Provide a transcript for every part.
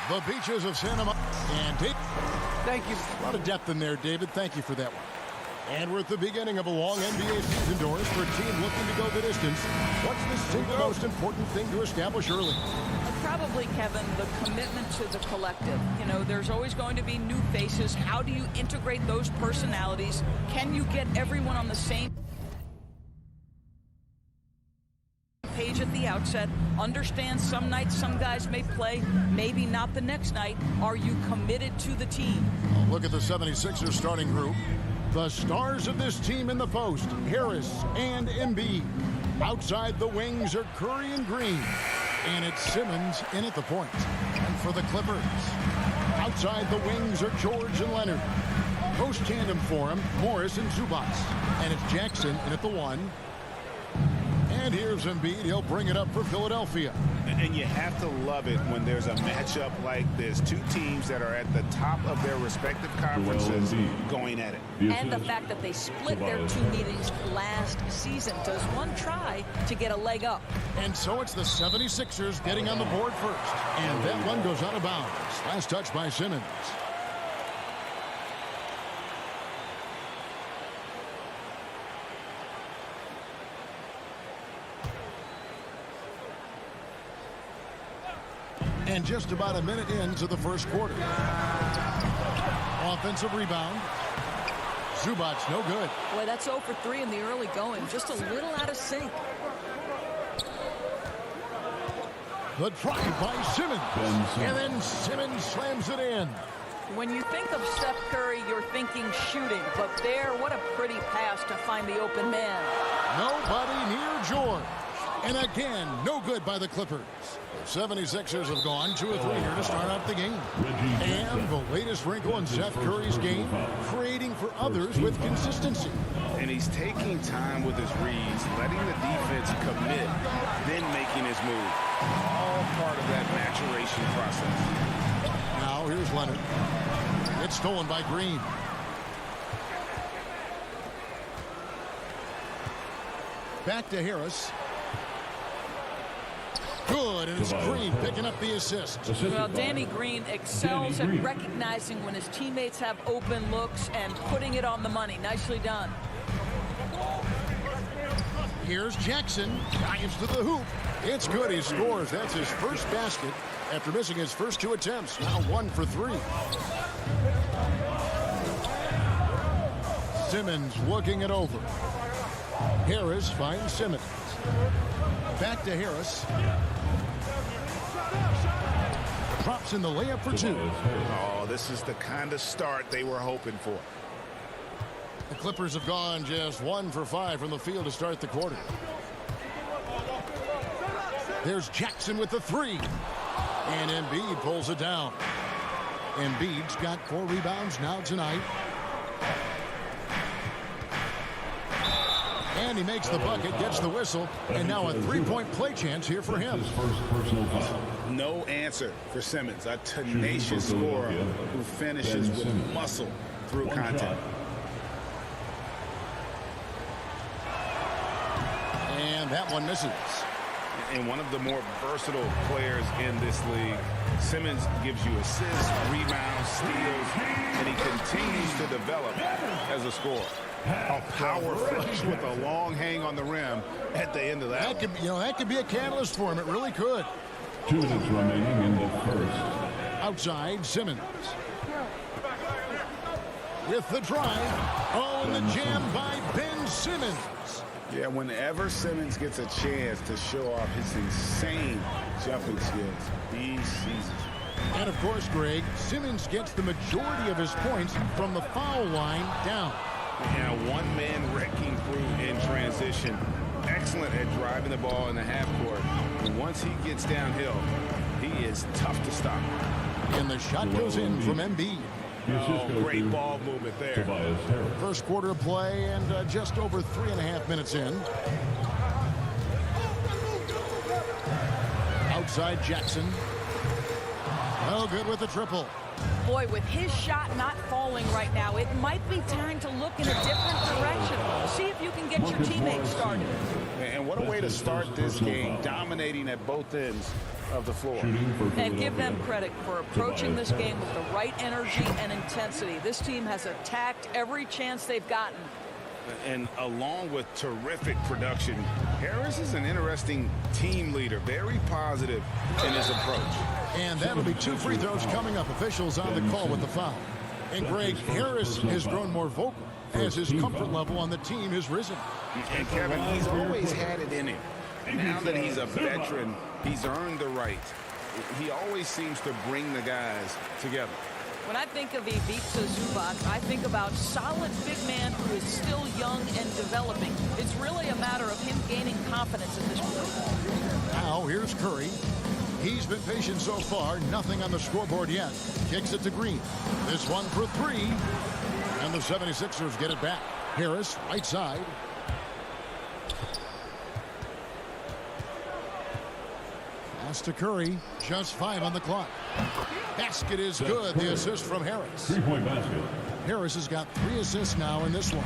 The beaches of Santa Monica. And Thank you. a lot of depth in there, David. Thank you for that one. And we're at the beginning of a long NBA season, Doris, for a team looking to go the distance. What's the single most important thing to establish early? Probably, Kevin, the commitment to the collective. You know, there's always going to be new faces. How do you integrate those personalities? Can you get everyone on the same page at the outset? Understand some nights some guys may play, maybe not the next night. Are you committed to the team? Look at the 76ers starting group. The stars of this team in the post, Harris and Embiid. Outside the wings are Curry and Green. And it's Simmons in at the point. And for the Clippers, outside the wings are George and Leonard. Post tandem for him, Morris and Zubac. And it's Jackson in at the one. And here's Embiid. He'll bring it up for Philadelphia. And you have to love it when there's a matchup like this. Two teams that are at the top of their respective conferences going at it. And the fact that they split their two meetings last season. Does one try to get a leg up? And so it's the 76ers getting on the board first. And that one goes out of bounds. Last touch by Simmons. And just about a minute into the first quarter. Offensive rebound. Zubac, no good. Boy, that's 0 for 3 in the early going. Just a little out of sync. The try by Simmons. And then Simmons slams it in. When you think of Steph Curry, you're thinking shooting. But there, what a pretty pass to find the open man. Nobody near George. And again, no good by the Clippers. The 76ers have gone 2 of 3 here to start out the game. And the latest wrinkle in Steph Curry's game, creating for others with consistency. And he's taking time with his reads, letting the defense commit, then making his move. All part of that maturation process. Now here's Leonard. It's stolen by Green. Back to Harris. Good, and it's Green picking up the assist. Well, Danny Green excels at recognizing when his teammates have open looks and putting it on the money. Nicely done. Here's Jackson. Dives to the hoop. It's good. He scores. That's his first basket after missing his first 2 attempts. Now 1 for 3. Simmons looking it over. Harris finds Simmons. Back to Harris. Drops in the layup for 2. Oh, this is the kind of start they were hoping for. The Clippers have gone just 1 for 5 from the field to start the quarter. There's Jackson with the 3. And Embiid pulls it down. Embiid's got 4 rebounds now tonight. And he makes the bucket, gets the whistle, and now a 3-point play chance here for him. No answer for Simmons, a tenacious scorer who finishes with muscle through contact. And that one misses. And one of the more versatile players in this league. Simmons gives you assists, rebounds, steals, and he continues to develop as a scorer. A power flush with a long hang on the rim at the end of that. That could be a catalyst for him. It really could. 2 minutes remaining in the first. Outside, Simmons. With the drive. Oh, and the jam by Ben Simmons. Yeah, whenever Simmons gets a chance to show off his insane jumping skills, he seizes. And of course, Greg, Simmons gets the majority of his points from the foul line down. And a one-man wrecking crew in transition. Excellent at driving the ball in the half court. And once he gets downhill, he is tough to stop. And the shot goes in from Embiid. Oh, great ball movement there. First quarter of play and just over 3.5 minutes in. Outside Jackson. Oh, good with the triple. Boy, with his shot not falling right now, it might be time to look in a different direction. See if you can get your teammates started. And what a way to start this game, dominating at both ends of the floor. And give them credit for approaching this game with the right energy and intensity. This team has attacked every chance they've gotten. And along with terrific production, Harris is an interesting team leader, very positive in his approach. And that'll be 2 free throws coming up. Officials on the call with the foul. And Greg, Harris has grown more vocal as his comfort level on the team has risen. And Kevin, he's always had it in him. Now that he's a veteran, he's earned the right. He always seems to bring the guys together. When I think of Ivica Zubac, I think about solid big man who is still young and developing. It's really a matter of him gaining confidence at this point. Now here's Curry. He's been patient so far. Nothing on the scoreboard yet. Kicks it to Green. This one for 3. And the 76ers get it back. Harris, right side. Pass to Curry. Just 5 on the clock. Basket is good. The assist from Harris. 3-point basket. Harris has got 3 assists now in this one.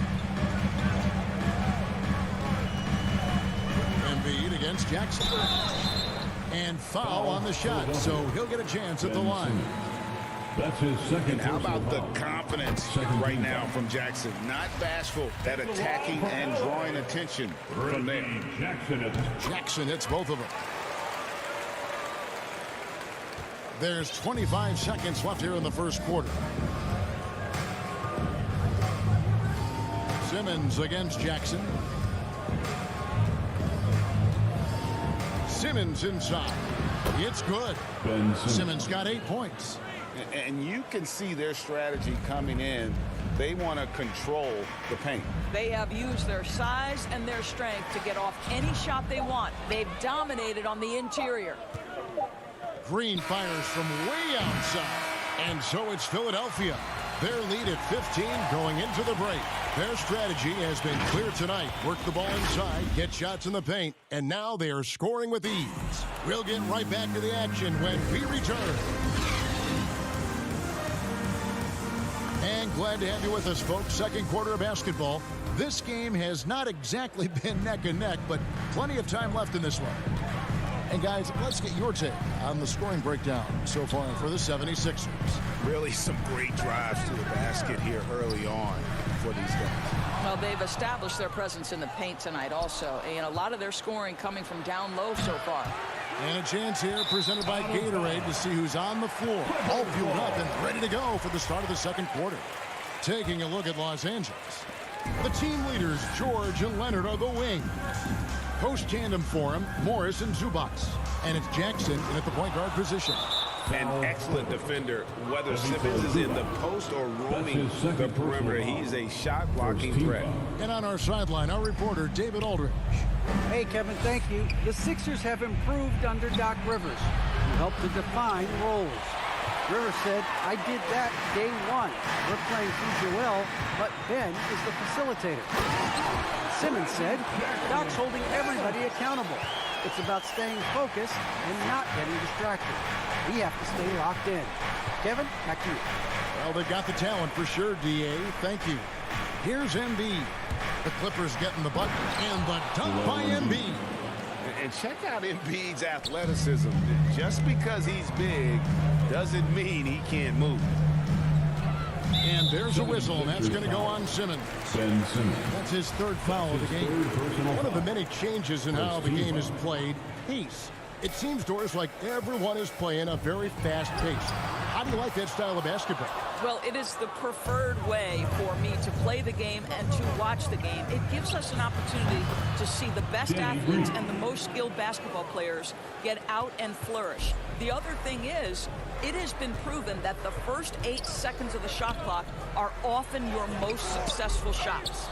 Embiid against Jackson. And foul on the shot, so he'll get a chance at the line. That's his second. And how about the confidence right now from Jackson? Not bashful, that attacking and drawing attention from there. Jackson hits both of them. There's 25 seconds left here in the first quarter. Simmons against Jackson. Simmons inside. It's good. Simmons got 8 points. And you can see their strategy coming in. They want to control the paint. They have used their size and their strength to get off any shot they want. They've dominated on the interior. Green fires from way outside. And so it's Philadelphia. Their lead at 15 going into the break. Their strategy has been clear tonight. Work the ball inside, get shots in the paint, and now they are scoring with ease. We'll get right back to the action when we return. And glad to have you with us, folks. Second quarter of basketball. This game has not exactly been neck and neck, but plenty of time left in this one. And guys, let's get your take on the scoring breakdown so far for the 76ers. Really some great drives to the basket here early on for these guys. Well, they've established their presence in the paint tonight also. And a lot of their scoring coming from down low so far. And a chance here presented by Gatorade to see who's on the floor. All fueled up and ready to go for the start of the second quarter. Taking a look at Los Angeles. The team leaders, George and Leonard, are the wings. Post tandem for him, Morris and Zubac. And it's Jackson at the point guard position. An excellent defender, whether Simmons is in the post or roaming the perimeter. He's a shot-blocking threat. And on our sideline, our reporter, David Aldridge. Hey, Kevin, thank you. The Sixers have improved under Doc Rivers, who helped to define roles. Rivers said, I did that day one. We're playing through Joel, but Ben is the facilitator. Simmons said, Doc's holding everybody accountable. It's about staying focused and not getting distracted. We have to stay locked in. Kevin, back to you. Well, they got the talent for sure, D.A. Thank you. Here's Embiid. The Clippers getting the bucket, and the dunk by Embiid. And check out Embiid's athleticism. Just because he's big doesn't mean he can't move. And there's a whistle, and that's going to go on Simmons. Ben Simmons. That's his third foul of the game. One of the many changes in how the game is played, pace. It seems to us like everyone is playing a very fast pace. How do you like that style of basketball? Well, it is the preferred way for me to play the game and to watch the game. It gives us an opportunity to see the best athletes and the most skilled basketball players get out and flourish. The other thing is, it has been proven that the first 8 seconds of the shot clock are often your most successful shots.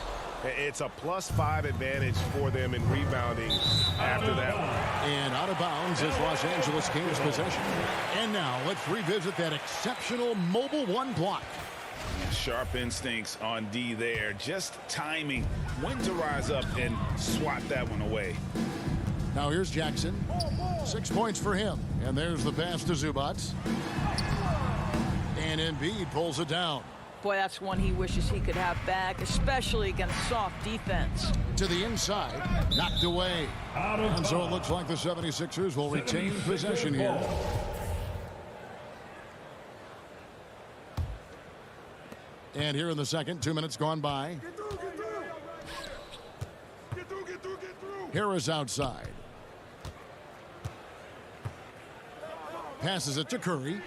It's a +5 advantage for them in rebounding after that one. And out of bounds is Los Angeles Kings possession. And now let's revisit that exceptional mobile one block. Sharp instincts on D there. Just timing when to rise up and swat that one away. Now here's Jackson. 6 points for him. And there's the pass to Zubac. And Embiid pulls it down. Boy, that's one he wishes he could have back, especially against soft defense. To the inside, knocked away. And so it looks like the 76ers will retain possession here. And here in the second, 2 minutes gone by. Harris outside. Passes it to Curry.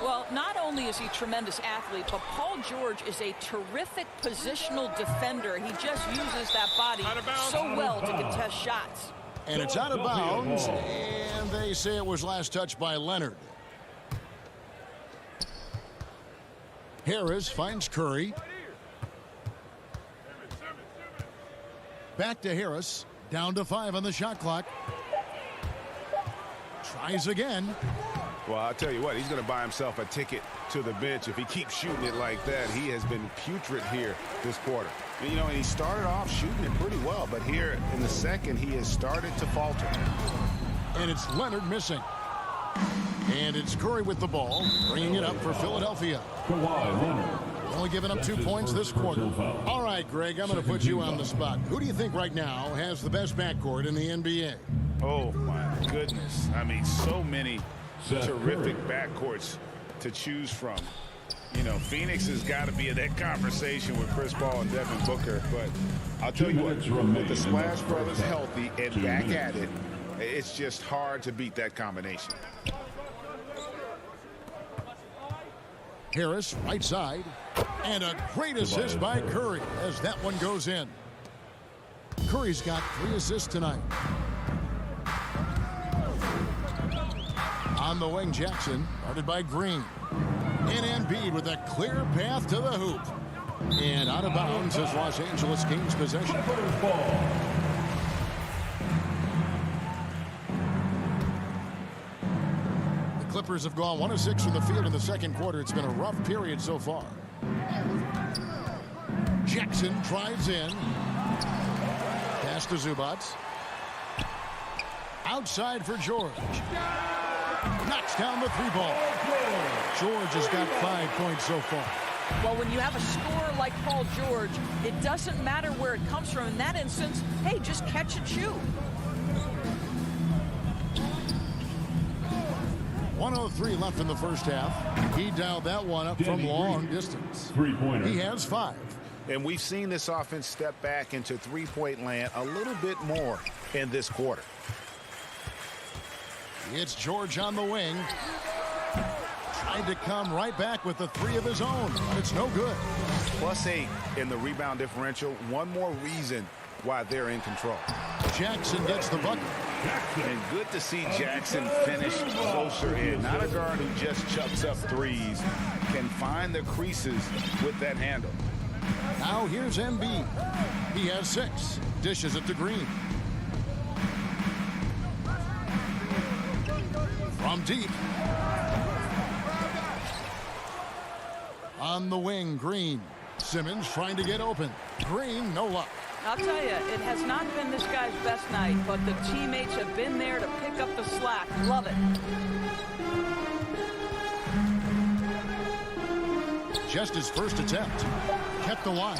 Well, not only is he a tremendous athlete, but Paul George is a terrific positional defender. He just uses that body so well to contest shots. And it's out of bounds, and they say it was last touched by Leonard. Harris finds Curry. Back to Harris. Down to 5 on the shot clock. Tries again. Well, I'll tell you what, he's going to buy himself a ticket to the bench if he keeps shooting it like that. He has been putrid here this quarter. And, you know, and he started off shooting it pretty well, but here in the second, he has started to falter. And it's Leonard missing. And it's Curry with the ball, bringing it up for Philadelphia. Kawhi Leonard. Only giving up 2 points this quarter. All right, Greg, I'm going to put you on the spot. Who do you think right now has the best backcourt in the NBA? Oh, my goodness. I mean, so many terrific backcourts to choose from. You know, Phoenix has got to be in that conversation with Chris Paul and Devin Booker. But I'll tell you what, with the Splash Brothers healthy and back at it, it's just hard to beat that combination. Harris, right side. And a great assist by Curry as that one goes in. Curry's got 3 assists tonight. On the wing, Jackson, guarded by Green. And Embiid with a clear path to the hoop. And out of bounds as Los Angeles gains possession. The Clippers have gone 1 of 6 from the field in the second quarter. It's been a rough period so far. Jackson drives in. Pass to Zubats. Outside for George. Knocks down the 3-ball. George has got 5 points so far. Well, when you have a scorer like Paul George, it doesn't matter where it comes from. In that instance, hey, just catch and shoot. 1:03 left in the first half. He dialed that one up from long distance. Three-pointer. He has 5. And we've seen this offense step back into three-point land a little bit more in this quarter. It's George on the wing. Tried to come right back with the 3 of his own, but it's no good. +8 in the rebound differential. One more reason why they're in control. Jackson gets the bucket. And good to see Jackson finish closer in. Not a guard who just chucks up threes. Can find the creases with that handle. Now here's Embiid. He has 6. Dishes it to Green. From deep. On the wing, Green. Simmons trying to get open. Green, no luck. I'll tell you, it has not been this guy's best night, but the teammates have been there to pick up the slack. Love it. Just his first attempt. Kept alive.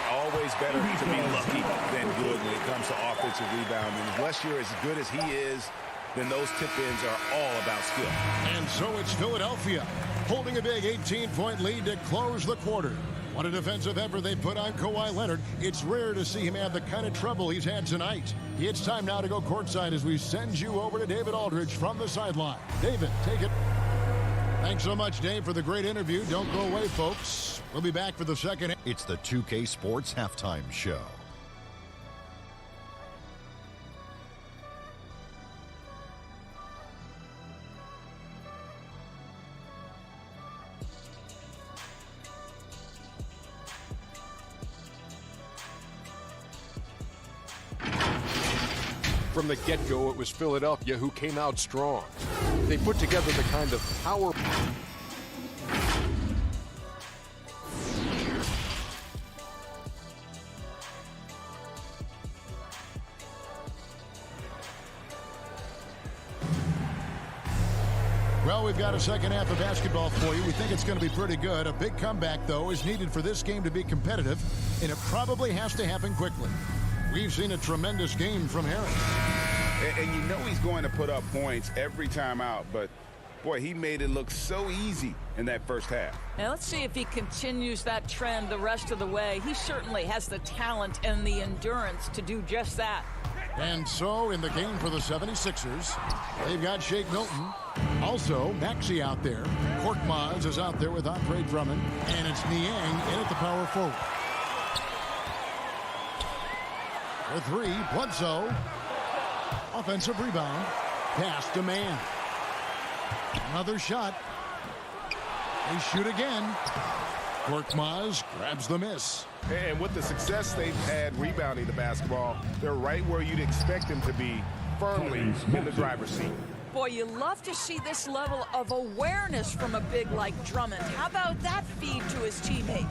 Always better to be lucky than good when it comes to offensive rebounding. Unless you're as good as he is, then those tip-ins are all about skill. And so it's Philadelphia holding a big 18-point lead to close the quarter. What a defensive effort they put on Kawhi Leonard. It's rare to see him have the kind of trouble he's had tonight. It's time now to go courtside as we send you over to David Aldridge from the sideline. David, take it. Thanks so much, Dave, for the great interview. Don't go away, folks. We'll be back for the second. It's the 2K Sports Halftime Show. From the get-go, it was Philadelphia who came out strong. They put together the kind of power... Well, Well, we've got a second half of basketball for you. We think it's going to be pretty good. A big comeback, though, is needed for this game to be competitive, and it probably has to happen quickly. We've seen a tremendous game from Harris. And you know he's going to put up points every time out, but boy, he made it look so easy in that first half. Now let's see if he continues that trend the rest of the way. He certainly has the talent and the endurance to do just that. And so in the game for the 76ers, they've got Shake Milton. Also, Maxey out there. Korkmaz is out there with Andre Drummond. And it's Niang in at the power forward. For three, Bledsoe. Offensive rebound. Pass to Man. Another shot. They shoot again. Korkmaz grabs the miss. And with the success they've had rebounding the basketball, they're right where you'd expect them to be, firmly in the driver's seat. Boy, you love to see this level of awareness from a big like Drummond. How about that feed to his teammate?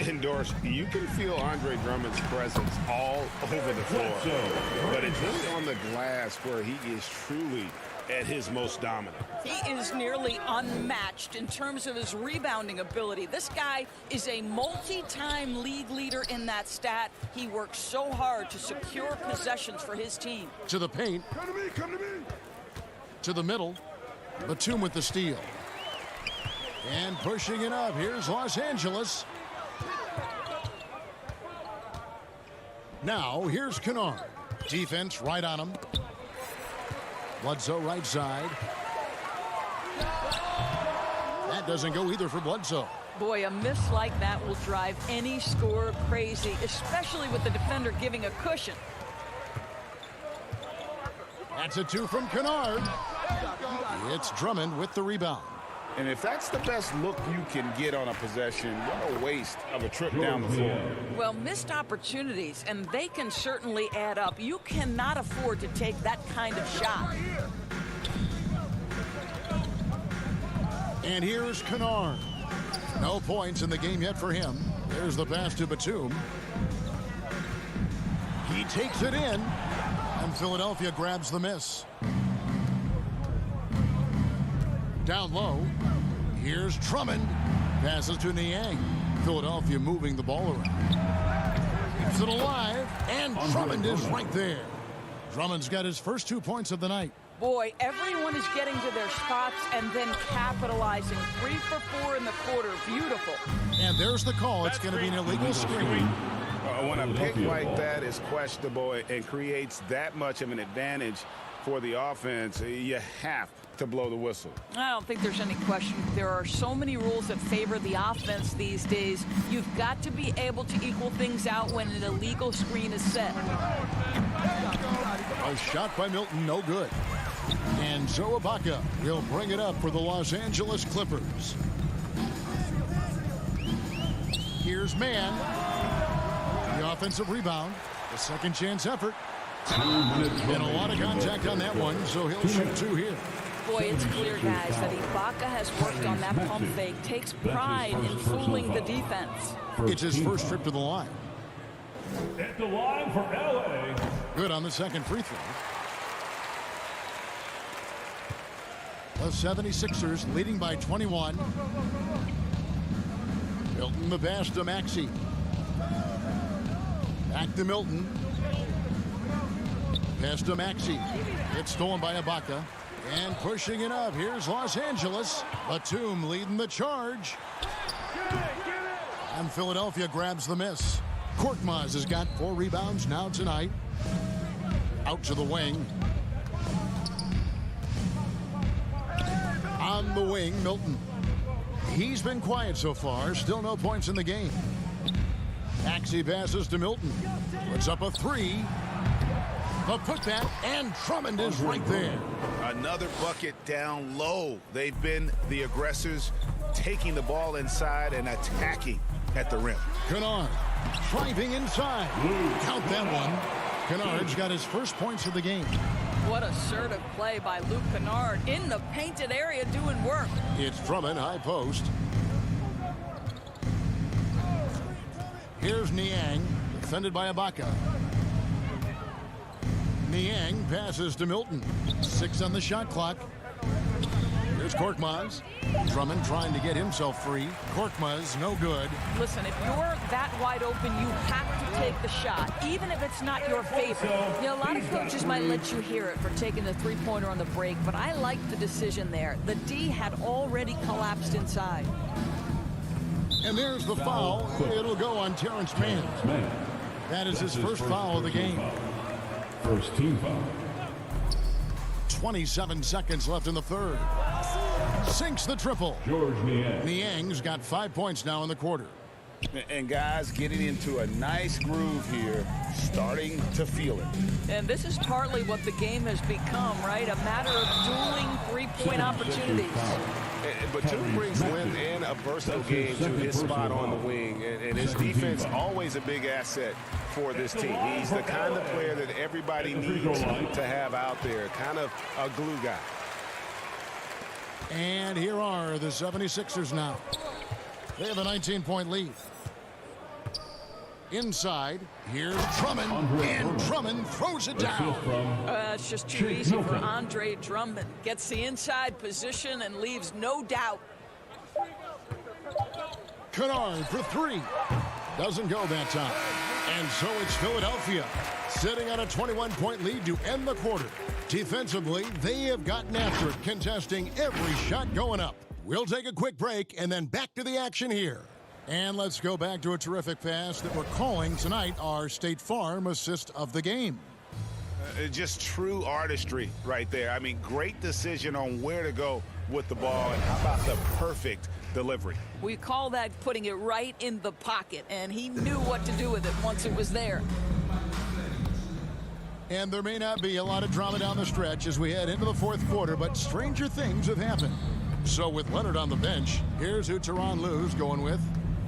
Indoors, you can feel Andre Drummond's presence all over the floor. But it's really on the glass where he is truly at his most dominant. He is nearly unmatched in terms of his rebounding ability. This guy is a multi-time league leader in that stat. He works so hard to secure possessions for his team. To the paint. Come to me, come to me. To the middle. Batum with the steal. And pushing it up. Here's Los Angeles. Now, here's Kennard. Defense right on him. Bledsoe right side. That doesn't go either for Bledsoe. Boy, a miss like that will drive any scorer crazy, especially with the defender giving a cushion. That's a two from Kennard. It's Drummond with the rebound. And if that's the best look you can get on a possession, what a waste of a trip down the floor. Well, missed opportunities, and they can certainly add up. You cannot afford to take that kind of shot. And here's Kennard. No points in the game yet for him. There's the pass to Batum. He takes it in, and Philadelphia grabs the miss. Down low. Here's Drummond. Passes to Niang. Philadelphia moving the ball around. Keeps it alive, and Drummond is right there. Drummond's got his first 2 points of the night. Boy, everyone is getting to their spots and then capitalizing. 3 for 4 in the quarter. Beautiful. And there's the call. It's going to be an illegal screen. When a pick like that is questionable and creates that much of an advantage for the offense, you have to blow the whistle. I don't think there's any question. There are so many rules that favor the offense these days. You've got to be able to equal things out when an illegal screen is set. A shot by Milton, no good. And Joe Ibaka will bring it up for the Los Angeles Clippers. Here's Man. The offensive rebound. The second chance effort. And a lot of contact on that one, so he'll shoot 2 here. Boy, it's clear, guys, that Ibaka has worked on that pump fake. Takes pride in fooling the defense. It's his first trip to the line. At the line for LA. Good on the second free throw. The 76ers leading by 21. Milton the pass to Maxey. Back to Milton. Pass to Maxey. It's stolen by Ibaka. And pushing it up. Here's Los Angeles. Batum leading the charge. And Philadelphia grabs the miss. Korkmaz has got 4 rebounds now tonight. Out to the wing. On the wing, Milton. He's been quiet so far. Still no points in the game. Maxey passes to Milton. Puts up a 3. The putback, and Drummond is right there. Another bucket down low. They've been the aggressors, taking the ball inside and attacking at the rim. Kennard driving inside. Count that one. Kennard's got his first points of the game. What assertive play by Luke Kennard in the painted area doing work. It's Drummond, high post. Here's Niang, defended by Ibaka. Niang passes to Milton. 6 on the shot clock. Here's Korkmaz. Drummond trying to get himself free. Korkmaz, no good. Listen, if you're that wide open, you have to take the shot, even if it's not your favorite. You know, a lot of coaches might let you hear it for taking the three-pointer on the break, but I like the decision there. The D had already collapsed inside. And there's the foul. It'll go on Terrence Mann. That is his first foul of the game. First team foul. 27 seconds left in the third. Sinks the triple. George Niang. Niang's got 5 points now in the quarter. And guys getting into a nice groove here, starting to feel it. And this is partly what the game has become, right? A matter of dueling three-point opportunities. Batum brings length and a versatile game to his spot on the wing, and his defense always a big asset for this team. He's the kind of player that everybody needs to have out there, kind of a glue guy. And here are the 76ers now. They have a 19-point lead. Inside, here's Drummond, and Drummond throws it down. It's just too easy for Andre Drummond. Gets the inside position and leaves no doubt. Kennard for three. Doesn't go that time. And so it's Philadelphia sitting on a 21-point lead to end the quarter. Defensively, they have gotten after it, contesting every shot going up. We'll take a quick break and then back to the action here. And let's go back to a terrific pass that we're calling tonight our State Farm assist of the game. Just true artistry right there. I mean, great decision on where to go with the ball, and how about the perfect delivery? We call that putting it right in the pocket, and he knew what to do with it once it was there. And there may not be a lot of drama down the stretch as we head into the fourth quarter, but stranger things have happened. So with Leonard on the bench, here's who Tyronn Lue's going with.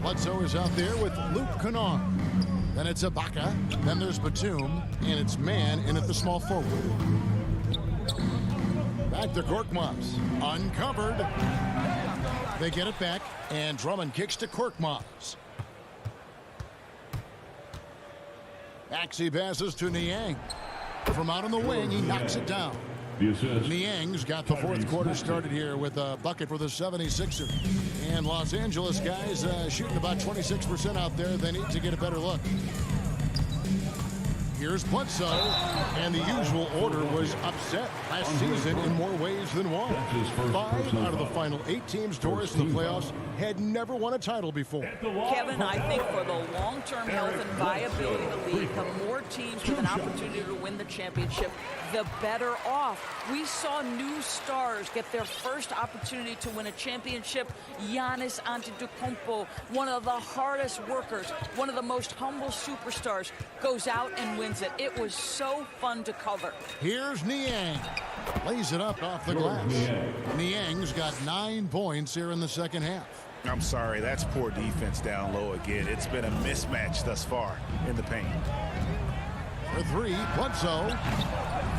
Bledsoe is out there with Luke Kennard. Then it's Ibaka. Then there's Batum. And it's Mann in at the small forward. Back to Korkmaz. Uncovered. They get it back. And Drummond kicks to Korkmaz. Maxey passes to Niang. From out on the wing, he knocks it down. Niang's got the fourth quarter started here with a bucket for the 76ers. And Los Angeles guys shooting about 26% out there. They need to get a better look. Here's Bledsoe, and the usual order was upset last season in more ways than one. 5 out of the final 8 teams towards the playoffs had never won a title before. Kevin, I think for the long-term health and viability of the league, the more teams with an opportunity to win the championship, the better off. We saw new stars get their first opportunity to win a championship. Giannis Antetokounmpo, one of the hardest workers, one of the most humble superstars, goes out and wins it. It was so fun to cover. Here's Niang. Lays it up off the glass. Niang's got 9 points here in the second half. I'm sorry, that's poor defense down low again. It's been a mismatch thus far in the paint. For three, Bledsoe.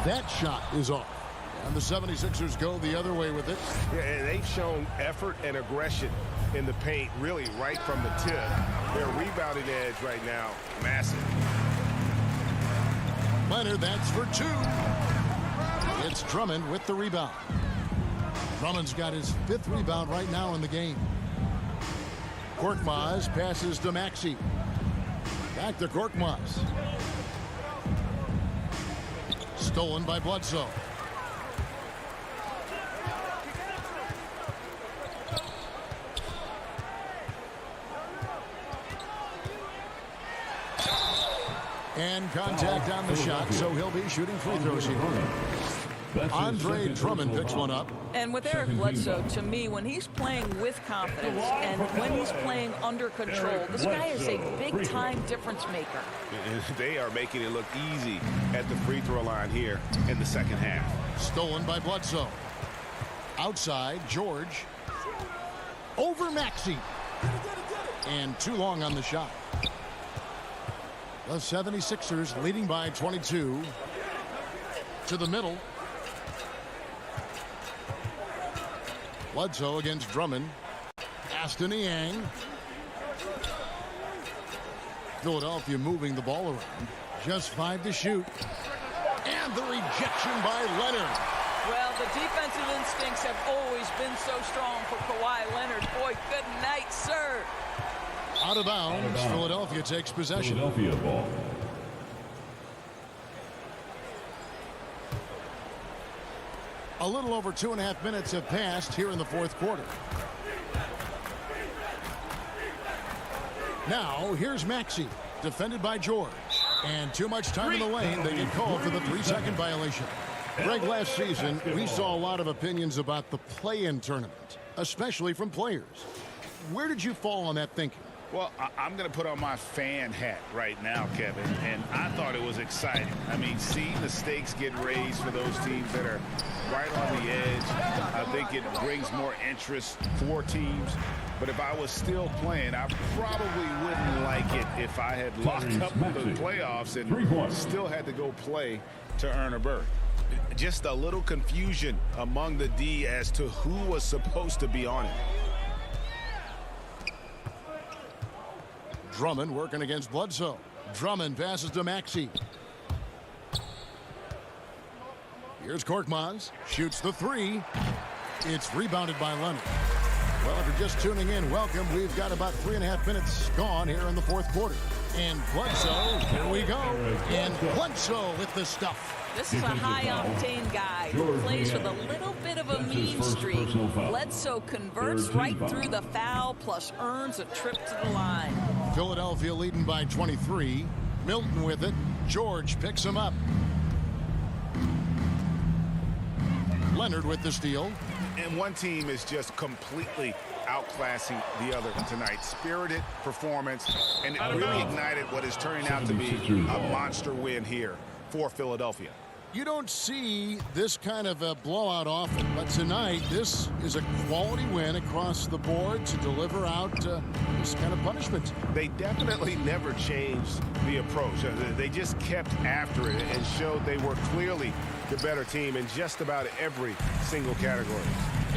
That shot is off. And the 76ers go the other way with it. Yeah, they've shown effort and aggression in the paint, really right from the tip. Their rebounding edge right now, massive. Leonard, that's for 2. It's Drummond with the rebound. Drummond's got his 5th rebound right now in the game. Korkmaz passes to Maxey. Back to Korkmaz. Stolen by Bledsoe. And contact on the shot, so he'll be shooting free throws here. Andre Drummond picks one up. And with Eric Bledsoe, to me, when he's playing with confidence and when he's playing under control, this guy is a big-time difference maker. They are making it look easy at the free throw line here in the second half. Stolen by Bledsoe. Outside, George. Over Maxey. And too long on the shot. The 76ers leading by 22. To the middle. Bledsoe against Drummond. Aston Niang. Philadelphia moving the ball around. Just 5 to shoot. And the rejection by Leonard. Well, the defensive instincts have always been so strong for Kawhi Leonard. Boy, good night, sir. Out of bounds. Philadelphia takes possession. Philadelphia ball. A little over 2.5 minutes have passed here in the fourth quarter. Now, here's Maxey, defended by George. And too much time in the lane, they get called for the 3-second violation. Greg, last season, we saw a lot of opinions about the play-in tournament, especially from players. Where did you fall on that thinking? Well, I'm going to put on my fan hat right now, Kevin, and I thought it was exciting. I mean, seeing the stakes get raised for those teams that are right on the edge, I think it brings more interest for teams. But if I was still playing, I probably wouldn't like it if I had locked up the playoffs and still had to go play to earn a berth. Just a little confusion among the D as to who was supposed to be on it. Drummond working against Bledsoe. Drummond passes to Maxey. Here's Korkmaz. Shoots the 3. It's rebounded by Leonard. Well, if you're just tuning in, welcome. We've got about 3.5 minutes gone here in the fourth quarter. And Bledsoe, here we go. And Bledsoe with the stuff. This is a high-octane guy who plays with a little bit of a mean streak. Bledsoe converts right through the foul, plus earns a trip to the line. Philadelphia leading by 23. Milton with it. George picks him up. Leonard with the steal. And one team is just completely outclassing the other tonight. Spirited performance, and it really ignited what is turning out to be a monster win here for Philadelphia. You don't see this kind of a blowout often, but tonight this is a quality win across the board to deliver out this kind of punishment. They definitely never changed the approach. They just kept after it and showed they were clearly the better team in just about every single category.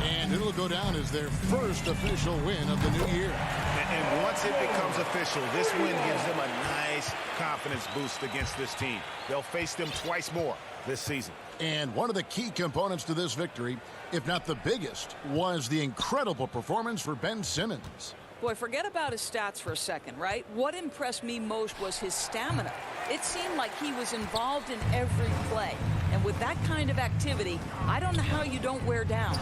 And it'll go down as their first official win of the new year. And once it becomes official, this win gives them a nice confidence boost against this team. They'll face them twice more this season. And one of the key components to this victory, if not the biggest, was the incredible performance for Ben Simmons. Boy, forget about his stats for a second, right? What impressed me most was his stamina. It seemed like he was involved in every play. And with that kind of activity, I don't know how you don't wear down.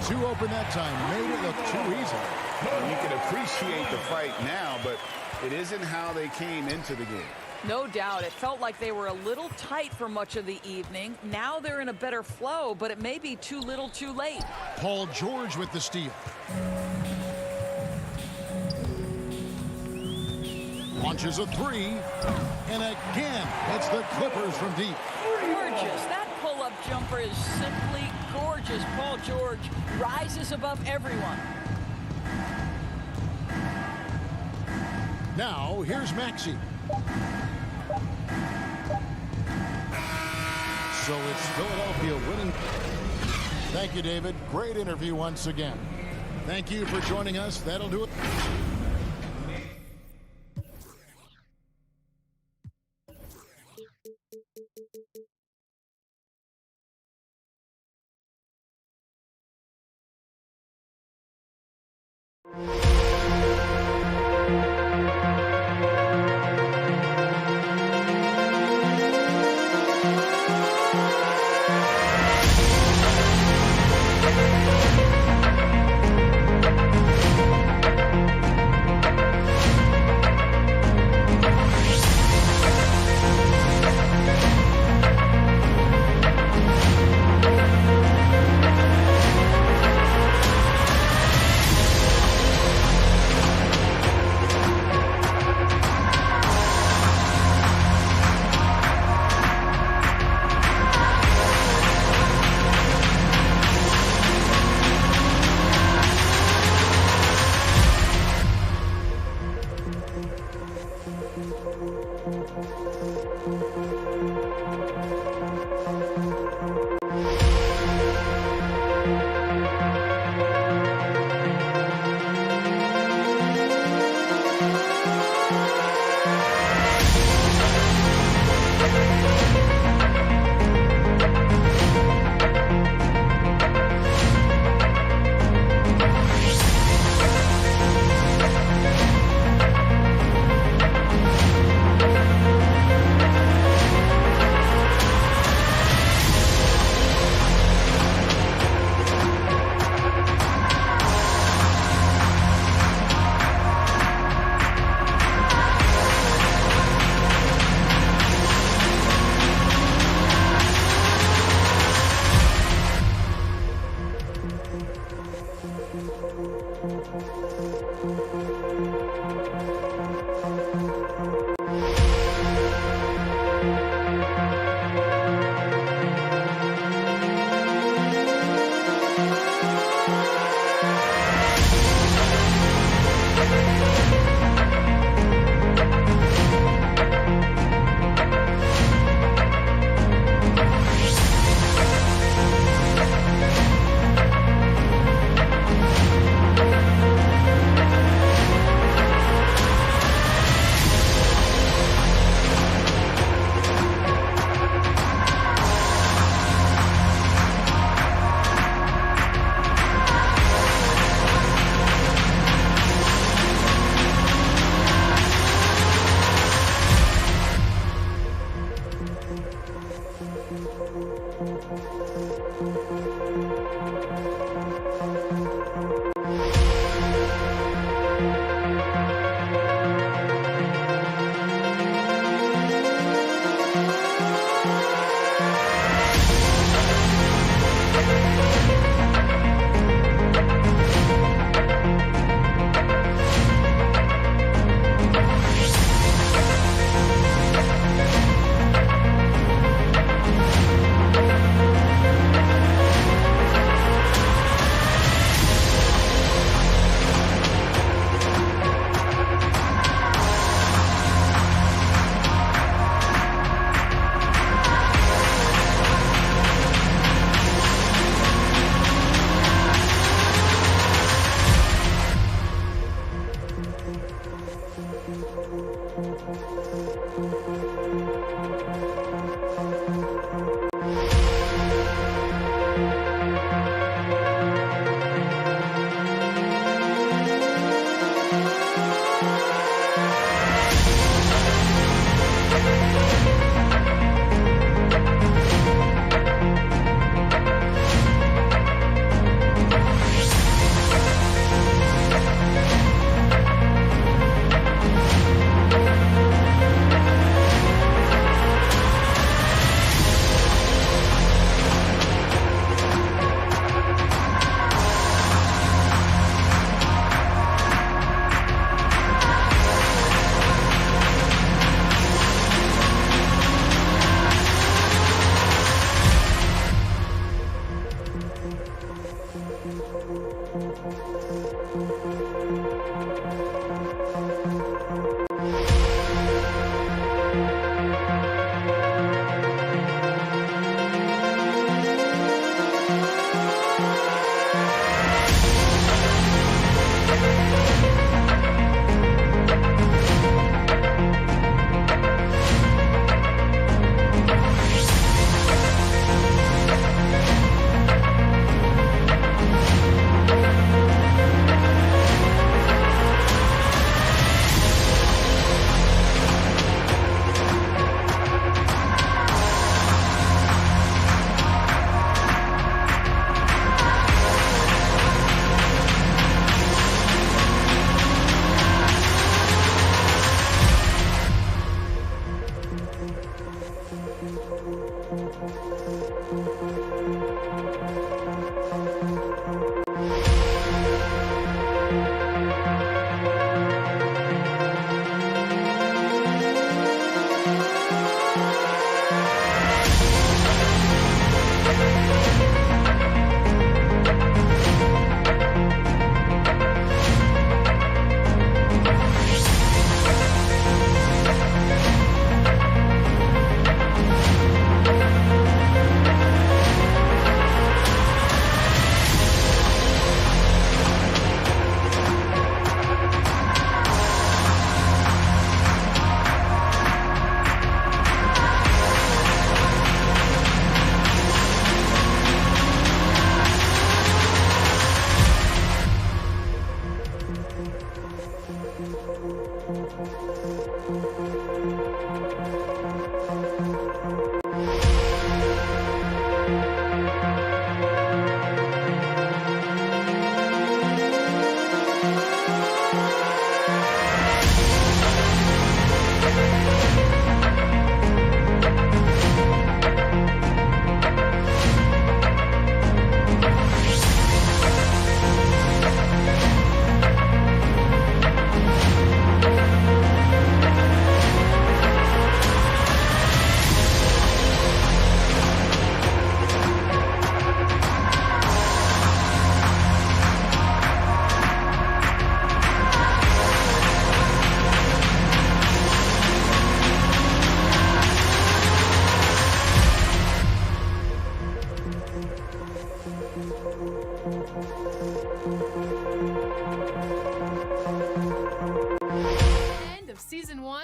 Too open that time, made it look too easy. Well, you can appreciate the fight now, but it isn't how they came into the game. No doubt. It felt like they were a little tight for much of the evening. Now they're in a better flow, but it may be too little too late. Paul George with the steal. Launches a 3. And again, it's the Clippers from deep. Gorgeous. That pull-up jumper is simply gorgeous. Paul George rises above everyone. Now, here's Maxey. So it's Philadelphia winning. Thank you, David. Great interview once again. Thank you for joining us. That'll do it.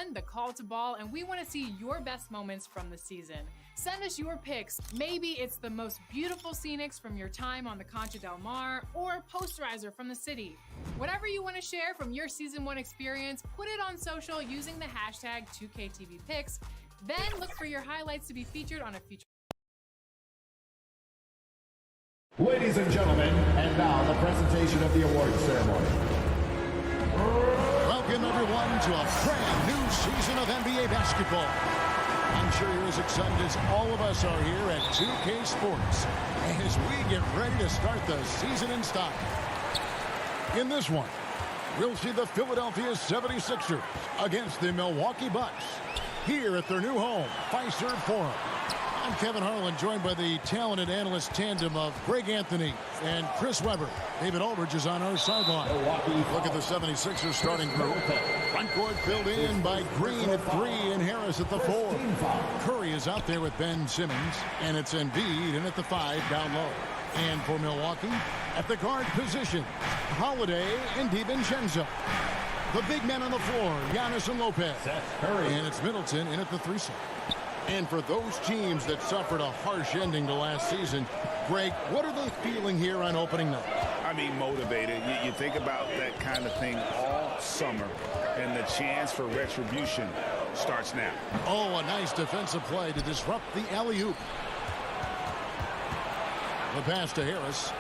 won the call to ball, and we want to see your best moments from the season. Send us your picks. Maybe it's the most beautiful scenics from your time on the Concha del Mar or a posterizer from the city. Whatever you want to share from your Season 1 experience, put it on social using the hashtag 2KTVPicks. Then look for your highlights to be featured on a future. Ladies and gentlemen, and now the presentation of the awards ceremony. Welcome everyone to a brand new season of NBA basketball. I'm sure you're as excited as all of us are here at 2K Sports as we get ready to start the season in style. In this one, we'll see the Philadelphia 76ers against the Milwaukee Bucks here at their new home, Fiserv Forum. I'm Kevin Harlan, joined by the talented analyst tandem of Greg Anthony and Chris Webber. David Aldridge is on our sideline. Look at the 76ers starting group. Front court filled in by Green at 3 and Harris at the 4. Curry is out there with Ben Simmons, and it's Embiid in at the 5 down low. And for Milwaukee, at the guard position, Holiday and DiVincenzo. The big men on the floor, Giannis and Lopez. And it's Middleton in at the 3 slot. And for those teams that suffered a harsh ending to last season, Greg, what are they feeling here on opening night? I mean, motivated. You think about that kind of thing all summer, and the chance for retribution starts now. Oh, a nice defensive play to disrupt the alley-oop. The pass to Harris.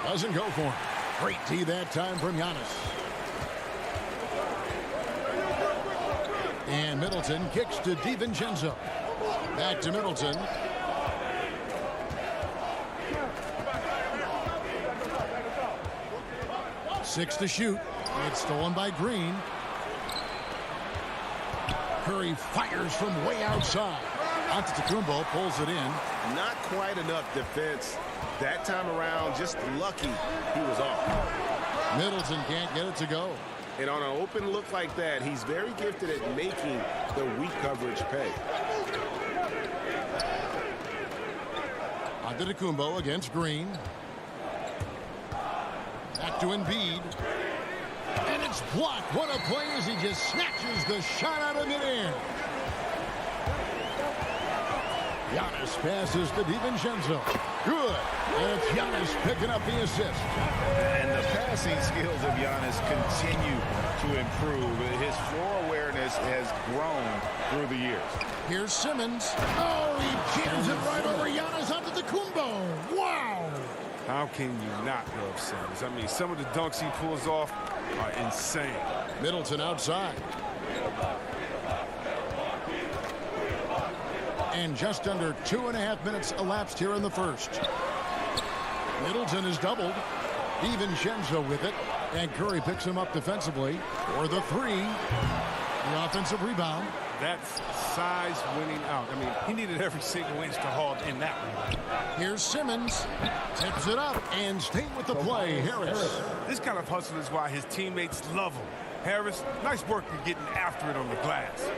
Doesn't go for him. Great D that time from Giannis. And Middleton kicks to DiVincenzo. Back to Middleton. Six to shoot. It's stolen by Green. Curry fires from way outside. Antetokounmpo pulls it in. Not quite enough defense. That time around, just lucky he was off. Middleton can't get it to go. And on an open look like that, he's very gifted at making the weak coverage pay. Antetokounmpo against Green. Back to Embiid. And it's blocked. What a play as he just snatches the shot out of midair. Giannis passes to DiVincenzo. Good. And it's Giannis picking up the assist. And the passing skills of Giannis continue to improve. His floor awareness has grown through the years. Here's Simmons. Oh, he jams it right over Giannis Antetokounmpo. Wow. How can you not love Simmons? I mean, some of the dunks he pulls off are insane. Middleton outside. And just under 2.5 minutes elapsed here in the first. Middleton is doubled. DiVincenzo with it. And Curry picks him up defensively for the 3. The offensive rebound. That's size winning out. I mean, he needed every single inch to haul in that one. Here's Simmons. Tips it up and staying with the play. Harris. This kind of hustle is why his teammates love him. Harris, nice work in getting after it on the glass.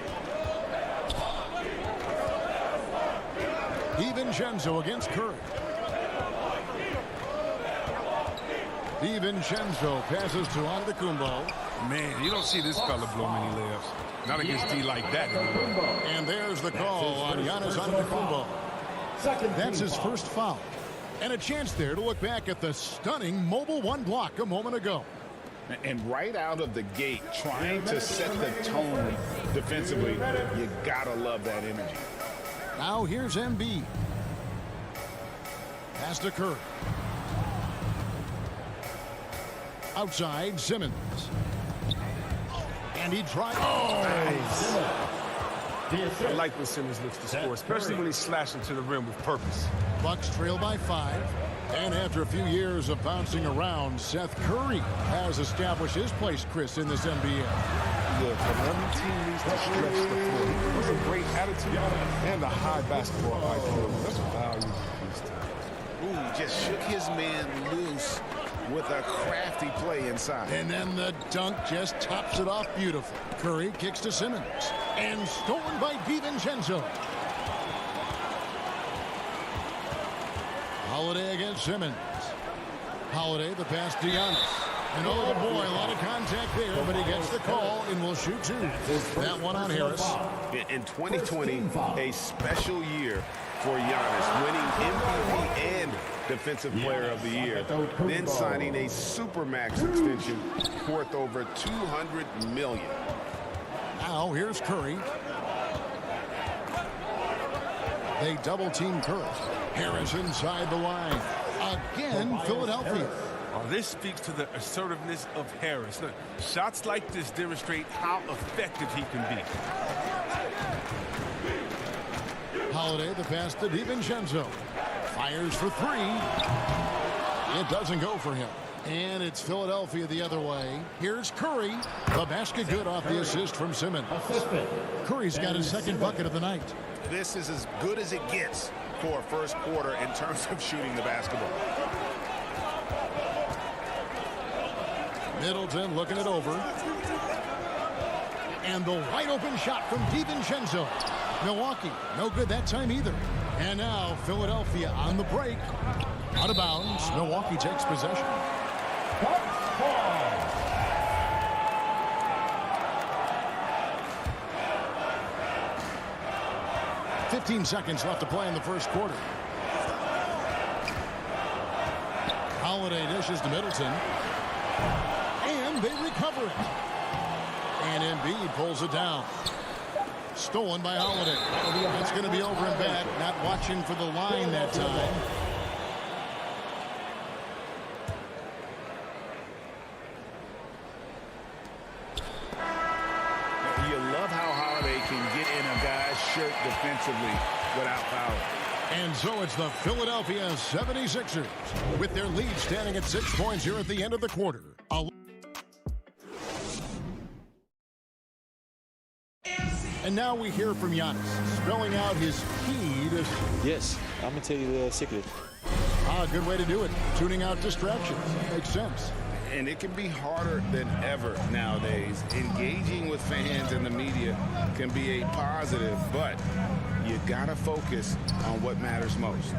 DiVincenzo against Curry. DiVincenzo passes to Antetokounmpo. Man, you don't see this fella blow many layups. Not against D like that. And there's the call on Giannis Antetokounmpo. That's his first foul. And a chance there to look back at the stunning Mobile 1 block a moment ago. And right out of the gate, trying to set the tone defensively, you gotta love that energy. Now here's Embiid. Pass to Curry. Outside, Simmons. And he tries. Oh, nice. I like when Simmons looks to score, especially when he's slashing to the rim with purpose. Bucks trail by 5. And after a few years of bouncing around, Seth Curry has established his place, Chris, in this NBA. Look, when one team needs to stretch the floor, he has a great attitude and a high basketball IQ. That's a value for these teams. Ooh, just shook his man loose with a crafty play inside. And then the dunk just tops it off beautiful. Curry kicks to Simmons. And stolen by DiVincenzo. Holiday against Simmons. Holiday, the pass to Giannis. And oh boy, a lot of contact there, but he gets the call and will shoot two. That one on Harris. In 2020, a special year for Giannis, winning MVP and Defensive Player of the Year, then signing a Supermax extension worth over $200 million. Now here's Curry. They double team Curry. Harris inside the line. Again, Philadelphia. Oh, this speaks to the assertiveness of Harris. Look, shots like this demonstrate how effective he can be. Holiday, the pass to DiVincenzo. Fires for three. It doesn't go for him. And it's Philadelphia the other way. Here's Curry. The basket good off the assist from Simmons. Curry's got his second bucket of the night. This is as good as it gets for a first quarter in terms of shooting the basketball. Middleton looking it over. And the wide open shot from DiVincenzo. Milwaukee, no good that time either. And now Philadelphia on the break. Out of bounds. Milwaukee takes possession. 15 seconds left to play in the first quarter. Holiday dishes to Middleton. And they recover it. And Embiid pulls it down. Stolen by Holiday. It's going to be over and back. Not watching for the line that time. You love how Holiday can get in a guy's shirt defensively without foul. And so it's the Philadelphia 76ers with their lead standing at 6 points here at the end of the quarter. And now we hear from Giannis, spelling out his key to... Yes, I'm going to tell you the secret. Good way to do it. Tuning out distractions. Makes sense. And it can be harder than ever nowadays. Engaging with fans and the media can be a positive, but you got to focus on what matters most.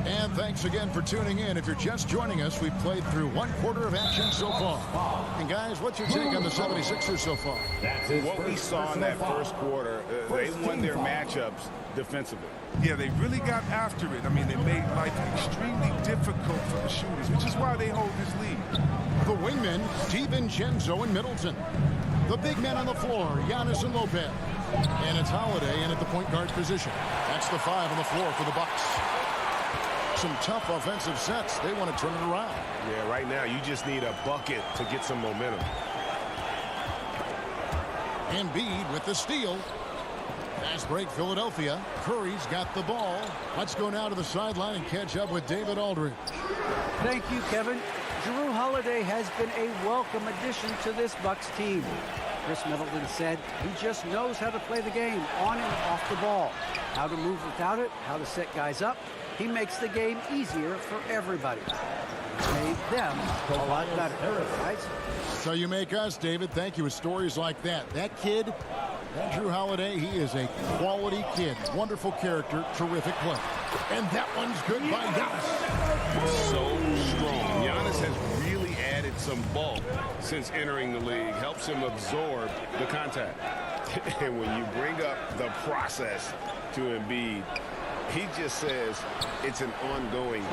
And thanks again for tuning in. If you're just joining us, we've played through one quarter of action so far. And guys, what's your take on the 76ers so far? What we saw in that first quarter, they won their matchups defensively. Yeah, they really got after it. I mean, they made life extremely difficult for the shooters, which is why they hold this lead. The wingmen, DiVincenzo and Middleton. The big men on the floor, Giannis and Lopez. And it's Holiday in at the point guard position. That's the 5 on the floor for the Bucks. Some tough offensive sets. They want to turn it around. Yeah, right now you just need a bucket to get some momentum. Embiid with the steal. Fast break, Philadelphia. Curry's got the ball. Let's go now to the sideline and catch up with David Aldridge. Thank you, Kevin. Jrue Holiday has been a welcome addition to this Bucks team. Chris Middleton said he just knows how to play the game on and off the ball. How to move without it, how to set guys up. He makes the game easier for everybody. It's made them a lot better, right? So you make us, David. Thank you with stories like that. That kid, that Jrue Holiday, he is a quality kid. Wonderful character, terrific play. And that one's good by Giannis. So strong. Giannis has really added some bulk since entering the league. Helps him absorb the contact. And when you bring up the process to Embiid, he just says it's an ongoing.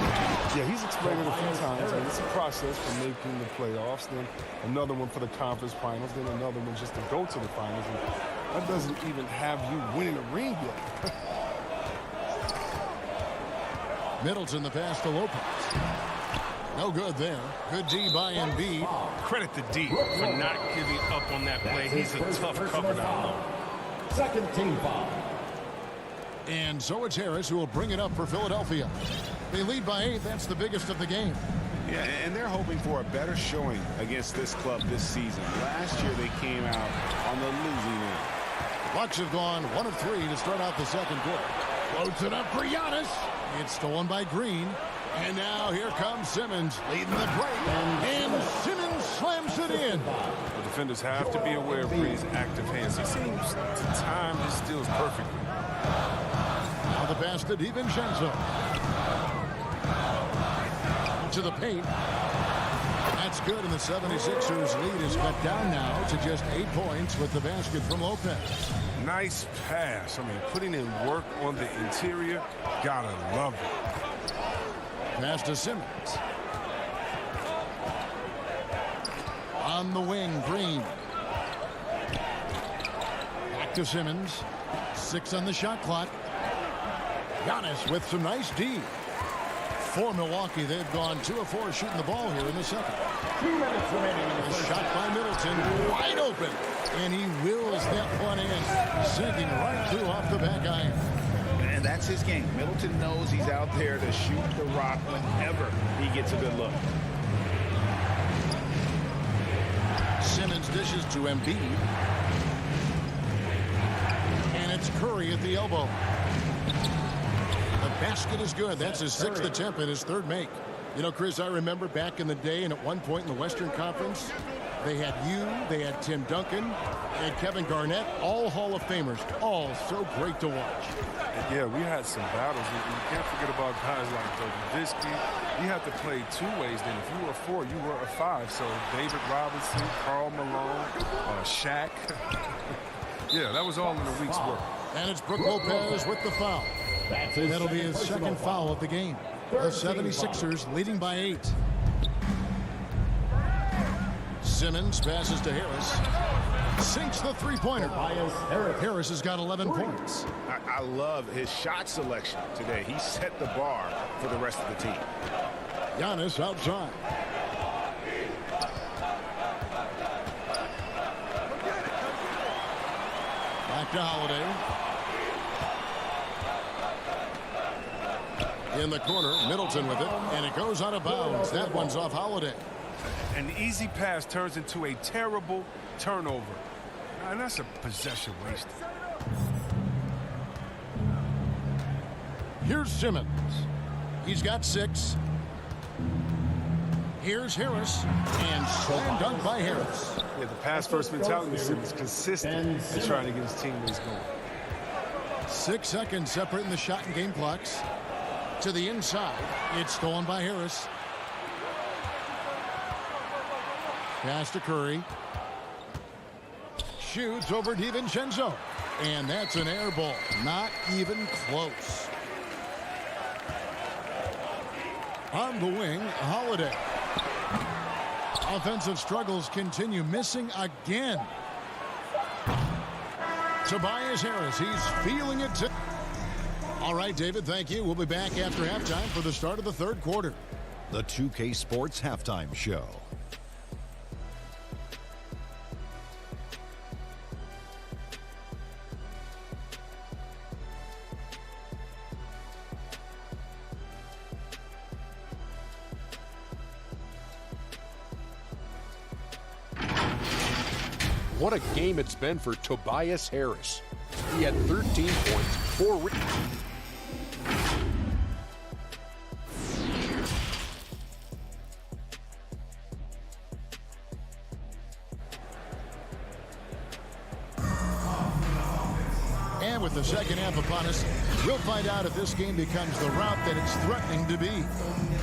Yeah, he's explained it a few times. I mean, it's a process for making the playoffs, then another one for the conference finals, then another one just to go to the finals. And that doesn't even have you winning a ring yet. Middleton, the pass to Lopez. No good there. Good D by Embiid. Credit to D for not giving up on that play. He's a tough cover down low. Second team foul. And so it's Harris who will bring it up for Philadelphia. They lead by 8. That's the biggest of the game. Yeah, and they're hoping for a better showing against this club this season. Last year they came out on the losing end. Bucks have gone 1 of 3 to start out the second quarter. Floats it up for Giannis. It's stolen by Green. And now here comes Simmons leading the break. And Simmons slams it in. The defenders have to be aware of Green's active hands. He seems to time his steals perfectly. Now the pass to DiVincenzo. to the paint. That's good, and the 76ers lead is cut down now to just 8 points with the basket from Lopez. Nice pass. I mean, putting in work on the interior. Gotta love it. Pass to Simmons. On the wing, Green. Back to Simmons. 6 on the shot clock. Giannis with some nice D. For Milwaukee, they've gone 2 of 4 shooting the ball here in the second. 2 minutes remaining in the A first. shot by Middleton, wide open. And he wills that one in, sinking right through off the back iron. And that's his game. Middleton knows he's out there to shoot the rock whenever he gets a good look. Simmons dishes to Embiid. And it's Curry at the elbow. The basket is good. That's his 6th attempt and his 3rd make. You know, Chris, I remember back in the day, and at one point in the Western Conference, they had they had Tim Duncan, they had Kevin Garnett, all Hall of Famers, all so great to watch. Yeah, we had some battles. You can't forget about guys like Dirk Nowitzki. You had to play 2 ways then. If you were a 4, you were a 5. So David Robinson, Karl Malone, Shaq. Yeah, that was all in a week's work. And it's Brook Lopez with the foul. That'll be his 2nd foul of the game. The 76ers leading by 8. Simmons passes to Harris. Sinks the 3-pointer. Harris has got 11 points. I love his shot selection today. He set the bar for the rest of the team. Giannis outside. Back to Holiday. In the corner, Middleton with it, and it goes out of bounds. That one's off Holiday. An easy pass turns into a terrible turnover. And that's a possession wasted. Here's Simmons. He's got 6. Here's Harris, and slam dunk by Harris. Yeah, the pass-first mentality is consistent in trying to get his teammates going. 6 seconds separating the shot and game clocks. To the inside. It's stolen by Harris. Pass to Curry. Shoots over DiVincenzo. And that's an air ball. Not even close. On the wing, Holiday. Offensive struggles continue. Missing again. Tobias Harris. He's feeling it too. All right, David, thank you. We'll be back after halftime for the start of the 3rd quarter. The 2K Sports Halftime Show. What a game it's been for Tobias Harris. He had 13 points, 4 And with the second half upon us, we'll find out if this game becomes the route that it's threatening to be.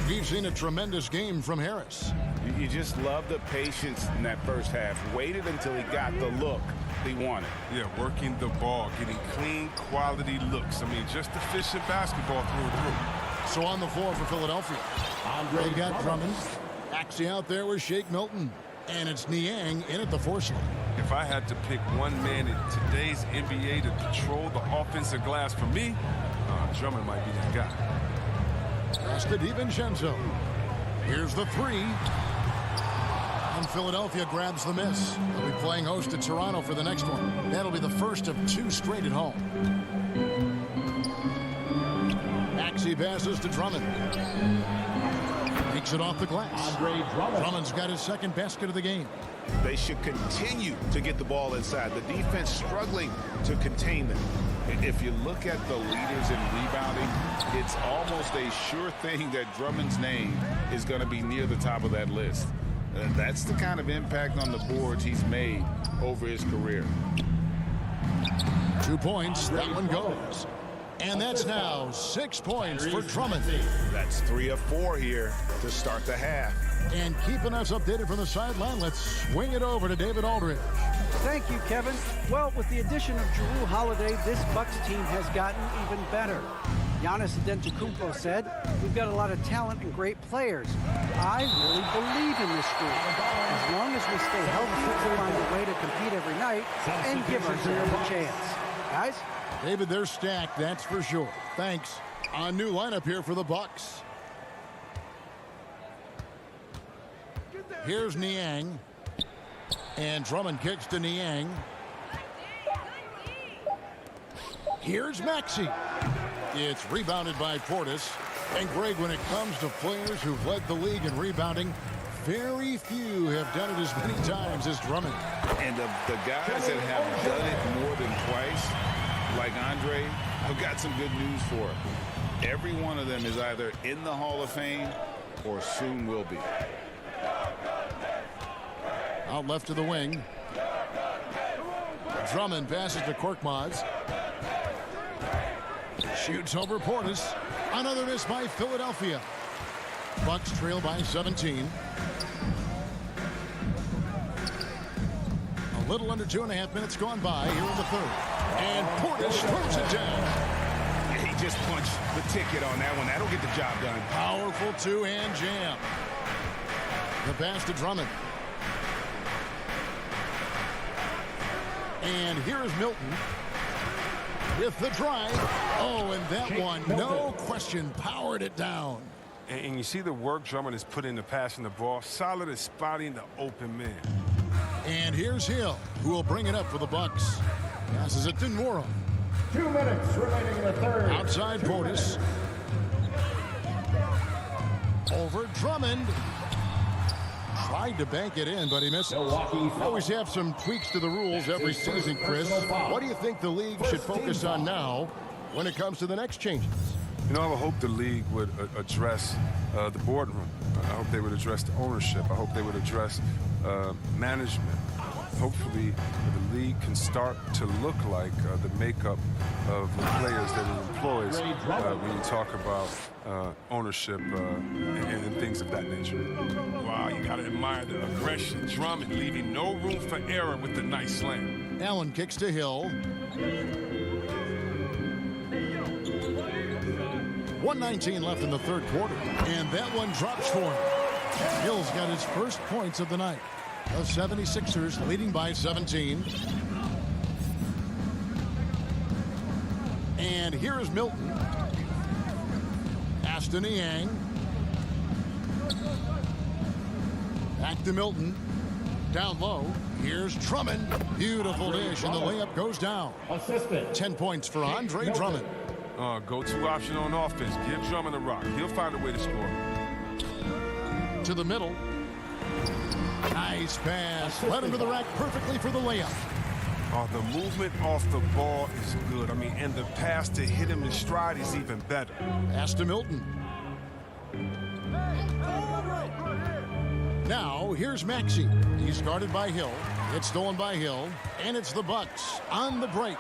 We've seen a tremendous game from Harris. You just love the patience in that first half. Waited until he got the look he wanted. Yeah, working the ball, getting clean, quality looks. I mean, just efficient basketball through and through. So on the floor for Philadelphia, they got Drummond. Axie out there with Shake Milton. And it's Niang in at the 4 slot. If I had to pick one man in today's NBA to control the offensive glass for me, Drummond might be that guy. Pass to DiVincenzo. Here's the 3. And Philadelphia grabs the miss. They'll be playing host to Toronto for the next one. That'll be the first of 2 straight at home. Axie passes to Drummond. Takes it off the glass. Drummond's got his 2nd basket of the game. They should continue to get the ball inside. The defense struggling to contain them. If you look at the leaders in rebounding, it's almost a sure thing that Drummond's name is going to be near the top of that list. That's the kind of impact on the boards he's made over his career. 2 points. That one goes. And that's now 6 points for Drummond. That's 3 of 4 here to start the half. And keeping us updated from the sideline, let's swing it over to David Aldridge. Thank you, Kevin. Well, with the addition of Jrue Holiday, this Bucks team has gotten even better. Giannis Antetokounmpo said, "We've got a lot of talent and great players. I really believe in this group. As long as we stay healthy, we'll find a way to compete every night and give ourselves a chance." Guys? David, they're stacked, that's for sure. Thanks. A new lineup here for the Bucks. Here's Niang. And Drummond kicks to Niang. Here's Maxey. It's rebounded by Portis. And Greg, when it comes to players who've led the league in rebounding, very few have done it as many times as Drummond. And the guys that have done it more than twice, like Andre, I've got some good news for him. Every one of them is either in the Hall of Fame or soon will be. Out left to the wing. Drummond passes to Korkmaz. Shoots over Portis. Another miss by Philadelphia. Bucks trail by 17. A little under 2.5 minutes gone by here in the third. And Portis throws it down. He just punched the ticket on that one. That'll get the job done. Powerful two-hand jam. The pass to Drummond. And here is Milton with the drive. Oh, and that one, no question, powered it down. And you see the work Drummond has put into passing the ball. Solid at spotting the open man. And here's Hill, who will bring it up for the Bucks. Passes it to Nora. 2 minutes remaining in the third. Outside Portis. Over Drummond. Tried to bank it in, but he missed it. Always have some tweaks to the rules every season, Chris. What do you think the league should focus on now when it comes to the next changes? You know, I would hope the league would address the boardroom. I hope they would address the ownership. I hope they would address management. Hopefully, the league can start to look like the makeup of the players that it employs when you talk about ownership and things of that nature. Wow, you got to admire the aggression. Drummond leaving no room for error with the nice slam. Allen kicks to Hill. 1:19 left in the third quarter, and that one drops for him. Hill's got his first points of the night. The 76ers leading by 17. And here is Milton. Aston Niang. Back to Milton. Down low. Here's Drummond. Beautiful dish, and the layup goes down. 10 points for Andre Drummond. Go-to option on offense. Give Drummond a rock. He'll find a way to score. To the middle. Nice pass. Led him to the rack perfectly for the layup. The movement off the ball is good. I mean, and the pass to hit him in stride is even better. Pass to Milton. Now, here's Maxey. He's guarded by Hill. It's stolen by Hill. And it's the Bucks on the break.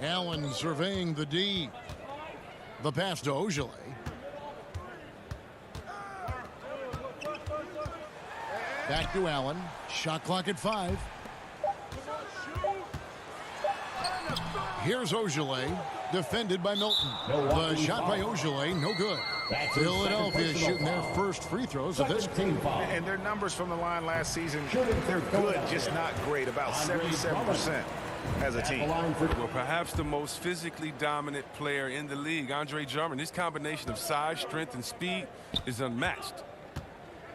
Allen surveying the D. The pass to Ogilvy. Back to Allen. Shot clock at 5. Here's Ogilvy, defended by Milton. The shot by Ogilvy, no good. Philadelphia shooting their first free throws of this game. And their numbers from the line last season, they're good, just not great. About 77% as a team. Well, perhaps the most physically dominant player in the league, Andre Drummond. His combination of size, strength, and speed is unmatched.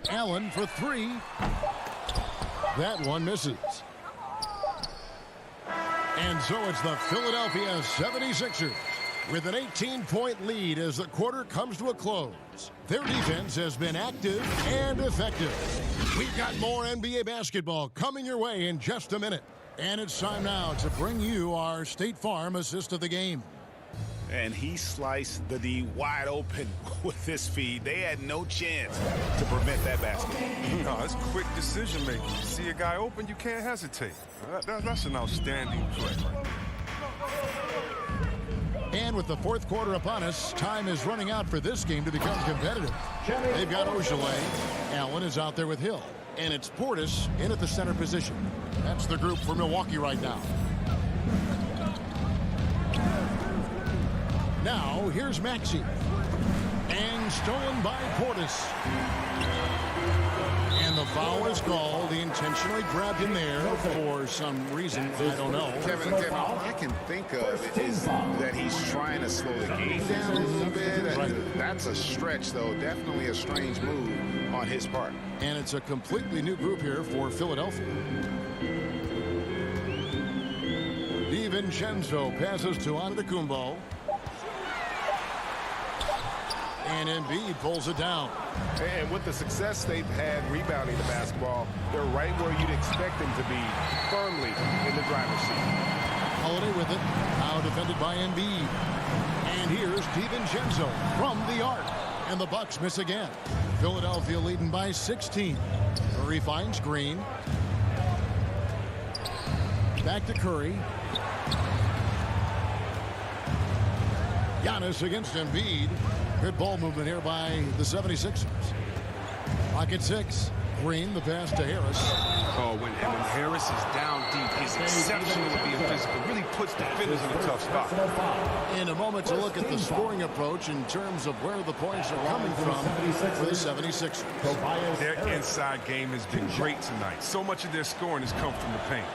Allen for 3. That one misses. And so it's the Philadelphia 76ers with an 18-point lead as the quarter comes to a close. Their defense has been active and effective. We've got more NBA basketball coming your way in just a minute. And it's time now to bring you our State Farm assist of the game. And he sliced the D wide open with his feed. They had no chance to prevent that basket. No, it's quick decision making. You see a guy open, you can't hesitate. That's an outstanding play right there. And with the fourth quarter upon us, time is running out for this game to become competitive. They've got Ogilvy. Allen is out there with Hill. And it's Portis in at the center position. That's the group for Milwaukee right now. Now, here's Maxey. And stolen by Portis. And the foul is called. He intentionally grabbed him there for some reason. I don't know. Kevin, all I can think of is that he's trying to slow the game down a little bit. Right. That's a stretch, though. Definitely a strange move on his part. And it's a completely new group here for Philadelphia. DiVincenzo passes to Antetokounmpo. And Embiid pulls it down. And with the success they've had rebounding the basketball, they're right where you'd expect them to be, firmly in the driver's seat. Holiday with it. Now defended by Embiid. And here's DiVincenzo from the arc. And the Bucks miss again. Philadelphia leading by 16. Curry finds Green. Back to Curry. Giannis against Embiid. Good ball movement here by the 76ers. Pocket 6. Green, the pass to Harris. Oh, when Harris is down deep, he's exceptional at being physical. Really puts defenders in a tough spot. In a moment to look at the scoring approach in terms of where the points are coming from for the 76ers. Their inside game has been great tonight. So much of their scoring has come from the paint.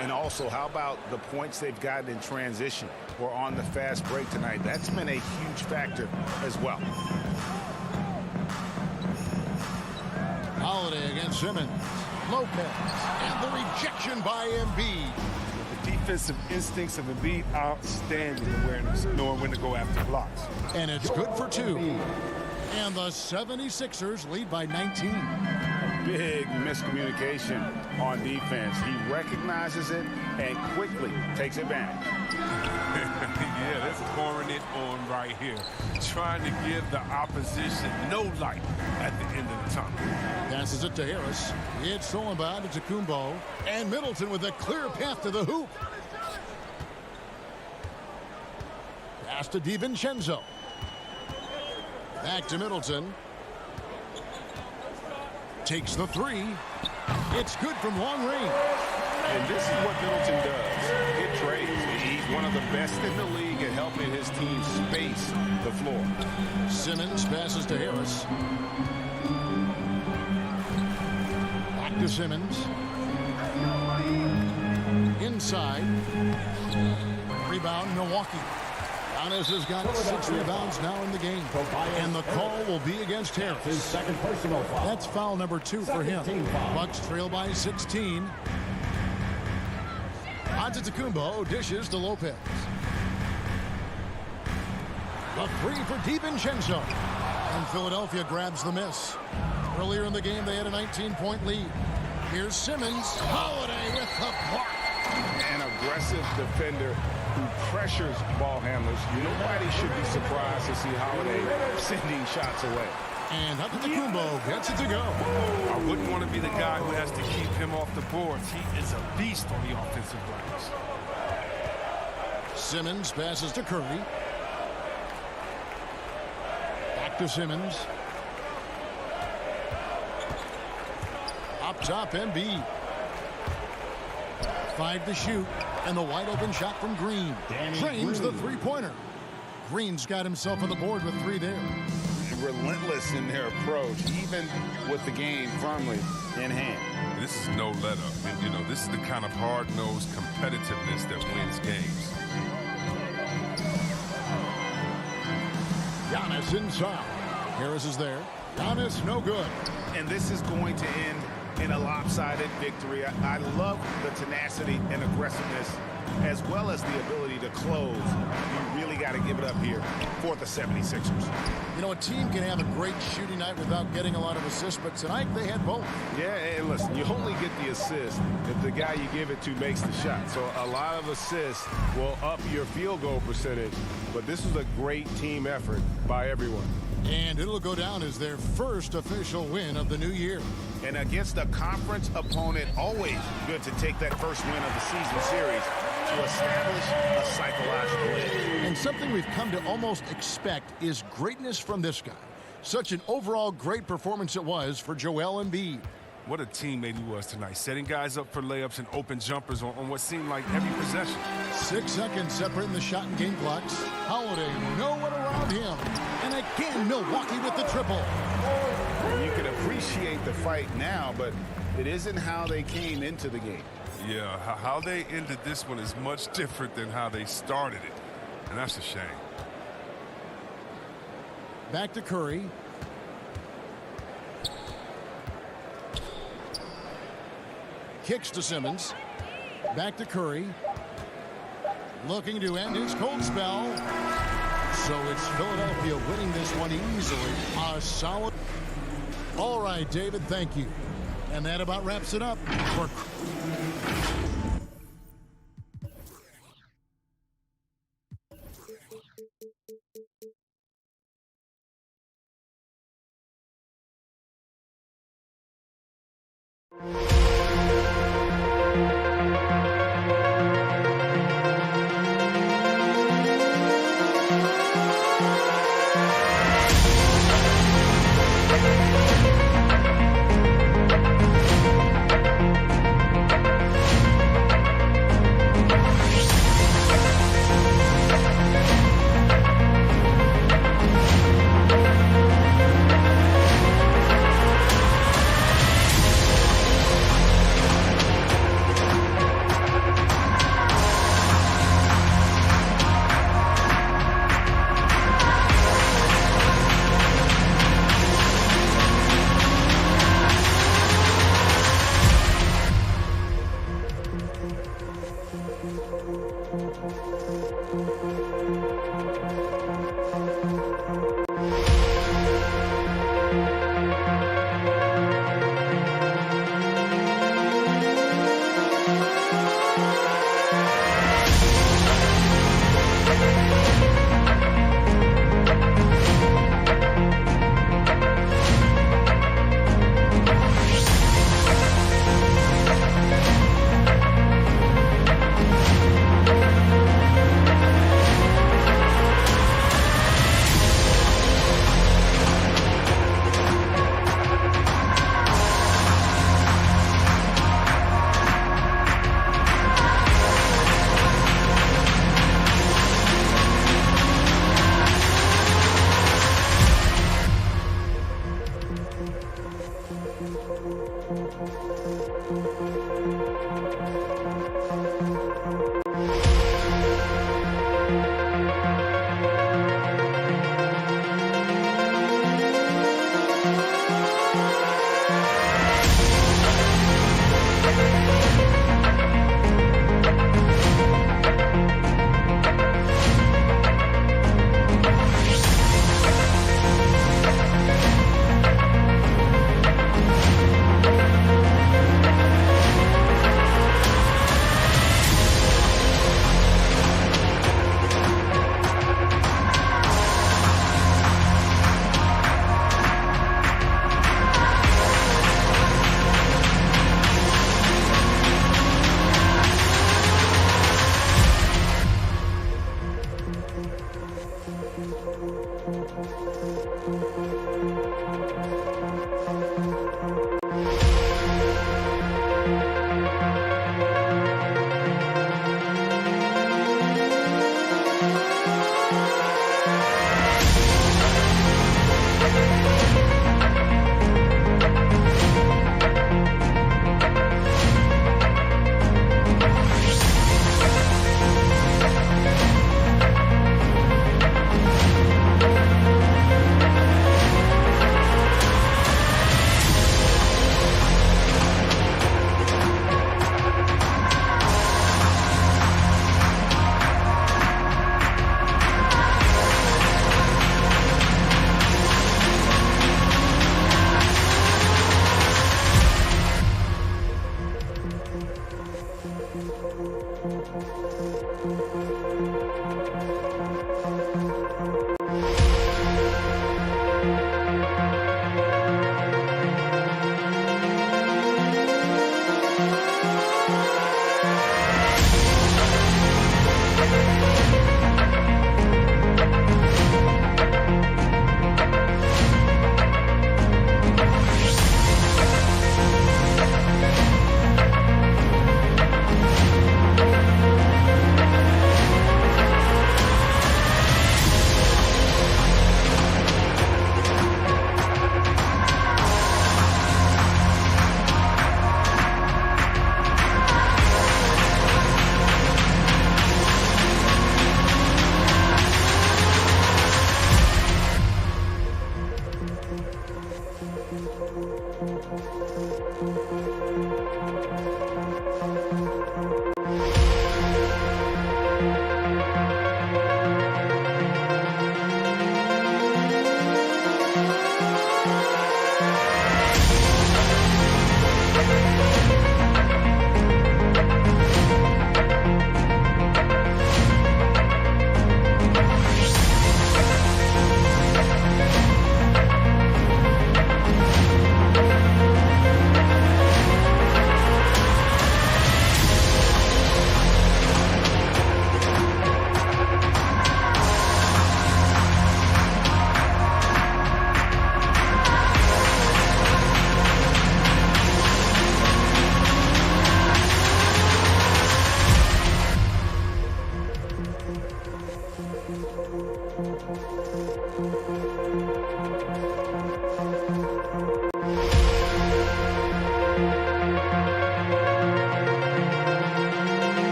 And also, how about the points they've gotten in transition or on the fast break tonight? That's been a huge factor as well. Holiday against Simmons. Lopez. And the rejection by Embiid. The defensive instincts of Embiid, outstanding awareness, knowing when to go after blocks. And it's good for 2. And the 76ers lead by 19. Big miscommunication on defense. He recognizes it and quickly takes advantage. Yeah, that's pouring it on right here. Trying to give the opposition no light at the end of the tunnel. Passes it to Harris. It's stolen by Antetokounmpo. And Middleton with a clear path to the hoop. Pass to DiVincenzo. Back to Middleton. Takes the 3. It's good from long range. And this is what Middleton does. It trades. He's one of the best in the league at helping his team space the floor. Simmons passes to Harris. Back to Simmons. Inside. Rebound, Milwaukee. Giannis has got 6 rebounds now in the game. And the call will be against Harris. His second personal foul. That's foul number 2 for him. Bucks trail by 16. Antetokounmpo dishes to Lopez. A 3 for DiVincenzo. And Philadelphia grabs the miss. Earlier in the game, they had a 19-point lead. Here's Simmons. Holiday with the block. An aggressive defender who pressures ball handlers. Nobody should be surprised to see Holiday sending shots away. And Antetokounmpo gets it to go. I wouldn't want to be the guy who has to keep him off the boards. He is a beast on the offensive glass. Simmons passes to Curry. Back to Simmons. Up top, Embiid. 5 to shoot. And the wide open shot from Green. Drains the 3-pointer. Green's got himself on the board with 3 there. Relentless in their approach, even with the game firmly in hand. This is no let-up. You know, this is the kind of hard-nosed competitiveness that wins games. Giannis inside. Harris is there. Giannis no good. And this is going to end in a lopsided victory. I love the tenacity and aggressiveness as well as the ability to close. You really got to give it up here for the 76ers. You know, a team can have a great shooting night without getting a lot of assists, but tonight they had both. Yeah, and listen, you only get the assist if the guy you give it to makes the shot. So a lot of assists will up your field goal percentage, but this was a great team effort by everyone. And it'll go down as their first official win of the new year. And against a conference opponent, always good to take that first win of the season series to establish a psychological edge. And something we've come to almost expect is greatness from this guy. Such an overall great performance it was for Joel Embiid. What a teammate he was tonight, setting guys up for layups and open jumpers on what seemed like every possession. 6 seconds separating the shot and game clocks. Holiday, no one around him. And again, Milwaukee with the triple. You can appreciate the fight now, but it isn't how they came into the game. Yeah, how they ended this one is much different than how they started it, and that's a shame. Back to Curry. Kicks to Simmons. Back to Curry. Looking to end his cold spell. So it's Philadelphia winning this one easily. A solid. All right, David, thank you. And that about wraps it up for...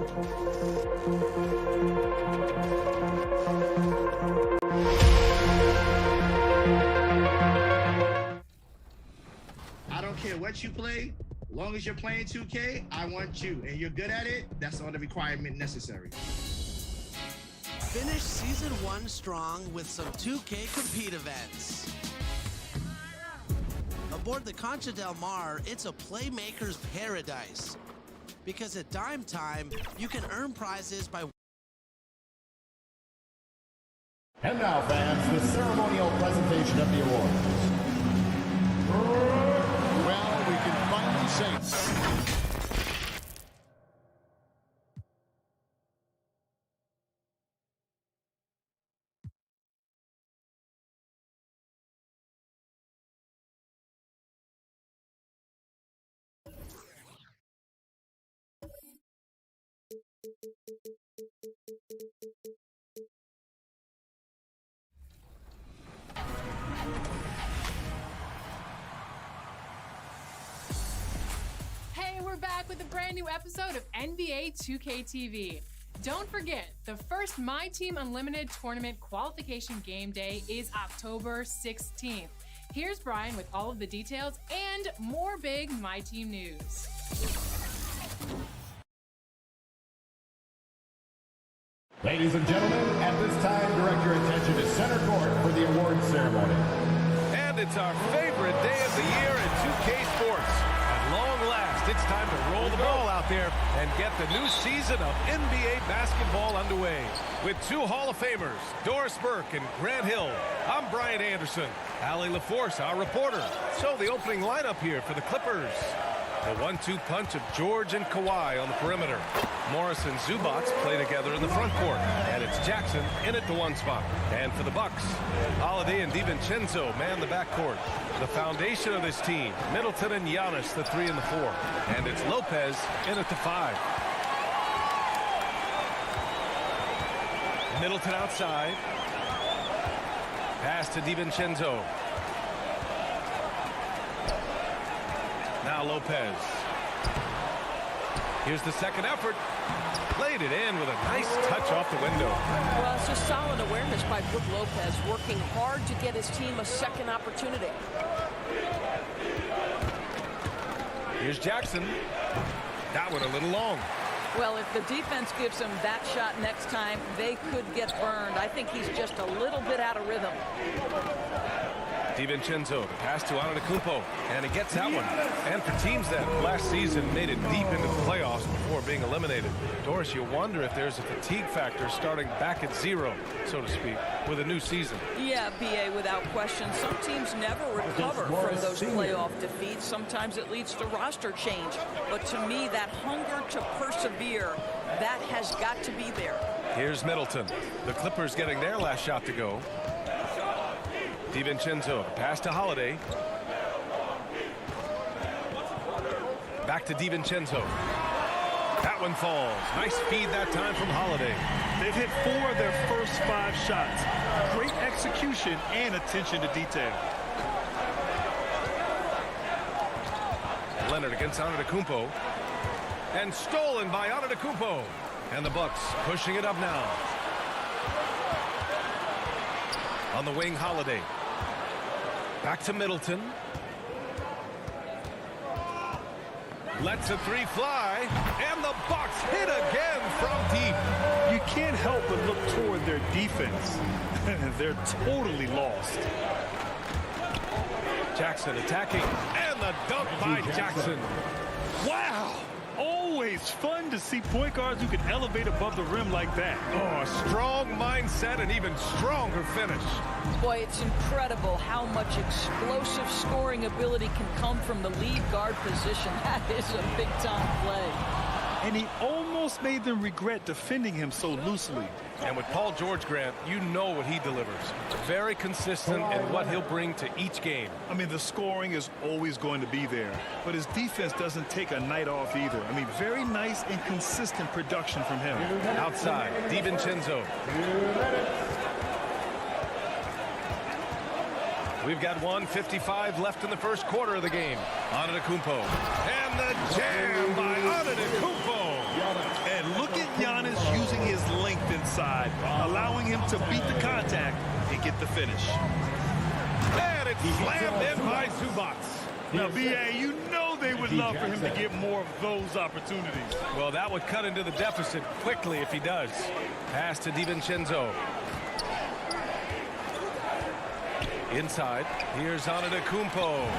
I don't care what you play. As long as you're playing 2K, I want you. And you're good at it, that's all the requirement necessary. Finish Season 1 strong with some 2K Compete events. Aboard the Concha Del Mar, it's a playmaker's paradise. Because at Dime Time, you can earn prizes by... And now, fans, the ceremonial presentation of the awards. Well, we can finally say... Hey, we're back with a brand new episode of NBA 2K TV. Don't forget, the first My Team Unlimited tournament qualification game day is October 16th. Here's Brian with all of the details and more big My Team news. Ladies and gentlemen, at this time, direct your attention to center court for the awards ceremony. And it's our favorite day of the year in 2K Sports. At long last, it's time to roll the ball out there and get the new season of NBA basketball underway. With two Hall of Famers, Doris Burke and Grant Hill, I'm Brian Anderson. Allie LaForce, our reporter. So the opening lineup here for the Clippers. The 1-2 punch of George and Kawhi on the perimeter. Morris and Zubats play together in the front court. And it's Jackson in at the one spot. And for the Bucks, Holiday and DiVincenzo man the backcourt. The foundation of this team, Middleton and Giannis, the 3 and the 4. And it's Lopez in at the 5. Middleton outside. Pass to DiVincenzo. Now Lopez. Here's the second effort. Played it in with a nice touch off the window. Well, it's just solid awareness by Brook Lopez, working hard to get his team a second opportunity. Here's Jackson. That one a little long. Well, if the defense gives him that shot next time, they could get burned. I think he's just a little bit out of rhythm. DiVincenzo, the pass to Antetokounmpo, and he gets that one. And for teams that last season made it deep into the playoffs before being eliminated, Doris, you wonder if there's a fatigue factor starting back at zero, so to speak, with a new season. Yeah, BA, without question. Some teams never recover from those playoff defeats. Sometimes it leads to roster change. But to me, that hunger to persevere, that has got to be there. Here's Middleton. The Clippers getting their last shot to go. DiVincenzo, pass to Holiday. Back to DiVincenzo. That one falls. Nice feed that time from Holiday. They've hit 4 of their first 5 shots. Great execution and attention to detail. Leonard against Antetokounmpo. And stolen by Antetokounmpo. And the Bucks pushing it up now. On the wing, Holiday. Back to Middleton. Lets a 3 fly. And the Bucks hit again from deep. You can't help but look toward their defense. They're totally lost. Jackson attacking. And the dunk by Jackson. Wow. Always fun to see point guards who can elevate above the rim like that. Oh, a strong mindset and even stronger finish. Boy, it's incredible how much explosive scoring ability can come from the lead guard position. That is a big-time play. And he almost made them regret defending him so loosely. And with Paul George, Grant, you know what he delivers. Very consistent in what he'll bring to each game. I mean, the scoring is always going to be there, but his defense doesn't take a night off either. I mean, very nice and consistent production from him. Outside, DiVincenzo. We've got 1:55 left in the first quarter of the game. Antetokounmpo. And the jam by Antetokounmpo. And look at his length inside, allowing him to beat the contact and get the finish. And it's slammed in by Zubats. Now, B.A., you know they would love for him to get more of those opportunities. Well, that would cut into the deficit quickly if he does. Pass to DiVincenzo. Inside, here's Antetokounmpo.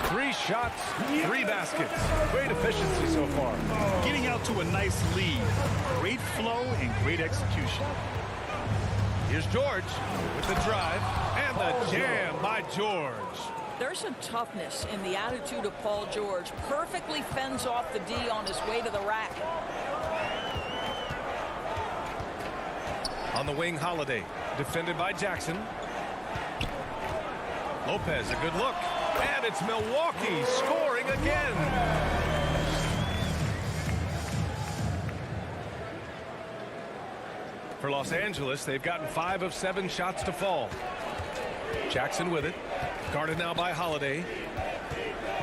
3 shots, 3 baskets. Great efficiency so far. Getting out to a nice lead. Great flow and great execution. Here's George with the drive and the jam by George. There's some toughness in the attitude of Paul George. Perfectly fends off the D on his way to the rack. On the wing, Holiday. Defended by Jackson. Lopez, a good look. And it's Milwaukee scoring again. For Los Angeles, they've gotten 5 of 7 shots to fall. Jackson with it. Guarded now by Holiday.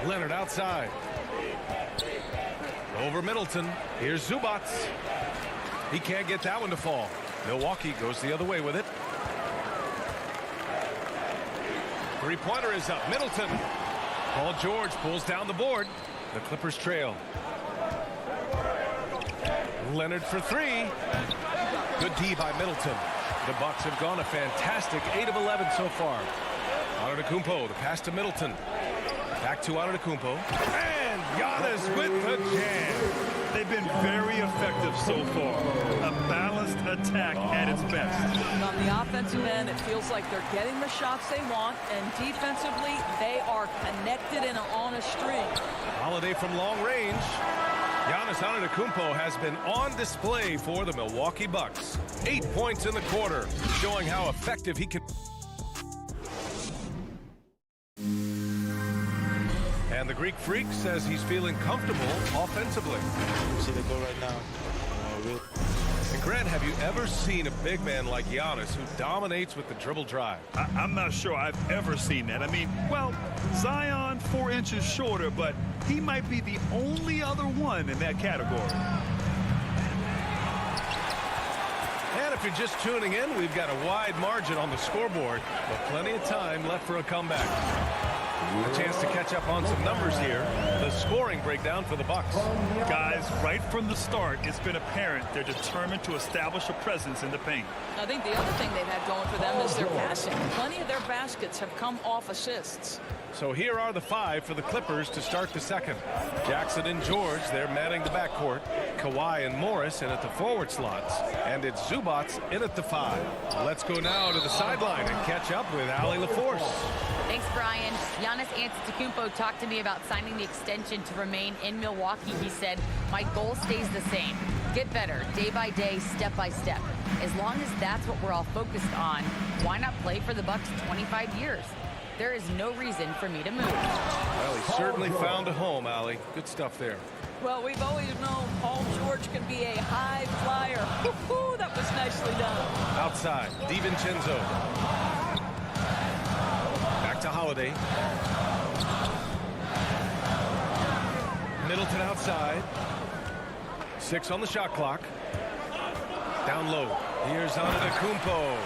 Leonard outside. Over Middleton. Here's Zubats. He can't get that one to fall. Milwaukee goes the other way with it. Three-pointer is up. Middleton. Paul George pulls down the board. The Clippers trail. Leonard for 3. Good D by Middleton. The Bucks have gone a fantastic 8 of 11 so far. Antetokounmpo, the pass to Middleton. Back to Antetokounmpo. And Giannis with the jam. They've been very effective so far. A balanced attack at its best. On the offensive end, it feels like they're getting the shots they want, and defensively, they are connected and on a string. Holiday from long range. Giannis Antetokounmpo has been on display for the Milwaukee Bucks. 8 points in the quarter, showing how effective he can. And the Greek Freak says he's feeling comfortable offensively. See the goal right now. And Grant, have you ever seen a big man like Giannis who dominates with the dribble drive? I'm not sure I've ever seen that. I mean, well, Zion 4 inches shorter, but he might be the only other one in that category. And if you're just tuning in, we've got a wide margin on the scoreboard, but plenty of time left for a comeback. A chance to catch up on some numbers here. The scoring breakdown for the Bucks. Guys, right from the start, it's been apparent they're determined to establish a presence in the paint. I think the other thing they've had going for them is their passing. Plenty of their baskets have come off assists. So here are the 5 for the Clippers to start the second. Jackson and George, they're manning the backcourt. Kawhi and Morris in at the forward slots. And it's Zubats in at the 5. Let's go now to the sideline and catch up with Allie LaForce. Thanks, Brian. Giannis Antetokounmpo talked to me about signing the extension to remain in Milwaukee. He said, my goal stays the same. Get better, day by day, step by step. As long as that's what we're all focused on, why not play for the Bucks 25 years? There is no reason for me to move. Well, he certainly found a home, Allie. Good stuff there. Well, we've always known Paul George can be a high flyer. Woo-hoo, that was nicely done. Outside, DiVincenzo. Back to Holiday. Middleton outside. 6 on the shot clock. Down low. Here's Antetokounmpo.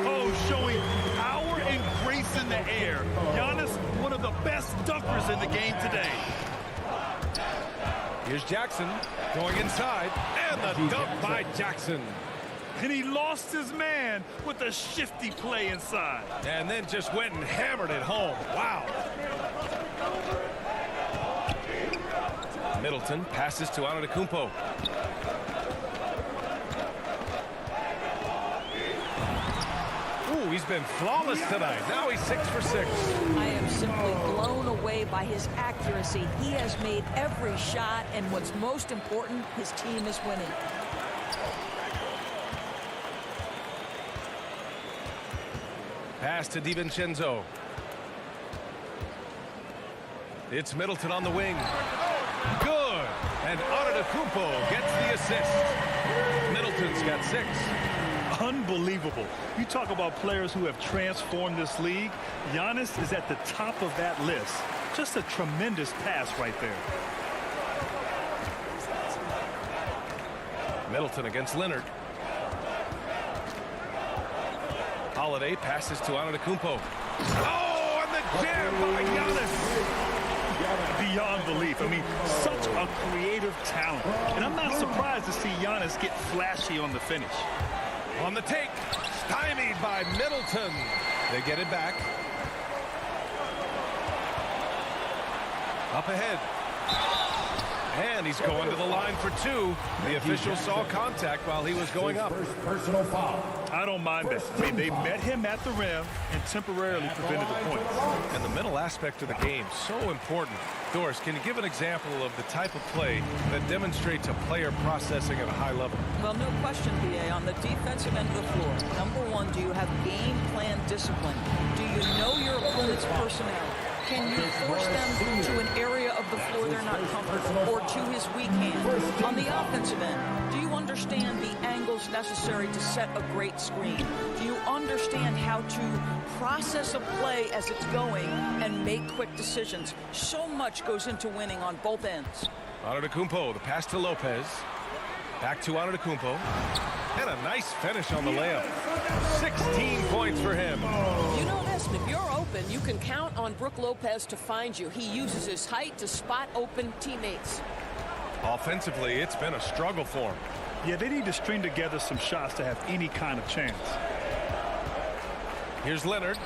Oh, showing power and grace in the air. Giannis, one of the best dunkers in the game today. Here's Jackson going inside. And the dunk by Jackson. And he lost his man with a shifty play inside. And then just went and hammered it home. Wow. Middleton passes to Antetokounmpo. Ooh, he's been flawless tonight. Now he's 6 for 6. I am simply blown away by his accuracy. He has made every shot, and what's most important, his team is winning. Pass to DiVincenzo. It's Middleton on the wing. Good. And Antetokounmpo gets the assist. Middleton's got 6. Unbelievable. You talk about players who have transformed this league. Giannis is at the top of that list. Just a tremendous pass right there. Middleton against Leonard. Holiday passes to Antetokounmpo. Oh, and the jam by Giannis. Beyond belief. I mean, such a creative talent. And I'm not surprised to see Giannis get flashy on the finish. On the take, stymied by Middleton. They get it back. Up ahead. And he's going to the line for two. The official saw contact while he was going up. First personal foul. I don't mind that. I mean, they met him at the rim and temporarily prevented the points. And the mental aspect of the game, so important. Doris, can you give an example of the type of play that demonstrates a player processing at a high level? Well, no question, B.A. On the defensive end of the floor, number one, do you have game plan discipline? Do you know your opponent's personnel? Can you force them to an area of the floor they're not comfortable or to his weak hand? On the offensive end, do you understand the angles necessary to set a great screen? Do you understand how to process a play as it's going and make quick decisions? So much goes into winning on both ends. Antetokounmpo, the pass to Lopez. Back to Antetokounmpo. And a nice finish on the layup. 16 points for him. You know this, if you're open, you can count on Brook Lopez to find you. He uses his height to spot open teammates. Offensively, it's been a struggle for him. Yeah, they need to string together some shots to have any kind of chance. Here's Leonard.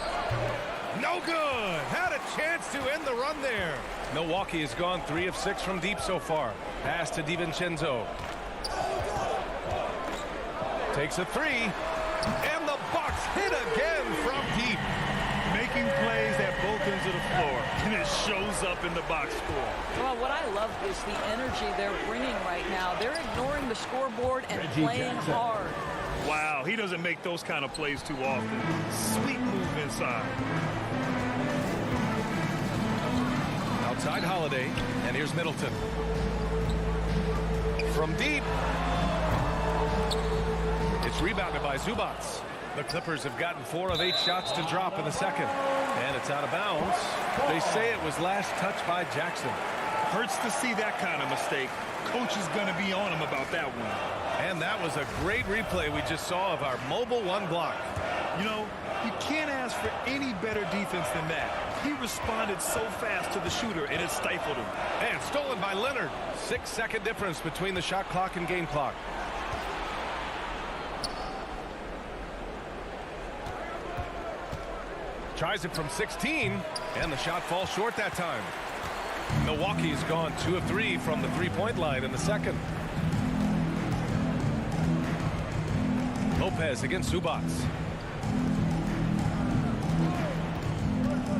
No good. Had a chance to end the run there. Milwaukee has gone 3 of 6 from deep so far. Pass to DiVincenzo. Takes a three. And the Bucks hit again from deep. Making plays at both ends of the floor. And it shows up in the box score. Well, what I love is the energy they're bringing right now. They're ignoring the scoreboard and playing hard. Wow, he doesn't make those kind of plays too often. Sweet move inside. Outside Holiday, and here's Middleton. From deep. It's rebounded by Zubats. The Clippers have gotten 4 of 8 shots to drop in the second. And it's out of bounds. They say it was last touched by Jackson. Hurts to see that kind of mistake. Coach is going to be on him about that one. And that was a great replay we just saw of our mobile one block. You know, you can't ask for any better defense than that. He responded so fast to the shooter, and it stifled him. And stolen by Leonard. 6-second difference between the shot clock and game clock. Tries it from 16, and the shot falls short that time. Milwaukee's gone 2 of 3 from the three-point line in the second. Lopez against Zubats.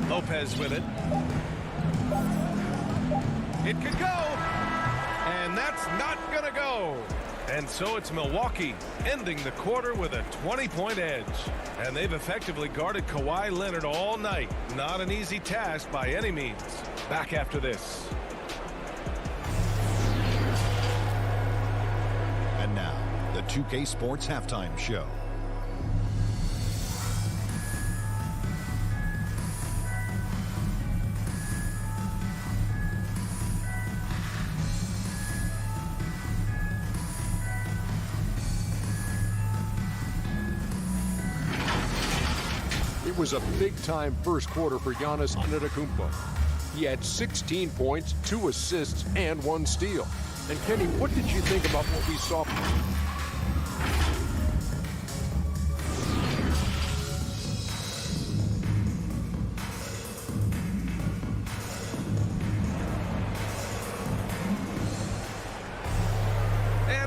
Lopez with it. It could go, and that's not gonna go. And so it's Milwaukee ending the quarter with a 20-point edge. And they've effectively guarded Kawhi Leonard all night. Not an easy task by any means. Back after this. And now, the 2K Sports Halftime Show. It was a big-time first quarter for Giannis Antetokounmpo. He had 16 points, 2 assists, and 1 steal. And Kenny, what did you think about what we saw?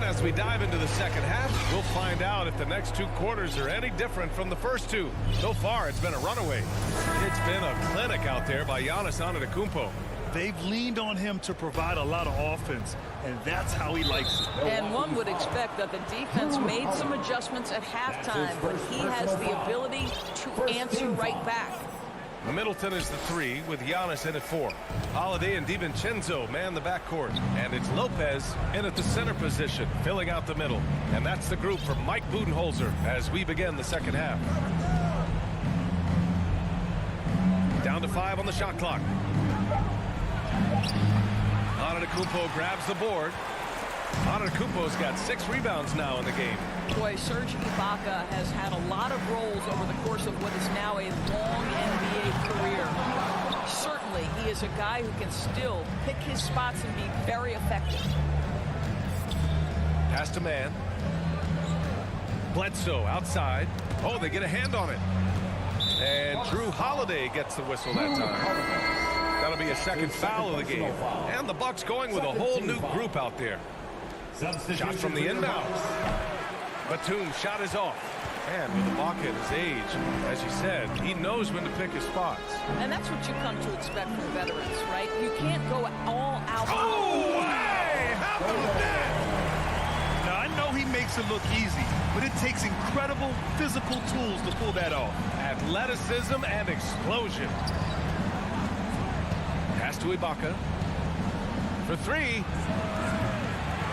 As we dive into the second half, we'll find out if the next 2 quarters are any different from the first 2. So far, it's been a runaway. It's been a clinic out there by Giannis Antetokounmpo. They've leaned on him to provide a lot of offense, and that's how he likes it. And one would expect that the defense made some adjustments at halftime, but he has the ability to answer right back. Middleton is the 3 with Giannis in at 4. Holiday and DiVincenzo man the backcourt. And it's Lopez in at the center position, filling out the middle. And that's the group for Mike Budenholzer as we begin the second half. Down to 5 on the shot clock. Antetokounmpo grabs the board. Antetokounmpo's got 6 rebounds now in the game. Boy, Serge Ibaka has had a lot of roles over the course of what is now a long NBA career. Certainly, he is a guy who can still pick his spots and be very effective. Pass to man. Bledsoe outside. Oh, they get a hand on it. And Drew Holiday gets the whistle that time. That'll be a second foul of the game. And the Bucks going with a whole new group out there. Shot from the inbound. Batum's shot is off. And with Ibaka at his age, as you said, he knows when to pick his spots. And that's what you come to expect from veterans, right? You can't go all out. Oh, hey! How about that? Now, I know he makes it look easy, but it takes incredible physical tools to pull that off. Athleticism and explosion. Pass to Ibaka. For 3.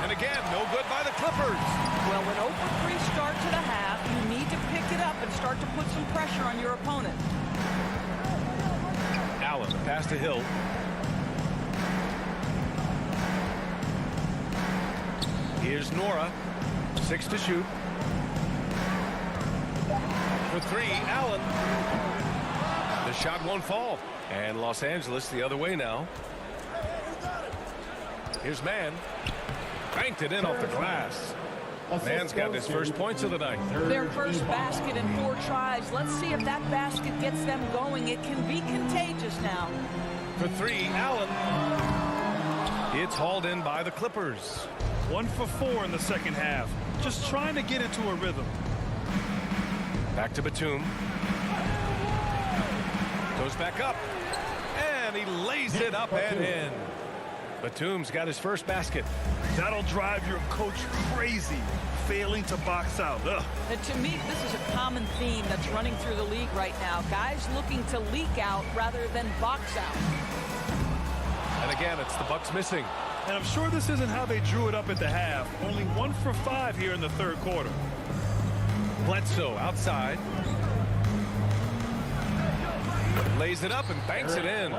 And again, no good by the Clippers. Well, an open 3 start to the half, you need to pick it up and start to put some pressure on your opponent. Allen, pass to Hill. Here's Nora. 6 to shoot. For 3, Allen. The shot won't fall. And Los Angeles the other way now. Here's Mann. Banked it in off the glass. Mann's got his first points of the night. Their first basket in 4 tries. Let's see if that basket gets them going. It can be contagious now. For 3, Allen. It's hauled in by the Clippers. 1 for 4 in the second half. Just trying to get into a rhythm. Back to Batum. Goes back up. And he lays it up and in. Batum's got his first basket. That'll drive your coach crazy, failing to box out. Ugh. And to me, this is a common theme that's running through the league right now. Guys looking to leak out rather than box out. And again, it's the Bucks missing. And I'm sure this isn't how they drew it up at the half. Only 1 for 5 here in the third quarter. Bledsoe outside. Lays it up and banks it in.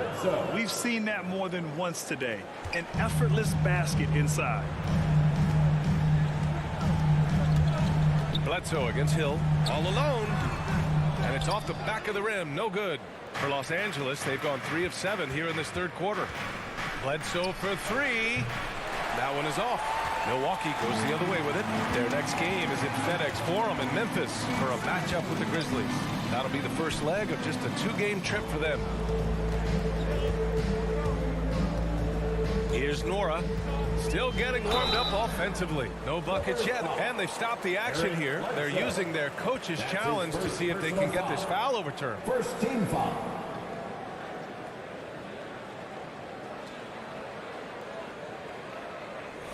We've seen that more than once today. An effortless basket inside. Bledsoe against Hill. All alone. And it's off the back of the rim. No good. For Los Angeles, they've gone 3 of 7 here in this third quarter. Bledsoe for 3. That one is off. Milwaukee goes the other way with it. Their next game is at FedEx Forum in Memphis for a matchup with the Grizzlies. That'll be the first leg of just a 2-game trip for them. Here's Nora. Still getting warmed up offensively. No buckets yet. And they've stopped the action here. They're using their coach's challenge to see if they can get this foul overturned. First team foul.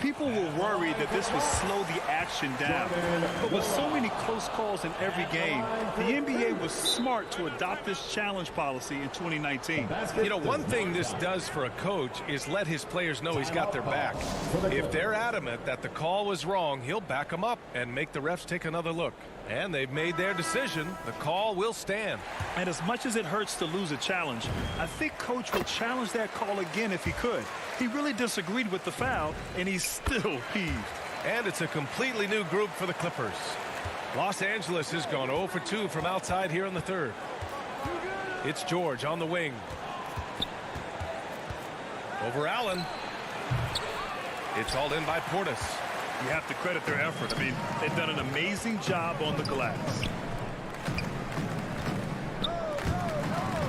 People were worried that this would slow the action down. But with so many close calls in every game, the NBA was smart to adopt this challenge policy in 2019. You know, one thing this does for a coach is let his players know he's got their back. If they're adamant that the call was wrong, he'll back them up and make the refs take another look. And they've made their decision. The call will stand. And as much as it hurts to lose a challenge, I think Coach would challenge that call again if he could. He really disagreed with the foul, and he's still peeved. And it's a completely new group for the Clippers. Los Angeles has gone 0 for 2 from outside here in the third. It's George on the wing. Over Allen. It's hauled in by Portis. You have to credit their effort. I mean, they've done an amazing job on the glass.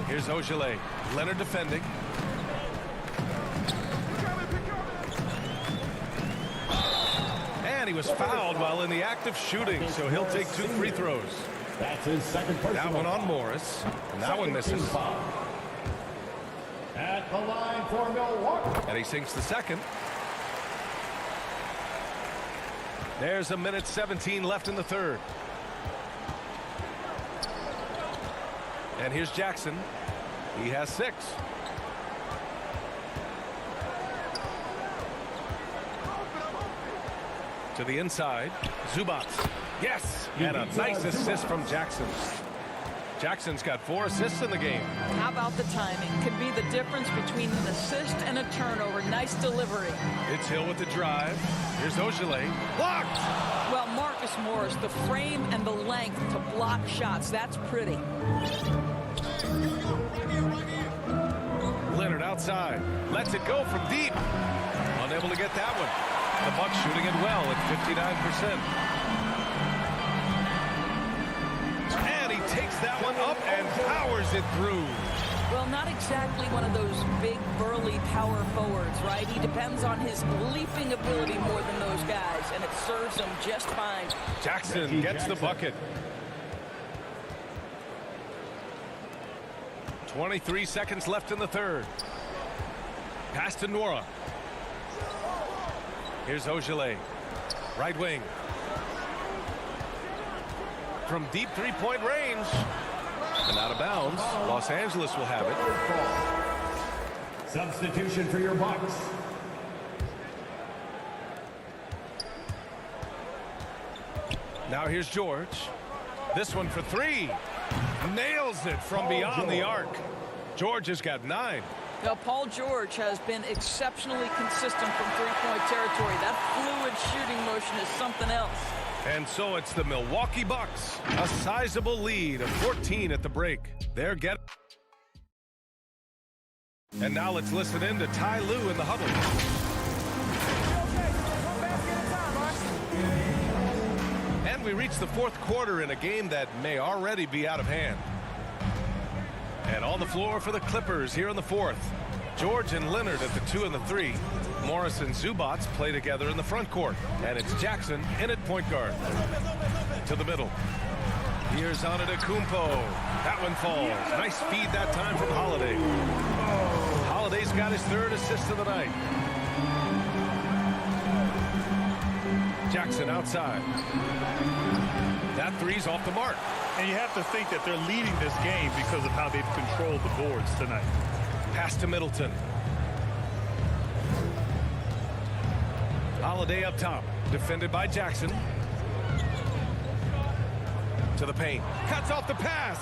Here's Ogilvy. Leonard defending. And he was fouled while in the act of shooting, so he'll take 2 free throws. That's his second personal. That one on Morris, and that one misses. At the line for Milwaukee. And he sinks the second. There's 1:17 left in the third. And here's Jackson. He has 6. To the inside. Zubac. Yes. And a nice assist from Jackson. Jackson's got 4 assists in the game. How about the timing? Can be the difference between an assist and a turnover. Nice delivery. It's Hill with the drive. Here's Ogilvy. Blocked! Well, Marcus Morris, the frame and the length to block shots. That's pretty. Leonard outside. Lets it go from deep. Unable to get that one. The Bucks shooting it well at 59%. And he takes that one up and powers it through. Well, not exactly one of those big, burly power forwards, right? He depends on his leaping ability more than those guys, and it serves him just fine. Jackson gets the bucket. 23 seconds left in the third. Pass to Nora. Here's Ogilvy. Right wing. From deep three-point range. And out of bounds. Los Angeles will have it. Substitution for your Bucks. Now here's George. This one for 3. Nails it from beyond the arc. George has got 9. Now, Paul George has been exceptionally consistent from three-point territory. That fluid shooting motion is something else. And so it's the Milwaukee Bucks. A sizable lead of 14 at the break. They're getting... And now let's listen in to Ty Lue in the huddle. And we reach the fourth quarter in a game that may already be out of hand. And on the floor for the Clippers here in the fourth. George and Leonard at the 2 and the 3. Morris and Zubats play together in the front court. And it's Jackson in at point guard. To the middle. Here's Antetokounmpo. That one falls. Nice feed that time from Holiday. Holiday's got his 3rd assist of the night. Jackson outside. That 3's off the mark. And you have to think that they're leading this game because of how they've controlled the boards tonight. Pass to Middleton. Holiday up top. Defended by Jackson. To the paint. Cuts off the pass.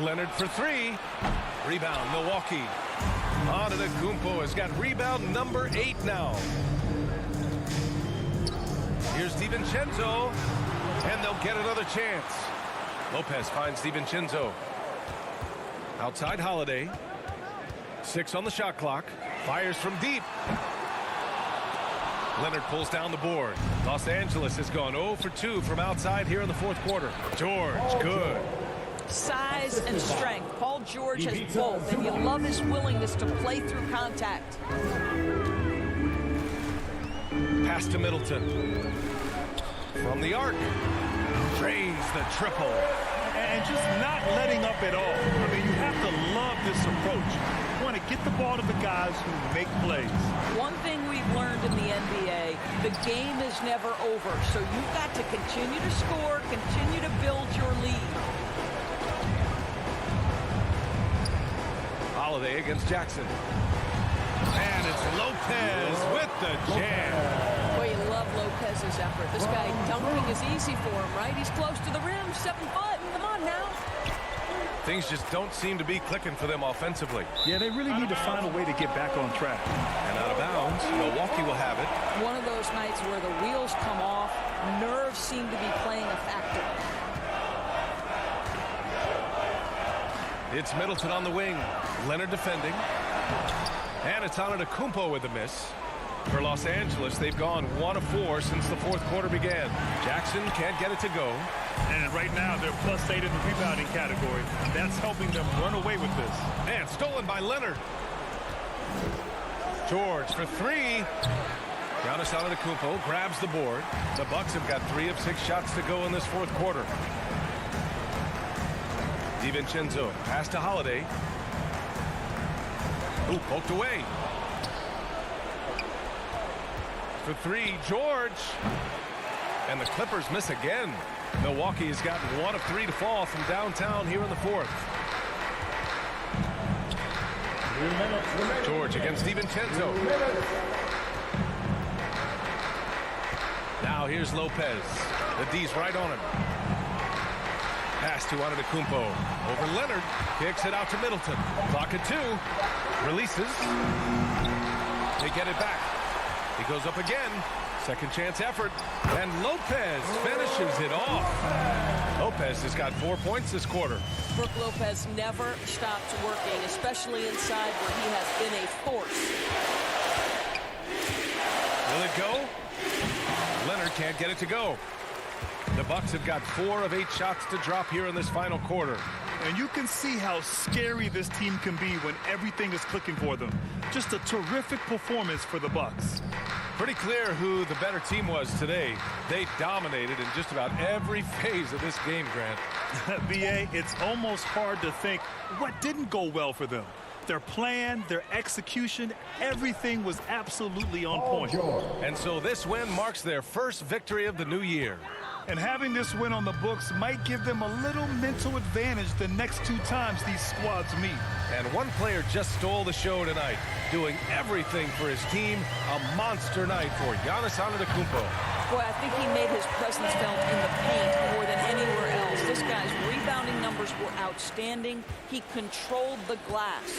Leonard for 3. Rebound, Milwaukee. Antetokounmpo has got rebound number 8 now. Here's DiVincenzo, and they'll get another chance. Lopez finds DiVincenzo. Outside Holiday. 6 on the shot clock. Fires from deep. Leonard pulls down the board. Los Angeles has gone 0 for 2 from outside here in the fourth quarter. George, good. Size and strength. Paul George has both, and you love his willingness to play through contact. Pass to Middleton. From the arc. Drains the triple. And just not letting up at all. I mean, you have to love this approach. You want to get the ball to the guys who make plays. One thing we've learned in the NBA, the game is never over. So you've got to continue to score, continue to build your lead. Holiday against Jackson. And it's Lopez with the jam. Boy, you love Lopez's effort. This guy dunking is easy for him, right? He's close to the rim, 7 foot. Come on now. Things just don't seem to be clicking for them offensively. Yeah, they really need to find a way to get back on track. And out of bounds, Milwaukee will have it. One of those nights where the wheels come off, nerves seem to be playing a factor. It's Middleton on the wing. Leonard defending. And it's Antetokounmpo with a miss. For Los Angeles, they've gone 1 of 4 since the fourth quarter began. Jackson can't get it to go. And right now, they're +8 in the rebounding category. That's helping them run away with this. And stolen by Leonard. George for 3. Giannis Antetokounmpo grabs the board. The Bucks have got 3 of 6 shots to go in this fourth quarter. DiVincenzo, pass to Holiday. Ooh, poked away. For 3, George. And the Clippers miss again. Milwaukee has gotten 1 of 3 to fall from downtown here in the fourth. George against DiVincenzo. Now here's Lopez. The D's right on him. Pass to Antetokounmpo. Over Leonard. Kicks it out to Middleton. Clock at 2. Releases. They get it back. He goes up again. Second chance effort. And Lopez finishes it off. Lopez has got 4 points this quarter. Brook Lopez never stops working, especially inside where he has been a force. Will it go? Leonard can't get it to go. The Bucks have got 4 of 8 shots to drop here in this final quarter. And you can see how scary this team can be when everything is clicking for them. Just a terrific performance for the Bucks. Pretty clear who the better team was today. They dominated in just about every phase of this game, Grant. BA, it's almost hard to think what didn't go well for them. Their plan, their execution, everything was absolutely on point. And so this win marks their first victory of the new year. And having this win on the books might give them a little mental advantage the next 2 times these squads meet. And one player just stole the show tonight, doing everything for his team. A monster night for Giannis Antetokounmpo. Boy, I think he made his presence felt in the paint more than anywhere else. This guy's rebounding numbers were outstanding. He controlled the glass.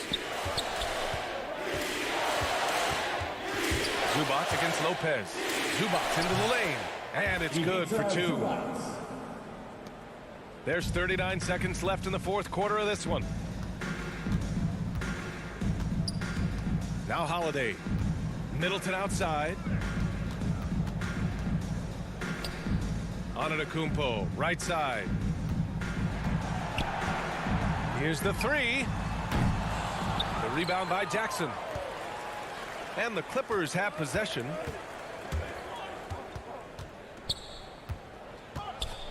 Zubac against Lopez. Zubac into the lane. And it's good for 2. There's 39 seconds left in the fourth quarter of this one. Now Holiday. Middleton outside. Antetokounmpo, right side. Here's the 3. The rebound by Jackson. And the Clippers have possession.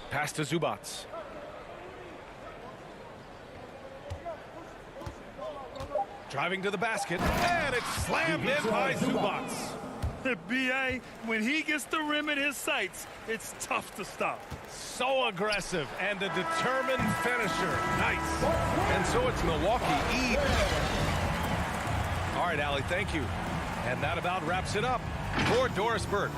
Pass to Zubac. Driving to the basket, and it's slammed in by Zubac. BA, when he gets the rim in his sights, it's tough to stop. So aggressive and a determined finisher. Nice. And so it's Milwaukee even. All right, Allie, thank you. And that about wraps it up for Doris Burke.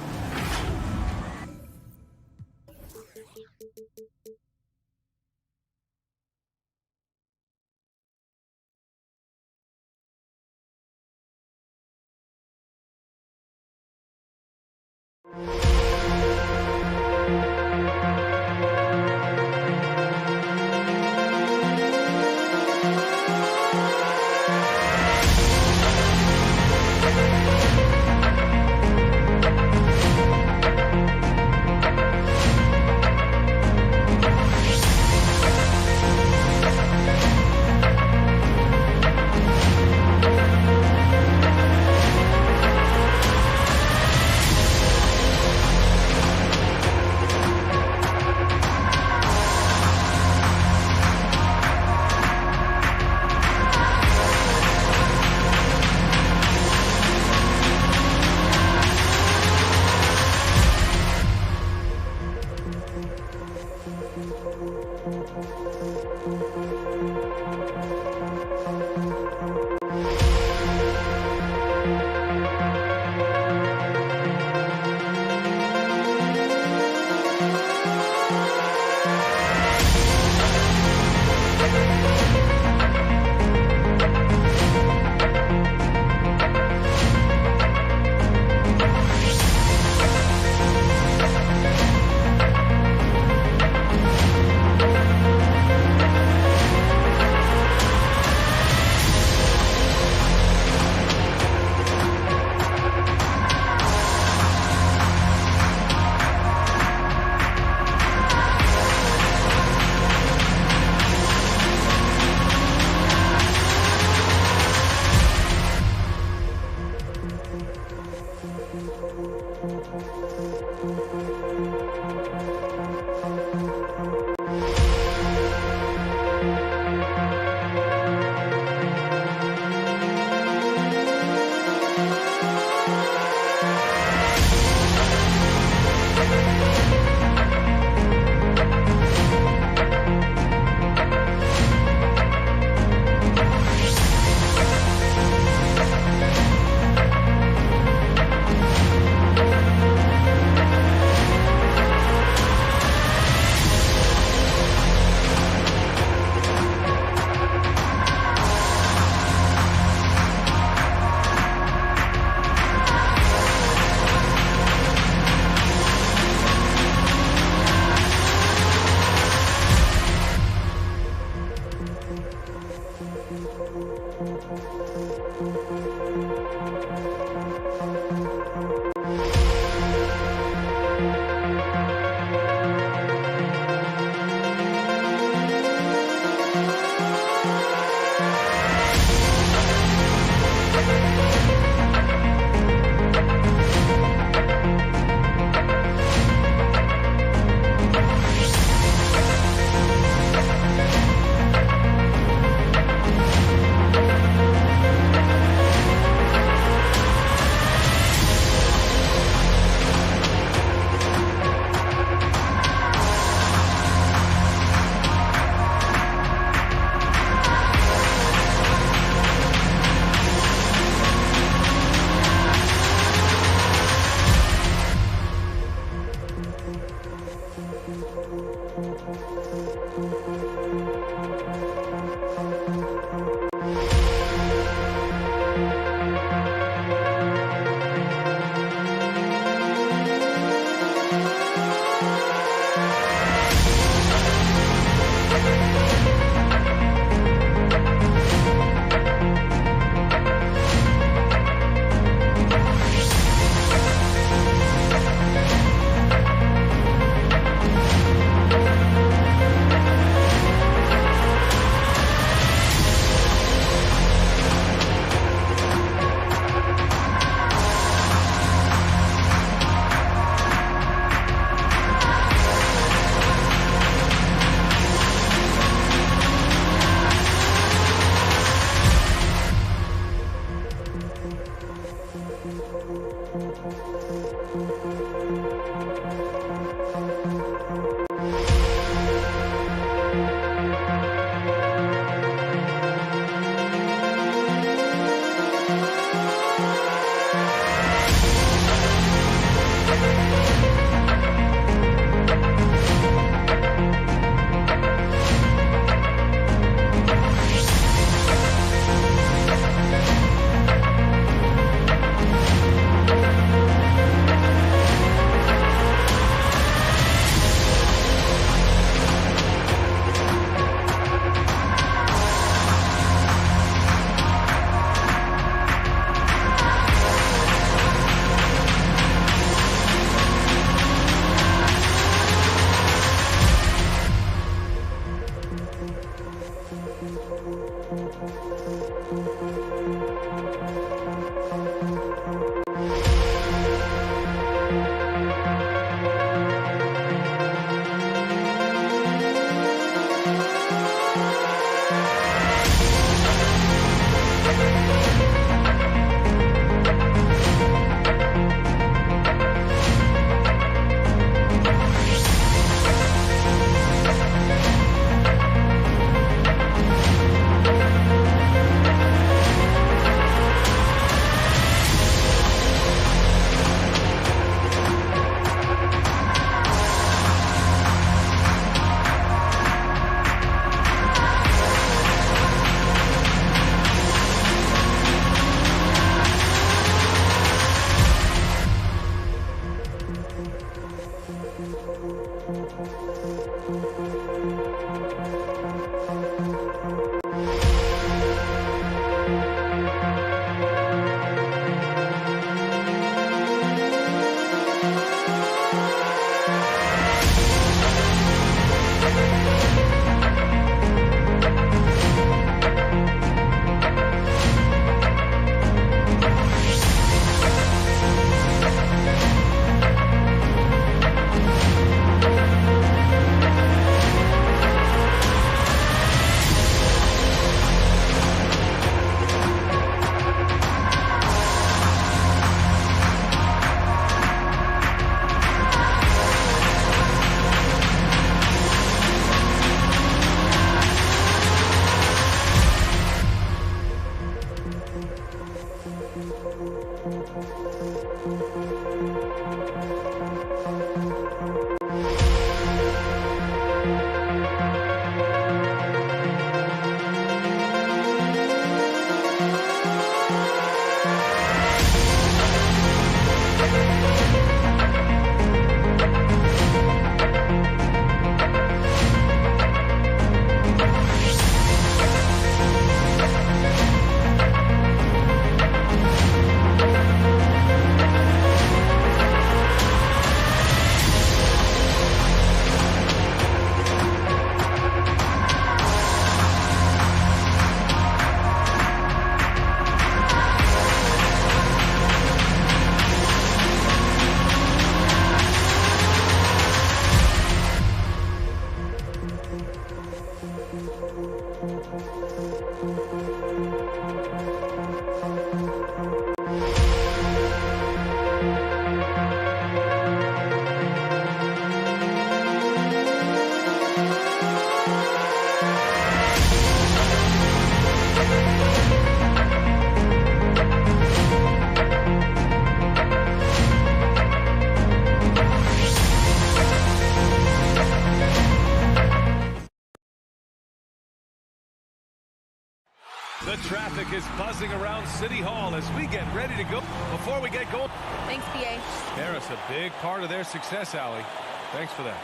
traffic is buzzing around City Hall as we get ready to go. Before we get going. Thanks, BA. Harris, a big part of their success, Allie. Thanks for that.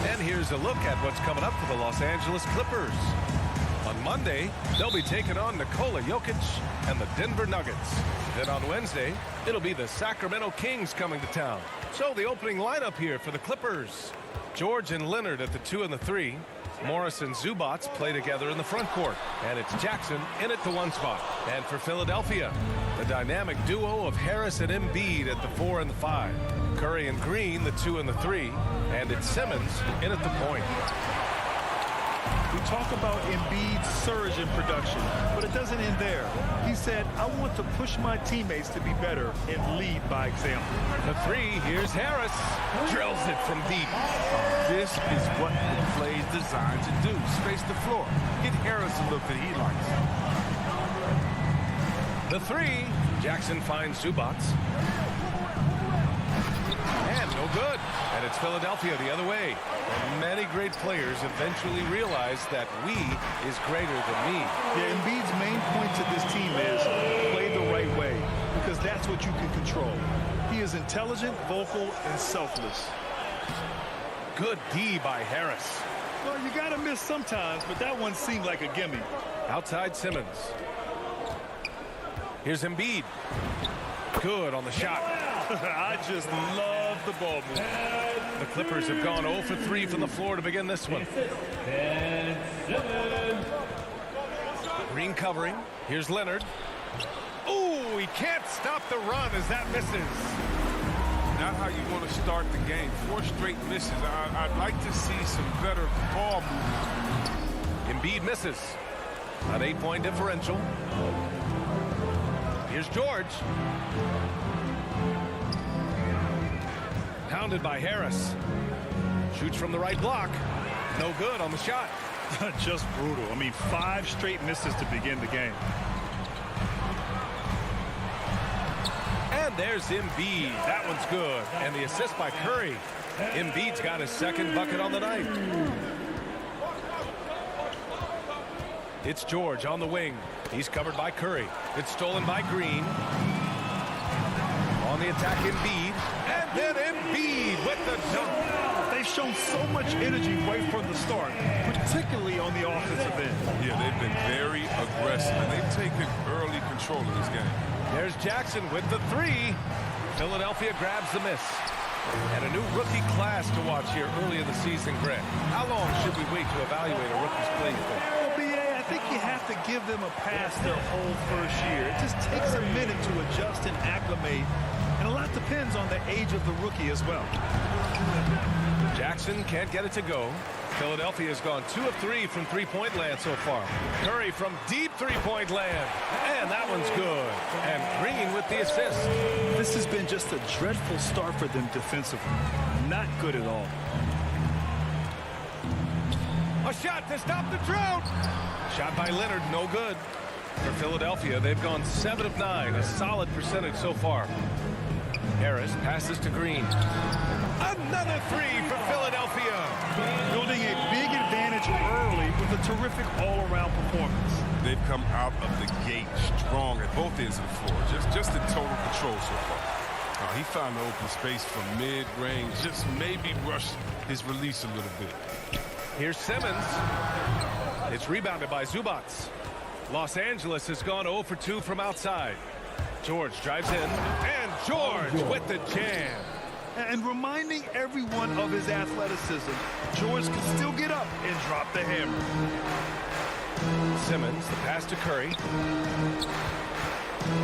And here's a look at what's coming up for the Los Angeles Clippers. On Monday, they'll be taking on Nikola Jokic and the Denver Nuggets. Then on Wednesday, it'll be the Sacramento Kings coming to town. So the opening lineup here for the Clippers. George and Leonard at the 2 and the 3. Morris and Zubac play together in the front court. And it's Jackson in at the 1 spot. And for Philadelphia, the dynamic duo of Harris and Embiid at the 4 and the 5. Curry and Green, the 2 and the 3. And it's Simmons in at the point. We talk about Embiid's surge in production, but it doesn't end there. He said, I want to push my teammates to be better and lead by example. The 3, here's Harris. Drills it from deep. This is what the play is designed to do. Space the floor. Get Harris a look that he likes. The 3, Jackson finds Zubac. And no good. And it's Philadelphia the other way. And many great players eventually realize that we is greater than me. Yeah, Embiid's main point to this team is play the right way, because that's what you can control. He is intelligent, vocal, and selfless. Good D by Harris. Well, you got to miss sometimes, but that one seemed like a gimme. Outside Simmons. Here's Embiid. Good on the shot. I just love the ball movement. The Clippers have gone 0 for 3 from the floor to begin this one. Green covering. Here's Leonard. Ooh, he can't stop the run as that misses. Not how you want to start the game. 4 straight misses. I'd like to see some better ball movement. Embiid misses. An 8-point differential. Here's George. Pounded by Harris. Shoots from the right block. No good on the shot. Just brutal. I mean, 5 straight misses to begin the game. And there's Embiid. That one's good. And the assist by Curry. Embiid's got his 2nd bucket on the night. It's George on the wing. He's covered by Curry. It's stolen by Green. On the attack, Embiid. And then Embiid with the dunk. They've shown so much energy right from the start, particularly on the offensive end. Yeah, they've been very aggressive, and they've taken early control of this game. There's Jackson with the 3. Philadelphia grabs the miss. And a new rookie class to watch here early in the season, Greg. How long should we wait to evaluate a rookie's play, you think? Well, BA, I think you have to give them a pass their whole first year. It just takes a minute to adjust and acclimate. And a lot depends on the age of the rookie as well. Jackson can't get it to go. Philadelphia has gone 2 of 3 from three-point land so far. Curry from deep three-point land. And that one's good. And Green with the assist. This has been just a dreadful start for them defensively. Not good at all. A shot to stop the drought. Shot by Leonard, no good. For Philadelphia, they've gone 7 of 9, a solid percentage so far. Harris passes to Green. Another 3 for Philadelphia. Building a big advantage early with a terrific all-around performance. They've come out of the gate strong at both ends of the floor. Just in total control so far. He found the open space from mid-range. Just maybe rushed his release a little bit. Here's Simmons. It's rebounded by Zubac. Los Angeles has gone 0 for 2 from outside. George drives in, and George with the jam. And reminding everyone of his athleticism, George can still get up and drop the hammer. Simmons, the pass to Curry.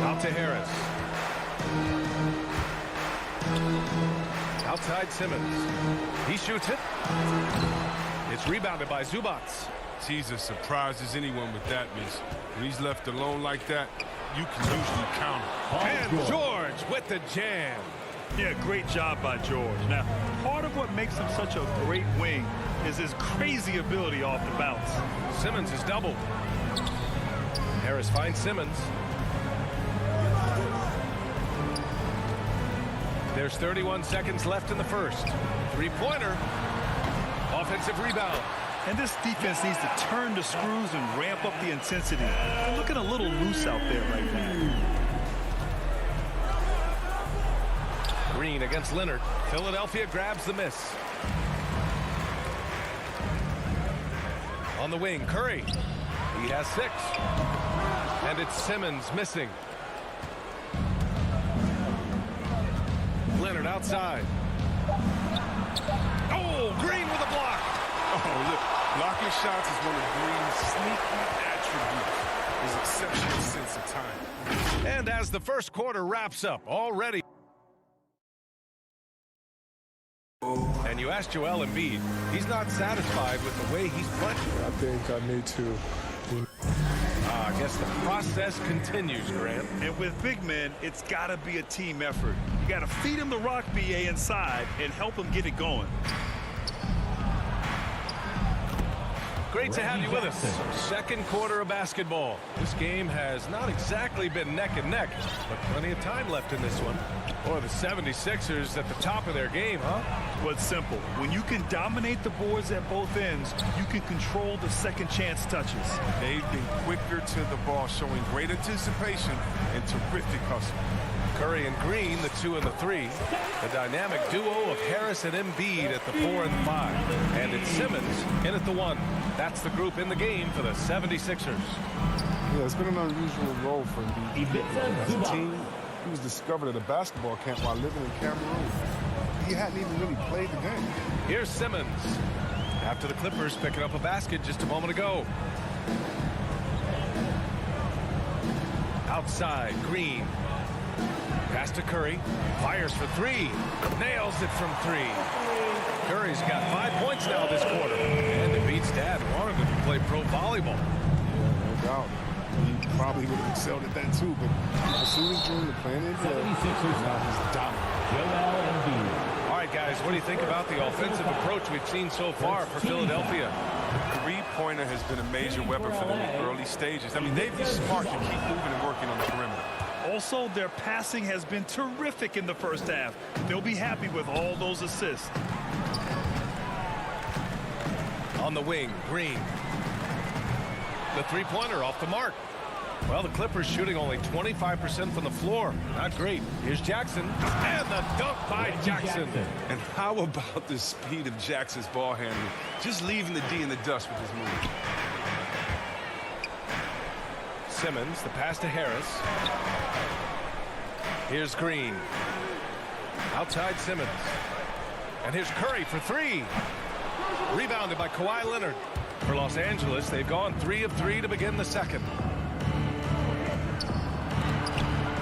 Out to Harris. Outside Simmons. He shoots it. It's rebounded by Zubac. Jesus surprises anyone with that miss. When he's left alone like that, you can usually counter. And George with the jam. Yeah, great job by George. Now, part of what makes him such a great wing is his crazy ability off the bounce. Simmons is doubled. Harris finds Simmons. There's 31 seconds left in the first. Three-pointer. Offensive rebound. And this defense needs to turn the screws and ramp up the intensity. They're looking a little loose out there right now. Green against Leonard. Philadelphia grabs the miss. On the wing, Curry. He has 6. And it's Simmons missing. Leonard outside. Oh, Green with a block. Oh, look. Blocking shots is one of Green's sneaky attributes. His exceptional sense of time. And as the first quarter wraps up, already. And you asked Joel Embiid. He's not satisfied with the way he's playing. I think I need to. I guess the process continues, Grant. And with big men, it's got to be a team effort. You got to feed him the rock, BA, inside and help him get it going. Great to have you with us. Second quarter of basketball. This game has not exactly been neck and neck, but plenty of time left in this one. Or the 76ers at the top of their game, huh? Well, it's simple. When you can dominate the boards at both ends, you can control the second chance touches. They've been quicker to the ball, showing great anticipation and terrific hustle. Curry and Green, the 2 and the 3. The dynamic duo of Harris and Embiid at the 4 and 5. And it's Simmons in at the 1. That's the group in the game for the 76ers. Yeah, it's been an unusual role for Embiid. As a team, he was discovered at a basketball camp while living in Cameroon. He hadn't even really played the game. Here's Simmons. After the Clippers picking up a basket just a moment ago. Outside, Green. Pass to Curry. Fires for 3. Nails it from 3. Curry's got 5 points now this quarter. And Embiid's dad wanted him to play pro volleyball. Yeah, no doubt. He probably would have excelled at that too, but pursued his dream of playing in the now he's dominant. All right, guys, what do you think about the offensive approach we've seen so far for Philadelphia? The three-pointer has been a major weapon for them in the early stages. I mean, they've been smart to keep moving and working on the perimeter. Also, their passing has been terrific in the first half. They'll be happy with all those assists. On the wing, Green. The three-pointer off the mark. Well, the Clippers shooting only 25% from the floor. Not great. Here's Jackson. And the dunk by Jackson. And how about the speed of Jackson's ball handling? Just leaving the D in the dust with his move. Simmons, the pass to Harris. Here's Green. Outside Simmons. And here's Curry for 3. Rebounded by Kawhi Leonard. For Los Angeles, they've gone 3 of 3 to begin the second.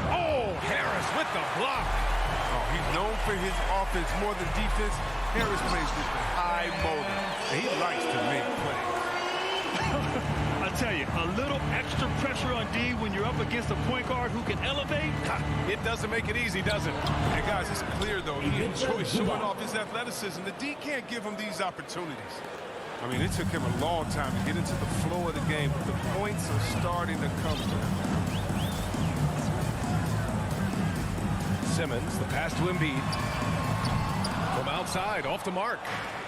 Oh, Harris with the block. Oh, he's known for his offense more than defense. Harris plays with the high motor. He likes to make plays. I tell you, a little extra pressure on D when you're up against a point guard who can elevate. It doesn't make it easy, does it? And guys, it's clear, though, he enjoys showing off his athleticism. The D can't give him these opportunities. I mean, it took him a long time to get into the flow of the game, but the points are starting to come to him. Simmons, the pass to Embiid. From outside, off the mark.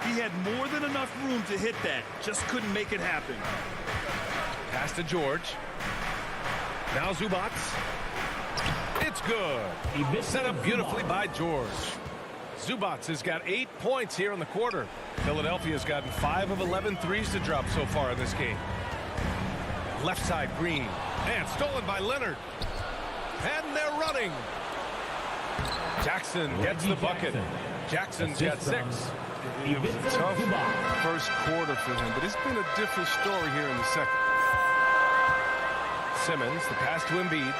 He had more than enough room to hit that. Just couldn't make it happen. Pass to George. Now Zubac. It's good. Set up beautifully by George. Zubac has got 8 points here in the quarter. Philadelphia's gotten 5 of 11 threes to drop so far in this game. Left side, Green. And stolen by Leonard. And they're running. Jackson gets the bucket. Jackson's got 6. It was a tough first quarter for him, but it's been a different story here in the second. Simmons, the pass to Embiid.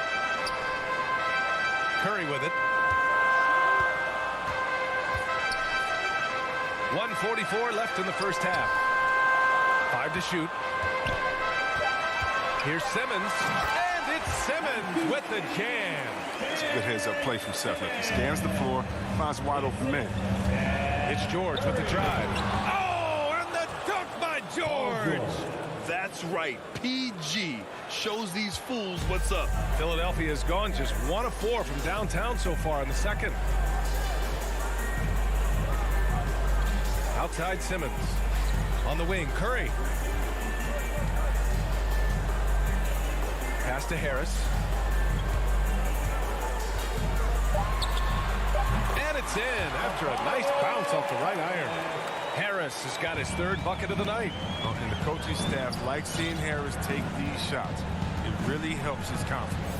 Curry with it. 1:44 left in the first half. 5 to shoot. Here's Simmons. And it's Simmons with the jam. It's a good heads-up play from Seth. He scans the floor, finds wide open men. It's George with the drive. Oh, and the dunk by George. That's right. PG shows these fools what's up. Philadelphia has gone just 1 of 4 from downtown so far in the second. Outside Simmons. On the wing, Curry. Pass to Harris. And it's in after a nice bounce off the right iron. Harris has got his third bucket of the night. And the coaching staff likes seeing Harris take these shots. It really helps his confidence.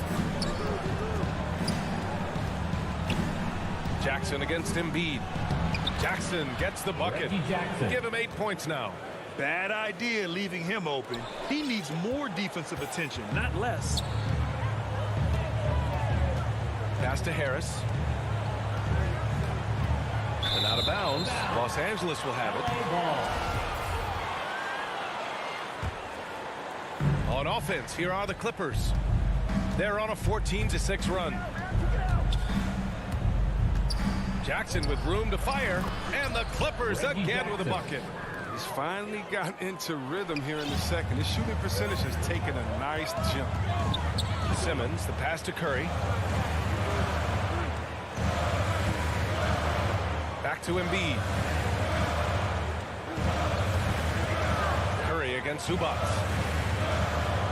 Jackson against Embiid. Jackson gets the bucket. Give him 8 points now. Bad idea leaving him open. He needs more defensive attention, not less. Pass to Harris. And out of bounds. Los Angeles will have it. On offense, here are the Clippers. They're on a 14-6 run. Jackson with room to fire, and the Clippers again with a bucket. He's finally got into rhythm here in the second. His shooting percentage has taken a nice jump. Simmons, the pass to Curry. Back to Embiid. Curry against Zubac.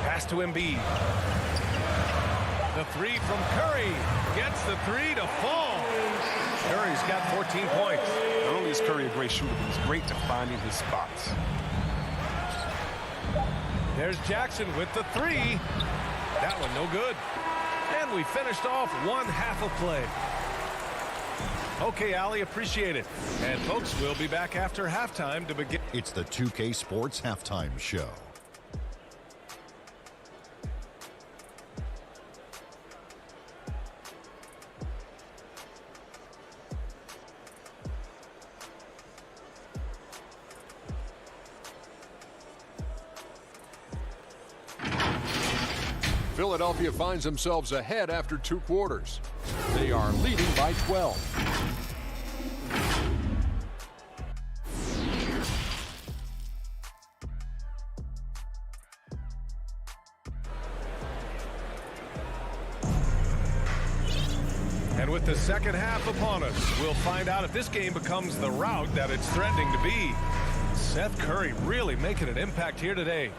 Pass to Embiid. The three from Curry. Gets the three to fall. Curry's got 14 points. Not only is Curry a great shooter, but he's great at finding his spots. There's Jackson with the three. That one no good. And we finished off one half of play. Okay, Allie, appreciate it. And folks, we'll be back after halftime to begin. It's the 2K Sports Halftime Show. Philadelphia finds themselves ahead after 2 quarters. They are leading by 12. And with the second half upon us, we'll find out if this game becomes the rout that it's threatening to be. Seth Curry really making an impact here today.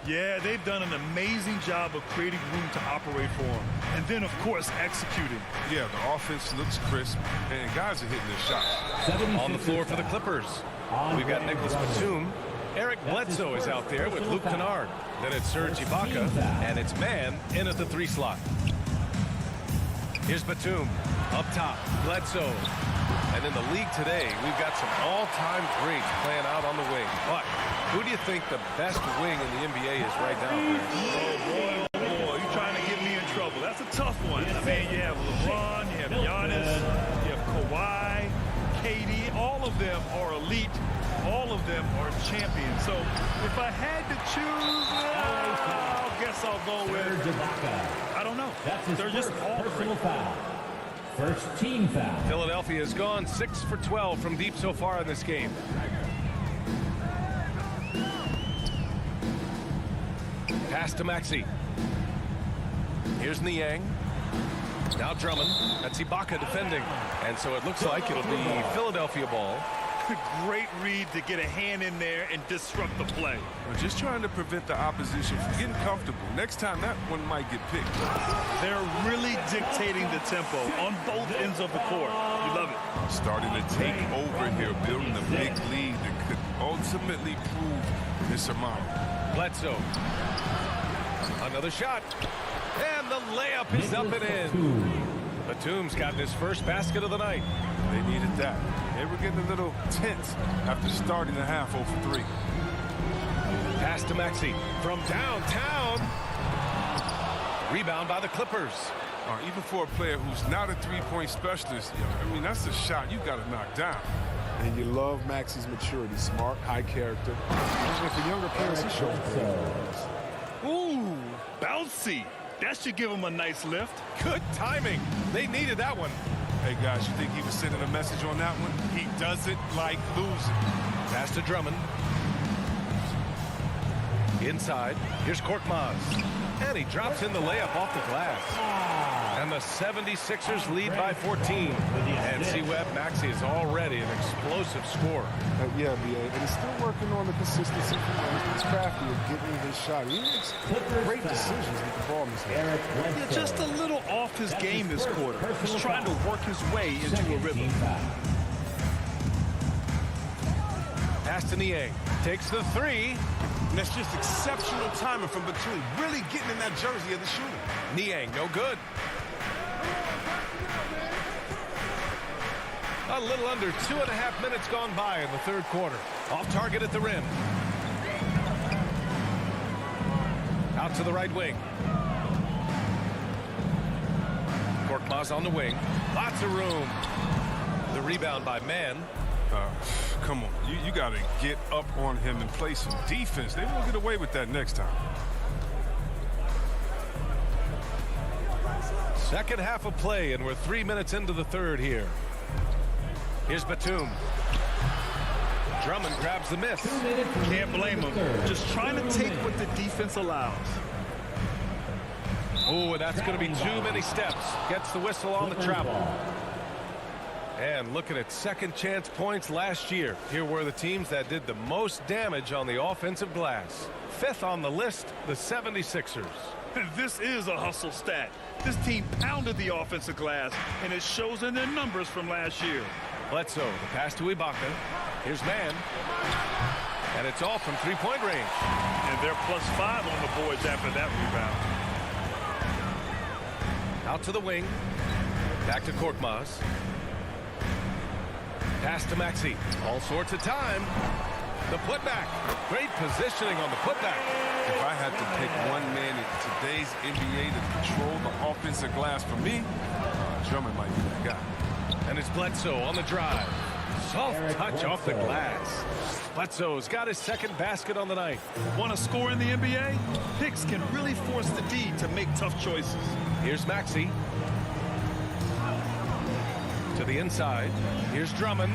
Yeah, they've done an amazing job of creating room to operate for him. And then, of course, executing. Yeah, the offense looks crisp, and guys are hitting their shots. On the floor for the Clippers, we've got Nicholas Batum. Eric Bledsoe is out there with Luke Kennard. Then it's Serge Ibaka, and it's Man in at the 3 slot. Here's Batum up top, Bledsoe. And in the league today, we've got some all-time greats playing out on the wing. But who do you think the best wing in the NBA is right now? Oh, boy, you're trying to get me in trouble. That's a tough one. I mean, you have LeBron, you have Giannis, you have Kawhi, KD. All of them are elite. All of them are champions. So if I had to choose, I guess I'll go with, I don't know. They're just all great. First team foul. Philadelphia has gone 6 for 12 from deep so far in this game. Pass to Maxey. Here's Niang. Now Drummond. That's Ibaka defending. And so it looks like it'll be Philadelphia ball. Great read to get a hand in there and disrupt the play. We're just trying to prevent the opposition from getting comfortable. Next time, that one might get picked. They're really dictating the tempo on both ends of the court. You love it. Starting to take over here, building a big lead that could ultimately prove insurmountable. Bledsoe. Another shot. And the layup is up and in. Batum's gotten his first basket of the night. They needed that. They were getting a little tense after starting the half 0 for 3. Pass to Maxey from downtown. Rebound by the Clippers. Even for a player who's not a three-point specialist, I mean, that's a shot you got to knock down. And you love Maxey's maturity, smart, high character. And for younger players, he shows great. Ooh, bouncy. That should give him a nice lift. Good timing. They needed that one. Hey, guys, you think he was sending a message on that one? He doesn't like losing. Pass to Drummond. Inside. Here's Korkmaz. And he drops in the layup off the glass. And the 76ers lead by 14. And see, Webb, Maxey is already an explosive scorer. Yeah, B.A. And he's still working on the consistency. He's crafty at getting his shot. He makes great decisions with the ball in his hand. Yeah, just a little off his game this quarter. He's trying to work his way into a rhythm. Pass to Niang. Takes the three. And that's just exceptional timing from between. Really getting in that jersey of the shooter. Niang, no good. A little under 2.5 minutes gone by in the third quarter. Off target at the rim. Out to the right wing. Korkmaz on the wing. Lots of room. The rebound by Mann. Come on. You got to get up on him and play some defense. They won't get away with that next time. Second half of play, and we're 3 minutes into the third here. Here's Batum. Drummond grabs the miss. Can't blame him. Just trying to take what the defense allows. Oh, that's going to be too many steps. Gets the whistle on the travel. And looking at second chance points last year, here were the teams that did the most damage on the offensive glass. Fifth on the list, the 76ers. This is a hustle stat. This team pounded the offensive glass, and it shows in their numbers from last year. Bledsoe, the pass to Ibaka. Here's Mann. And it's all from three-point range. And they're +5 on the boards after that rebound. Out to the wing. Back to Korkmaz. Pass to Maxey. All sorts of time. The putback. Great positioning on the putback. If I had to pick one man in today's NBA to control the offensive glass for me, Drummond might be that guy. And it's Bledsoe on the drive. Soft touch off the glass. Bledsoe's got his second basket on the night. Want to score in the NBA? Picks can really force the D to make tough choices. Here's Maxey. To the inside. Here's Drummond.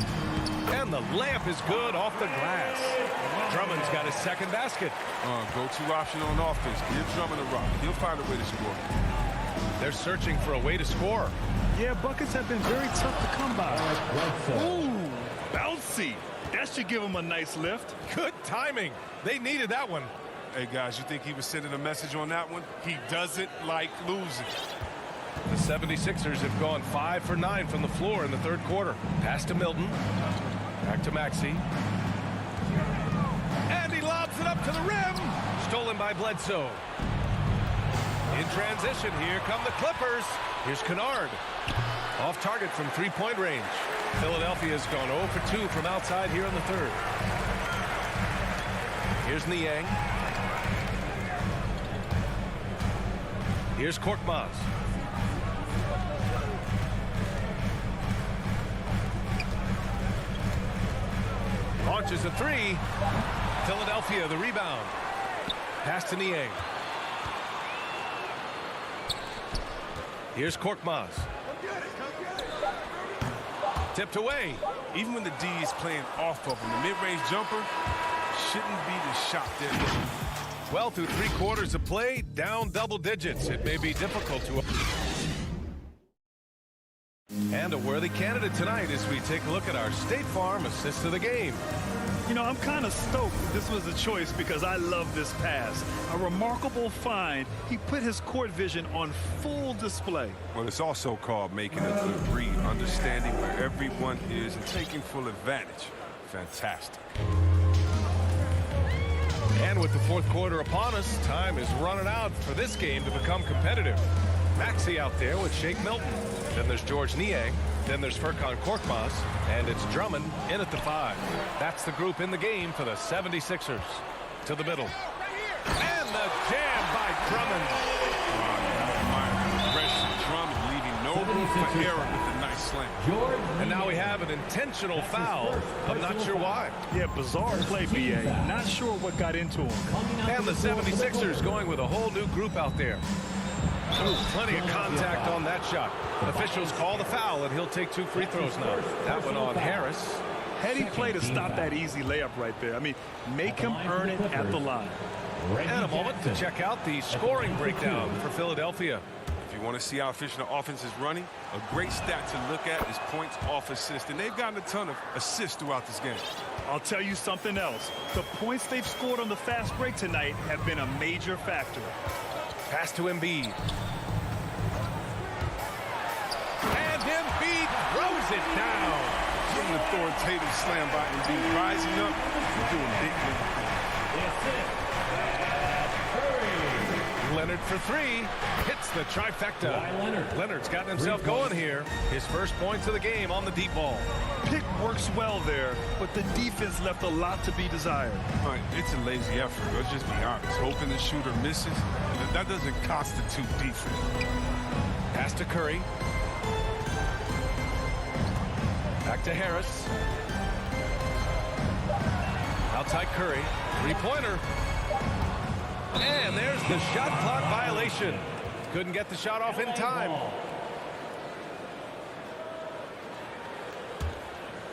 And the layup is good off the glass. Drummond's got his second basket. Go-to option on offense. Give Drummond a rock. He'll find a way to score. They're searching for a way to score. Yeah, buckets have been very tough to come by. Ooh, bouncy. That should give him a nice lift. Good timing. They needed that one. Hey, guys, you think he was sending a message on that one? He doesn't like losing. The 76ers have gone 5 for 9 from the floor in the third quarter. Pass to Milton. Back to Maxey. And he lobs it up to the rim. Stolen by Bledsoe. In transition, here come the Clippers. Here's Kennard. Off target from three-point range. Philadelphia's gone 0 for 2 from outside here in the third. Here's Niang. Here's Korkmaz. Launches a three. Philadelphia, the rebound. Pass to Niang. Here's Korkmaz. Tipped away. Even when the D is playing off of him, the mid-range jumper shouldn't be the shot there. Well, through 3 quarters of play, down double digits. It may be difficult to... And a worthy candidate tonight as we take a look at our State Farm assist of the game. You know, I'm kind of stoked this was a choice because I love this pass. A remarkable find. He put his court vision on full display. Well, it's also called making a good read, understanding where everyone is and taking full advantage. Fantastic. And with the fourth quarter upon us, time is running out for this game to become competitive. Maxey out there with Shake Milton. Then there's George Niang. Then there's Furkan Korkmaz. And it's Drummond in at the 5. That's the group in the game for the 76ers. To the middle. And the jam by Drummond. Drummond leaving no room for error with a nice slam. And now we have an intentional foul. I'm not sure why. Yeah, bizarre play, BA. Not sure what got into him. And the 76ers going with a whole new group out there. Ooh, plenty of contact on that shot. Officials call the foul, and he'll take 2 free throws now. That one on Harris. Heady play to stop that easy layup right there. I mean, make him earn it at the line. And a moment to check out the scoring breakdown for Philadelphia. you want to see how efficient the offense is running, a great stat to look at is points off assist. And they've gotten a ton of assists throughout this game. I'll tell you something else. The points they've scored on the fast break tonight have been a major factor. Pass to Embiid. And Embiid throws it down. An authoritative slam by Embiid, rising up and doing big things. Leonard for three. Hits the trifecta. Leonard's gotten himself going here. His first points of the game on the deep ball. Pick works well there, but the defense left a lot to be desired. Right, it's a lazy effort. Let's just be honest. Hoping the shooter misses, that doesn't constitute defense. Pass to Curry. Back to Harris. Outside Curry. Three-pointer. And there's the shot clock violation. Couldn't get the shot off in time.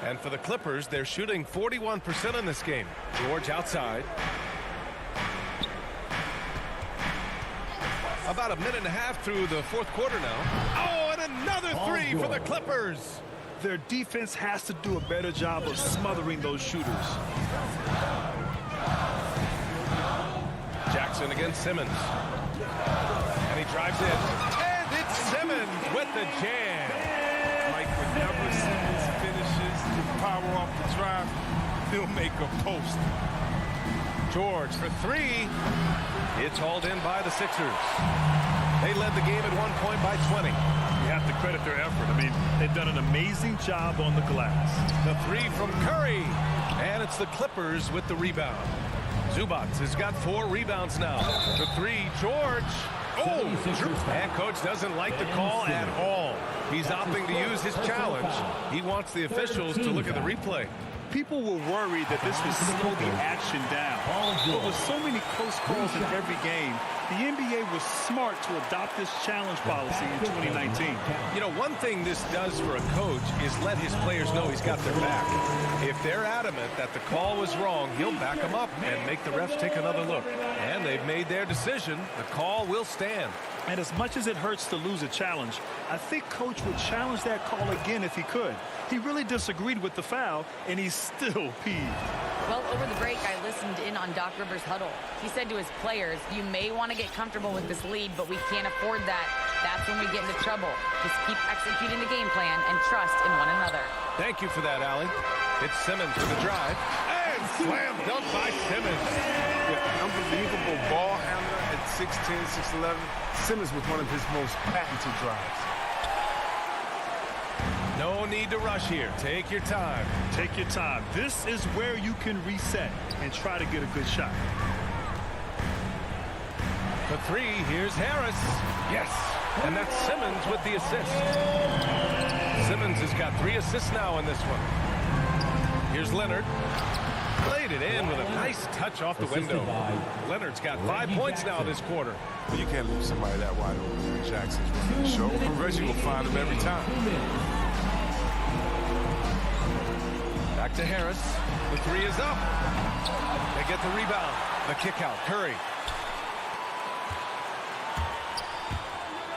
And for the Clippers, they're shooting 41% in this game. George outside. About a minute and a half through the fourth quarter now. Oh, and another three for the Clippers. Their defense has to do a better job of smothering those shooters. Jackson against Simmons. And he drives in. And it's Simmons with the jam. Mike, whenever Simmons finishes the power off the drive, he'll make a post. George for three. It's hauled in by the Sixers. They led the game at one point by 20. You have to credit their effort. I mean, they've done an amazing job on the glass. The three from Curry. And it's the Clippers with the rebound. Zubac has got 4 rebounds now. The three, George. Oh, and coach doesn't like the call at all. He's opting to use his challenge. He wants the officials to look at the replay. People were worried that this would slow the action down. But with so many close calls in every game, the NBA was smart to adopt this challenge policy in 2019. You know, one thing this does for a coach is let his players know he's got their back. If they're adamant that the call was wrong, he'll back them up and make the refs take another look. And they've made their decision. The call will stand. And as much as it hurts to lose a challenge, I think Coach would challenge that call again if he could. He really disagreed with the foul, and he's still peeved. Well, over the break, I listened in on Doc Rivers' huddle. He said to his players, you may want to get comfortable with this lead, but we can't afford that. That's when we get into trouble. Just keep executing the game plan and trust in one another. Thank you for that, Allie. It's Simmons with the drive. And slam dunk by Simmons. Yeah, unbelievable ball handler at 6'10", 6'11". Simmons with one of his most patented drives. No need to rush here. Take your time. Take your time. This is where you can reset and try to get a good shot. The three, here's Harris. Yes, and that's Simmons with the assist. Simmons has got 3 assists now in this one. Here's Leonard. Played it in with a nice touch off the window. Leonard's got 5 points now this quarter. Well, you can't leave somebody that wide open when Jackson's running the show. Reggie will find him every time. Back to Harris. The three is up. They get the rebound. The kick out. Curry.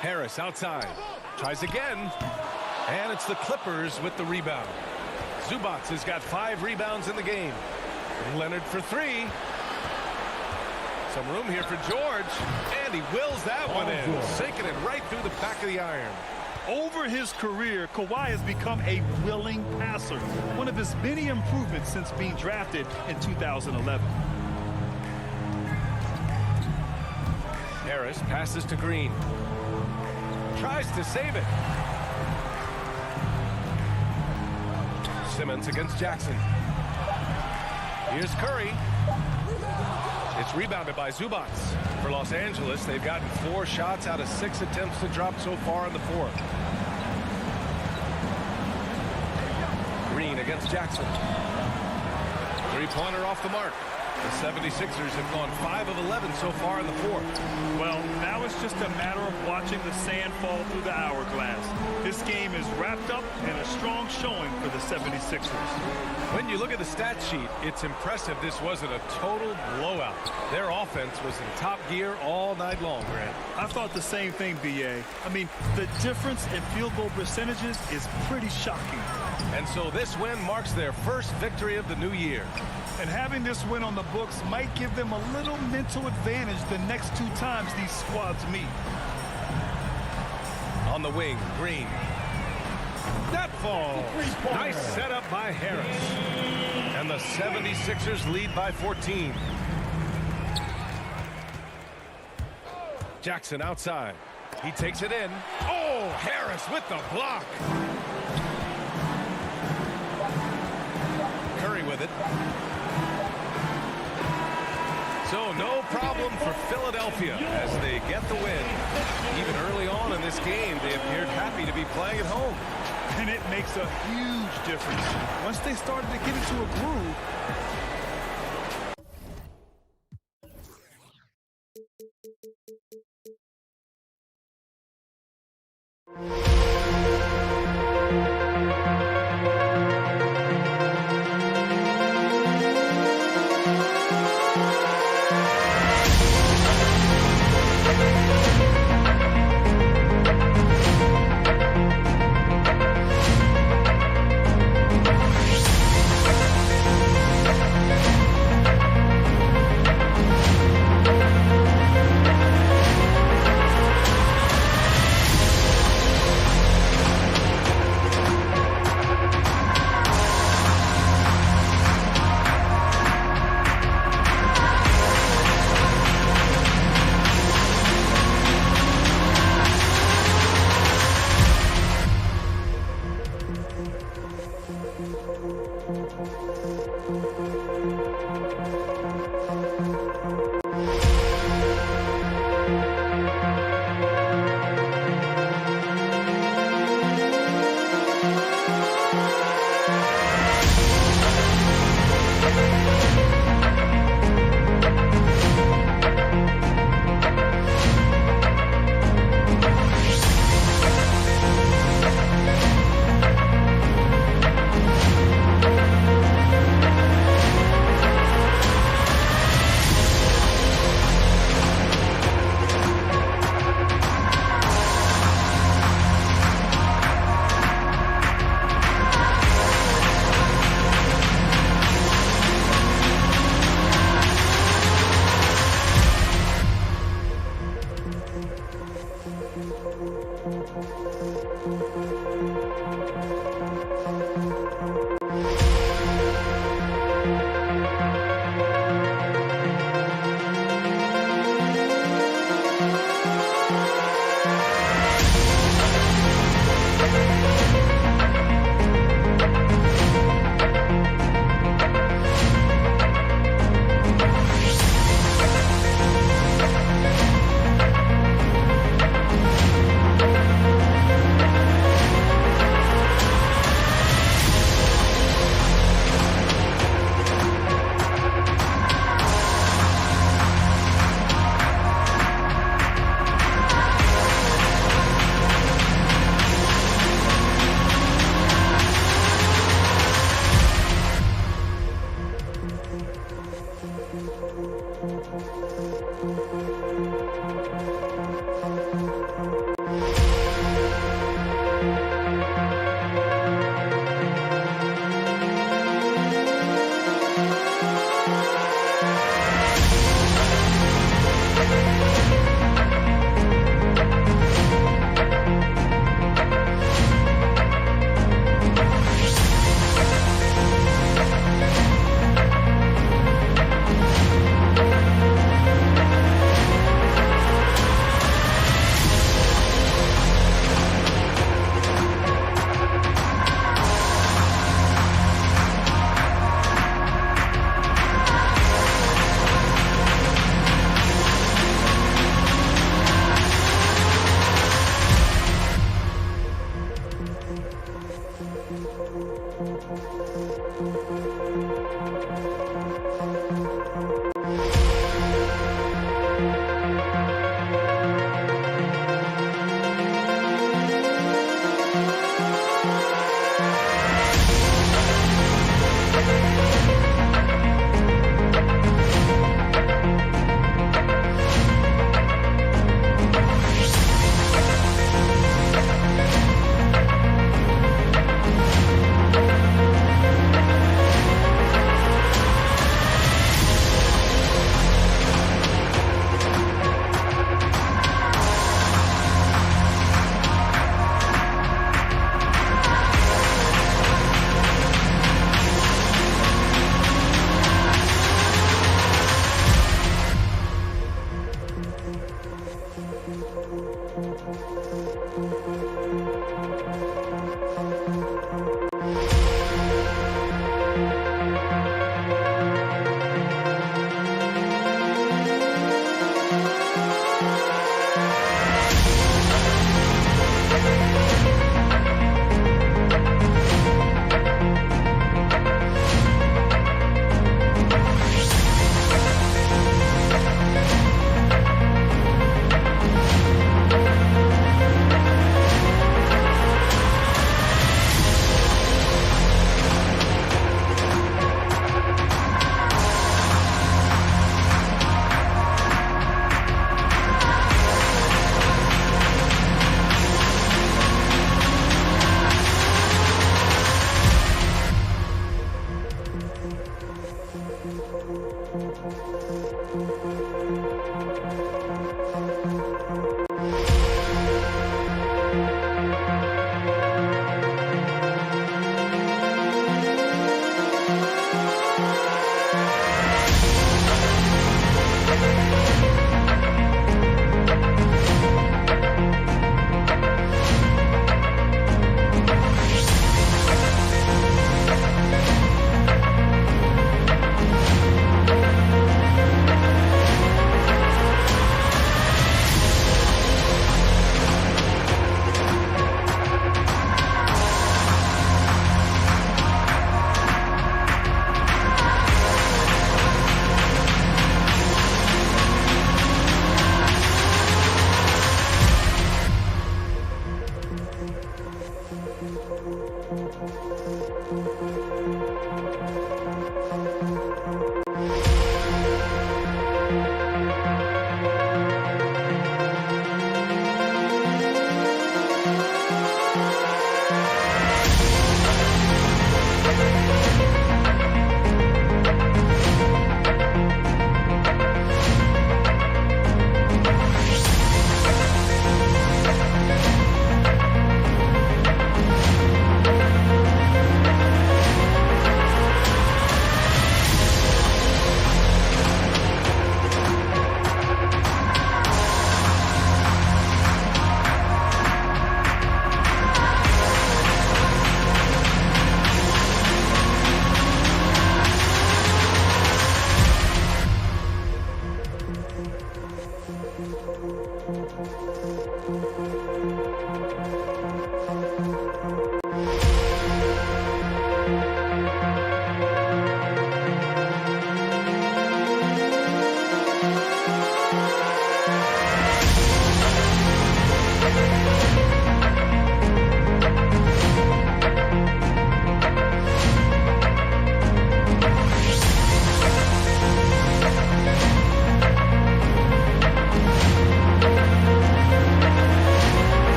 Harris outside. Tries again. And it's the Clippers with the rebound. Zubac has got 5 rebounds in the game. Leonard for 3. Some room here for George. And he wills that one in. Sinking it right through the back of the iron. Over his career, Kawhi has become a willing passer, one of his many improvements since being drafted in 2011. Harris passes to Green. Tries to save it. Simmons against Jackson. Here's Curry. It's rebounded by Zubac. For Los Angeles, they've gotten 4 shots out of 6 attempts to drop so far in the fourth. Green against Jackson. Three-pointer off the mark. The 76ers have gone 5 of 11 so far in the fourth. Well, now it's just a matter of watching the sand fall through the hourglass. This game is wrapped up in a strong showing for the 76ers. When you look at the stat sheet, it's impressive this wasn't a total blowout. Their offense was in top gear all night long, Grant. I thought the same thing, B.A. I mean, the difference in field goal percentages is pretty shocking. And so this win marks their first victory of the new year. And having this win on the books might give them a little mental advantage the next 2 times these squads meet. On the wing, Green. That falls. Nice setup by Harris. And the 76ers lead by 14. Jackson outside. He takes it in. Oh, Harris with the block. Curry with it. So no problem for Philadelphia as they get the win. Even early on in this game, they appeared happy to be playing at home. And it makes a huge difference. Once they started to get into a groove,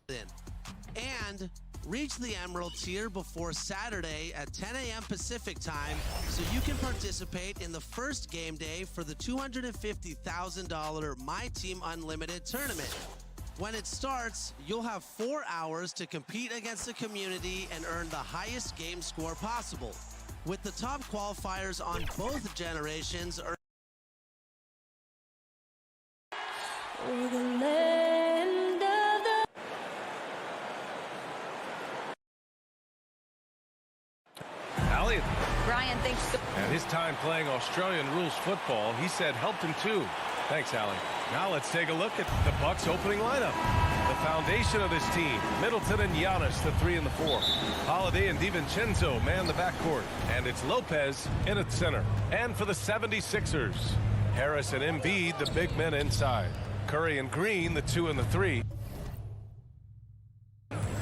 And reach the Emerald tier before Saturday at 10 a.m. Pacific time so you can participate in the first game day for the $250,000 My Team Unlimited tournament. When it starts, you'll have 4 hours to compete against the community and earn the highest game score possible. With the top qualifiers on both generations, Elliot. Brian, thanks. And his time playing Australian rules football, he said helped him too. Thanks, Allie. Now let's take a look at the Bucks opening lineup. The foundation of this team, Middleton and Giannis, the 3 and the 4. Holiday and DiVincenzo man the backcourt. And it's Lopez in at center. And for the 76ers, Harris and Embiid, the big men inside. Curry and Green, the 2 and the 3.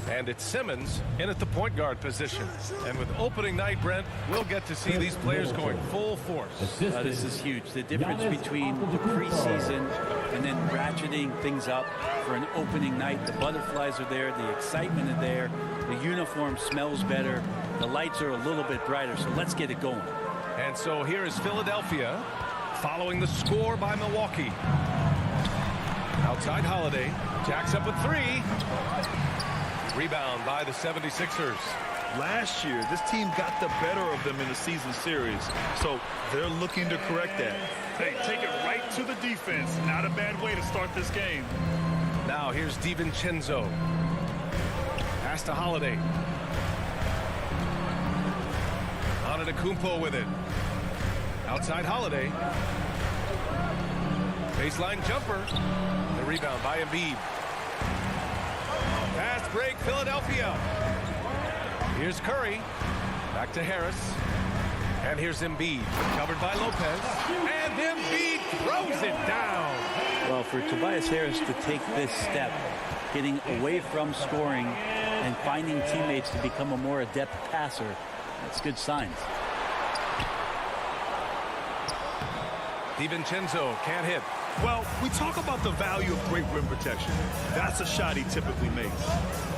And it's Simmons in at the point guard position. And with opening night, Brent, we'll get to see these players going full force. This is huge. The difference between the preseason and then ratcheting things up for an opening night. The butterflies are there. The excitement is there. The uniform smells better. The lights are a little bit brighter. So let's get it going. And so here is Philadelphia following the score by Milwaukee. Outside Holiday. Jacks up with 3. Rebound by the 76ers. Last year, this team got the better of them in the season series, so they're looking to correct that. Hey, take it right to the defense. Not a bad way to start this game. Now here's DiVincenzo. Pass to Holiday. Antetokounmpo with it. Outside Holiday. Baseline jumper. The rebound by Embiid. Fast break, Philadelphia. Here's Curry. Back to Harris. And here's Embiid. Covered by Lopez. And Embiid throws it down. Well, for Tobias Harris to take this step, getting away from scoring and finding teammates to become a more adept passer, that's good signs. DiVincenzo can't hit. Well, we talk about the value of great rim protection. That's a shot he typically makes.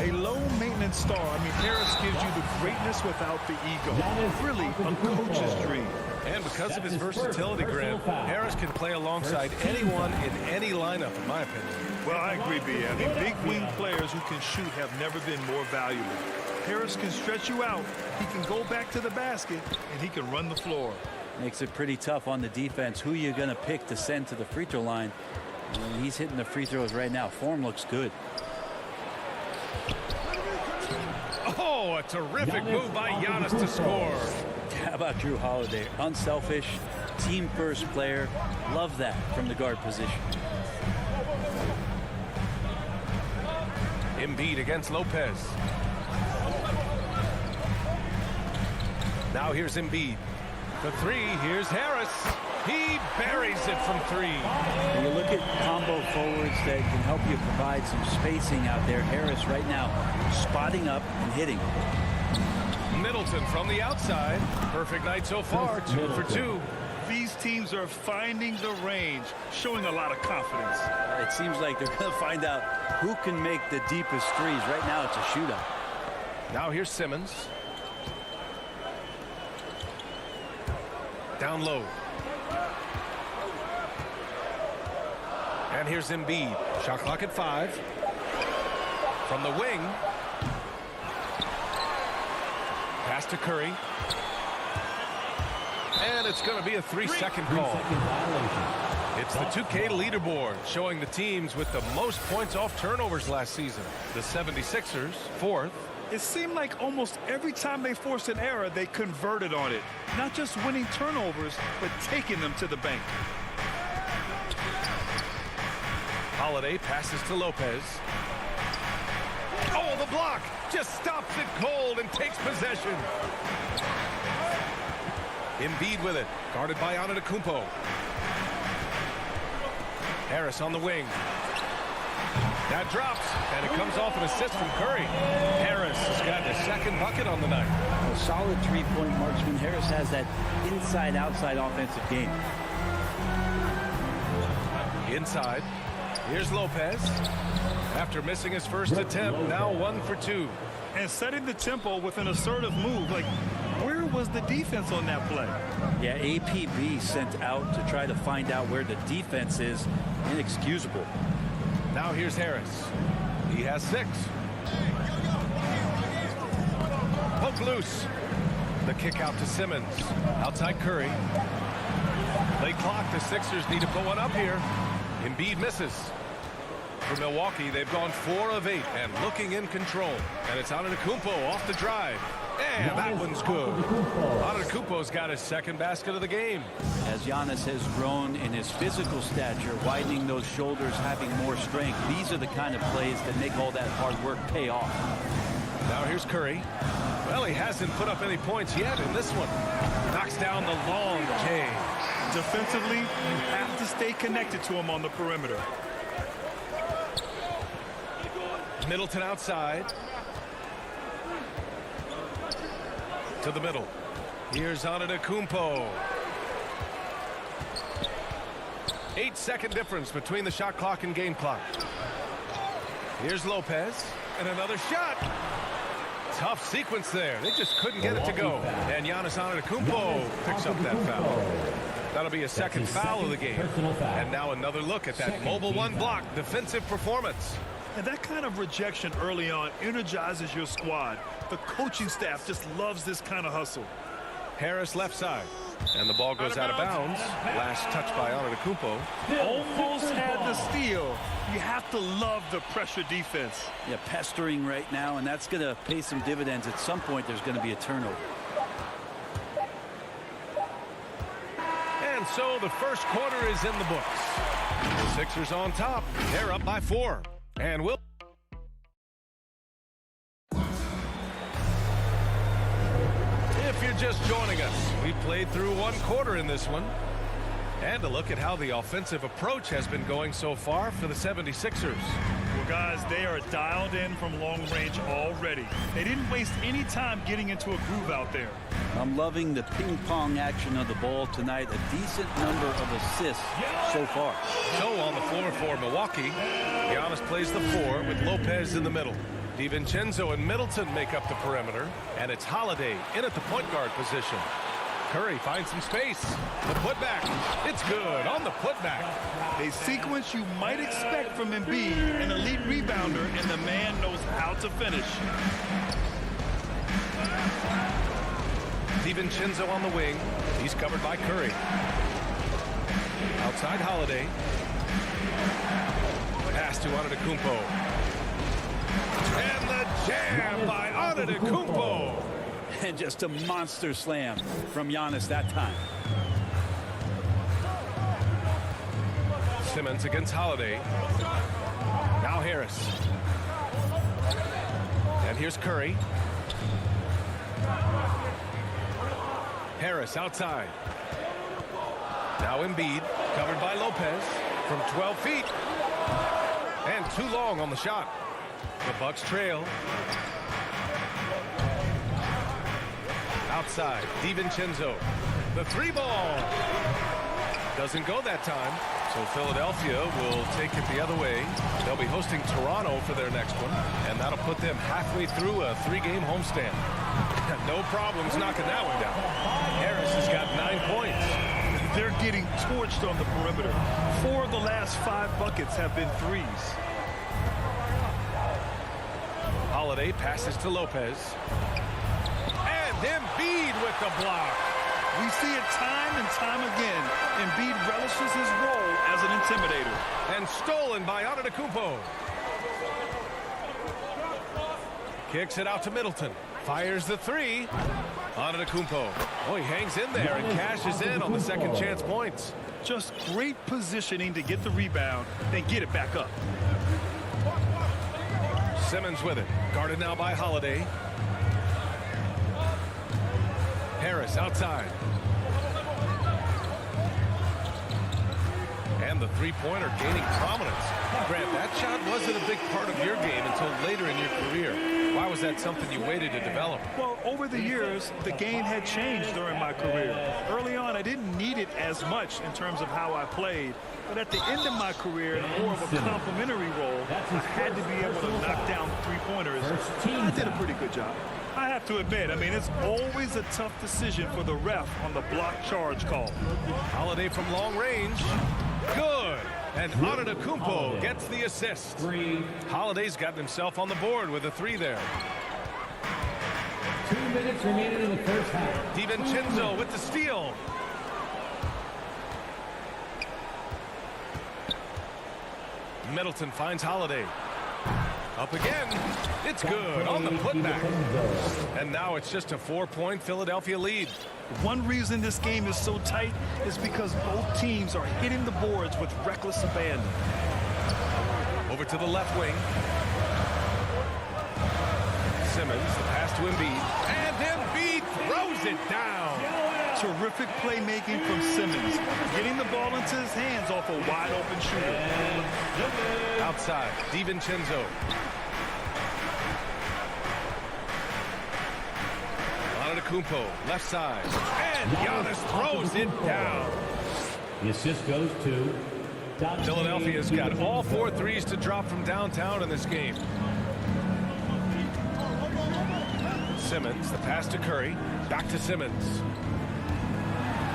A low-maintenance star. I mean, Harris gives you the greatness without the ego. Really, a coach's dream. And because of his versatility, Grant, Harris can play alongside anyone in any lineup, in my opinion. Well, I agree, B. I mean, big wing players who can shoot have never been more valuable. Harris can stretch you out. He can go back to the basket, and he can run the floor. Makes it pretty tough on the defense. Who you're going to pick to send to the free throw line. And he's hitting the free throws right now. Form looks good. Oh, a terrific move by Giannis to score. How about Drew Holiday? Unselfish, team-first player. Love that from the guard position. Embiid against Lopez. Now here's Embiid. The 3, here's Harris. He buries it from 3. When you look at combo forwards that can help you provide some spacing out there, Harris right now spotting up and hitting. Middleton from the outside. Perfect night so far, 2 for 2. These teams are finding the range, showing a lot of confidence. It seems like they're going to find out who can make the deepest threes. Right now it's a shootout. Now here's Simmons. Down low. And here's Embiid. Shot clock at 5. From the wing. Pass to Curry. And it's going to be a 3-second call. It's the 2K leaderboard showing the teams with the most points off turnovers last season. The 76ers, 4th. It seemed like almost every time they forced an error, they converted on it. Not just winning turnovers, but taking them to the bank. Holiday passes to Lopez. Oh, the block just stops it cold and takes possession. Embiid with it, guarded by Antetokounmpo. Harris on the wing. That drops, and it comes off an assist from Curry. Harris has got the second bucket on the night. A solid three-point marksman. Harris has that inside-outside offensive game. Inside. Here's Lopez. After missing his first attempt, now 1 for 2. And setting the tempo with an assertive move. Like, where was the defense on that play? Yeah, APB sent out to try to find out where the defense is. Inexcusable. Now here's Harris. He has 6. Poke loose. The kick out to Simmons. Outside Curry. Late clock. The Sixers need to put one up here. Embiid misses. For Milwaukee, they've gone 4 of 8 and looking in control. And it's Antetokounmpo off the drive. And that one's good. Antetokounmpo's got his second basket of the game. As Giannis has grown in his physical stature, widening those shoulders, having more strength, these are the kind of plays that make all that hard work pay off. Now here's Curry. Well, he hasn't put up any points yet in this one. Knocks down the long J. Defensively, you have to stay connected to him on the perimeter. Middleton outside. To the middle. Here's Antetokounmpo. 8-second difference between the shot clock and game clock. Here's Lopez. And another shot. Tough sequence there. They just couldn't get it to go. And Giannis Antetokounmpo picks up that foul. That'll be a second foul of the game. And now another look at that mobile one block defensive performance. And that kind of rejection early on energizes your squad. The coaching staff just loves this kind of hustle. Harris left side. And the ball goes out of bounds. Last touch by Antetokounmpo. Almost had the steal. You have to love the pressure defense. Yeah, pestering right now, and that's going to pay some dividends. At some point, there's going to be a turnover. And so the first quarter is in the books. The Sixers on top. They're up by 4. And we'll... If you're just joining us, we played through 1 quarter in this one. And a look at how the offensive approach has been going so far for the 76ers. Well, guys, they are dialed in from long range already. They didn't waste any time getting into a groove out there. I'm loving the ping-pong action of the ball tonight. A decent number of assists so far. So on the floor for Milwaukee, Giannis plays the 4 with Lopez in the middle. DiVincenzo and Middleton make up the perimeter. And it's Holiday in at the point guard position. Curry finds some space. The putback. It's good on the putback. A sequence you might expect from Embiid, an elite rebounder, and the man knows how to finish. DiVincenzo on the wing. He's covered by Curry. Outside Holiday. Pass to Antetokounmpo. And the jam by Antetokounmpo. And just a monster slam from Giannis that time. Simmons against Holiday. Now Harris. And here's Curry. Harris outside. Now Embiid, covered by Lopez from 12 feet. And too long on the shot. The Bucks trail. Outside, DiVincenzo. The 3 ball. Doesn't go that time. So Philadelphia will take it the other way. They'll be hosting Toronto for their next one. And that'll put them halfway through a 3-game homestand. No problems knocking that one down. Harris has got 9 points. They're getting torched on the perimeter. 4 of the last 5 buckets have been threes. Holiday passes to Lopez. Embiid with the block. We see it time and time again. Embiid relishes his role as an intimidator. And stolen by Antetokounmpo. Kicks it out to Middleton. Fires the 3. Antetokounmpo. Oh, he hangs in there and cashes in on the second chance points. Just great positioning to get the rebound, then get it back up. Simmons with it. Guarded now by Holiday. Harris outside. And the 3-pointer gaining prominence. Grant, that shot wasn't a big part of your game until later in your career. Why was that something you waited to develop? Well, over the years, the game had changed during my career. Early on, I didn't need it as much in terms of how I played. But at the end of my career, in more of a complimentary role, I had to be able to knock down three-pointers. I did a pretty good job. I have to admit, I mean, it's always a tough decision for the ref on the block charge call. Holiday from long range. Good. And Antetokounmpo gets the assist. Holiday's gotten himself on the board with a 3 there. 2 minutes remaining in the first half. DiVincenzo with the steal. Middleton finds Holiday. Up again. It's good on the putback. And now it's just a 4-point Philadelphia lead. One reason this game is so tight is because both teams are hitting the boards with reckless abandon. Over to the left wing. Simmons, the pass to Embiid. And Embiid throws it down. Terrific playmaking from Simmons, getting the ball into his hands off a wide open shooter. Outside, DiVincenzo. Antetokounmpo, left side. And Giannis throws it down. The assist goes to Philadelphia's got all 4 threes to drop from downtown in this game. Simmons, the pass to Curry. Back to Simmons.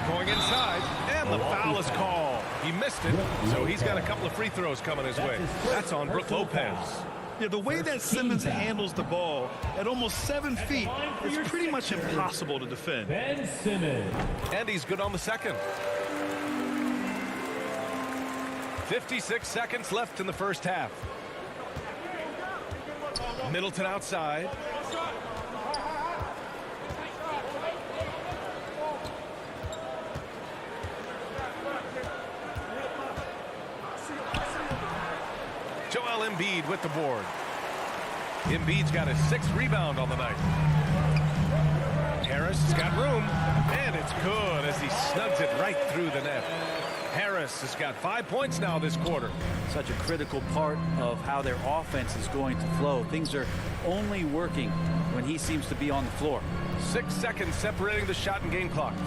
Going inside, and the foul is called. He missed it, so he's got a couple of free throws coming his way. That's on Brook Lopez. Yeah, the way that Simmons handles the ball at almost 7 feet, it's pretty much impossible to defend. Ben Simmons. And he's good on the second. 56 seconds left in the first half. Middleton outside. Joel Embiid with the board. Embiid's got his 6th rebound on the night. Harris has got room, and it's good as he snugs it right through the net. Harris has got 5 points now this quarter. Such a critical part of how their offense is going to flow. Things are only working when he seems to be on the floor. 6 seconds separating the shot and game clocks.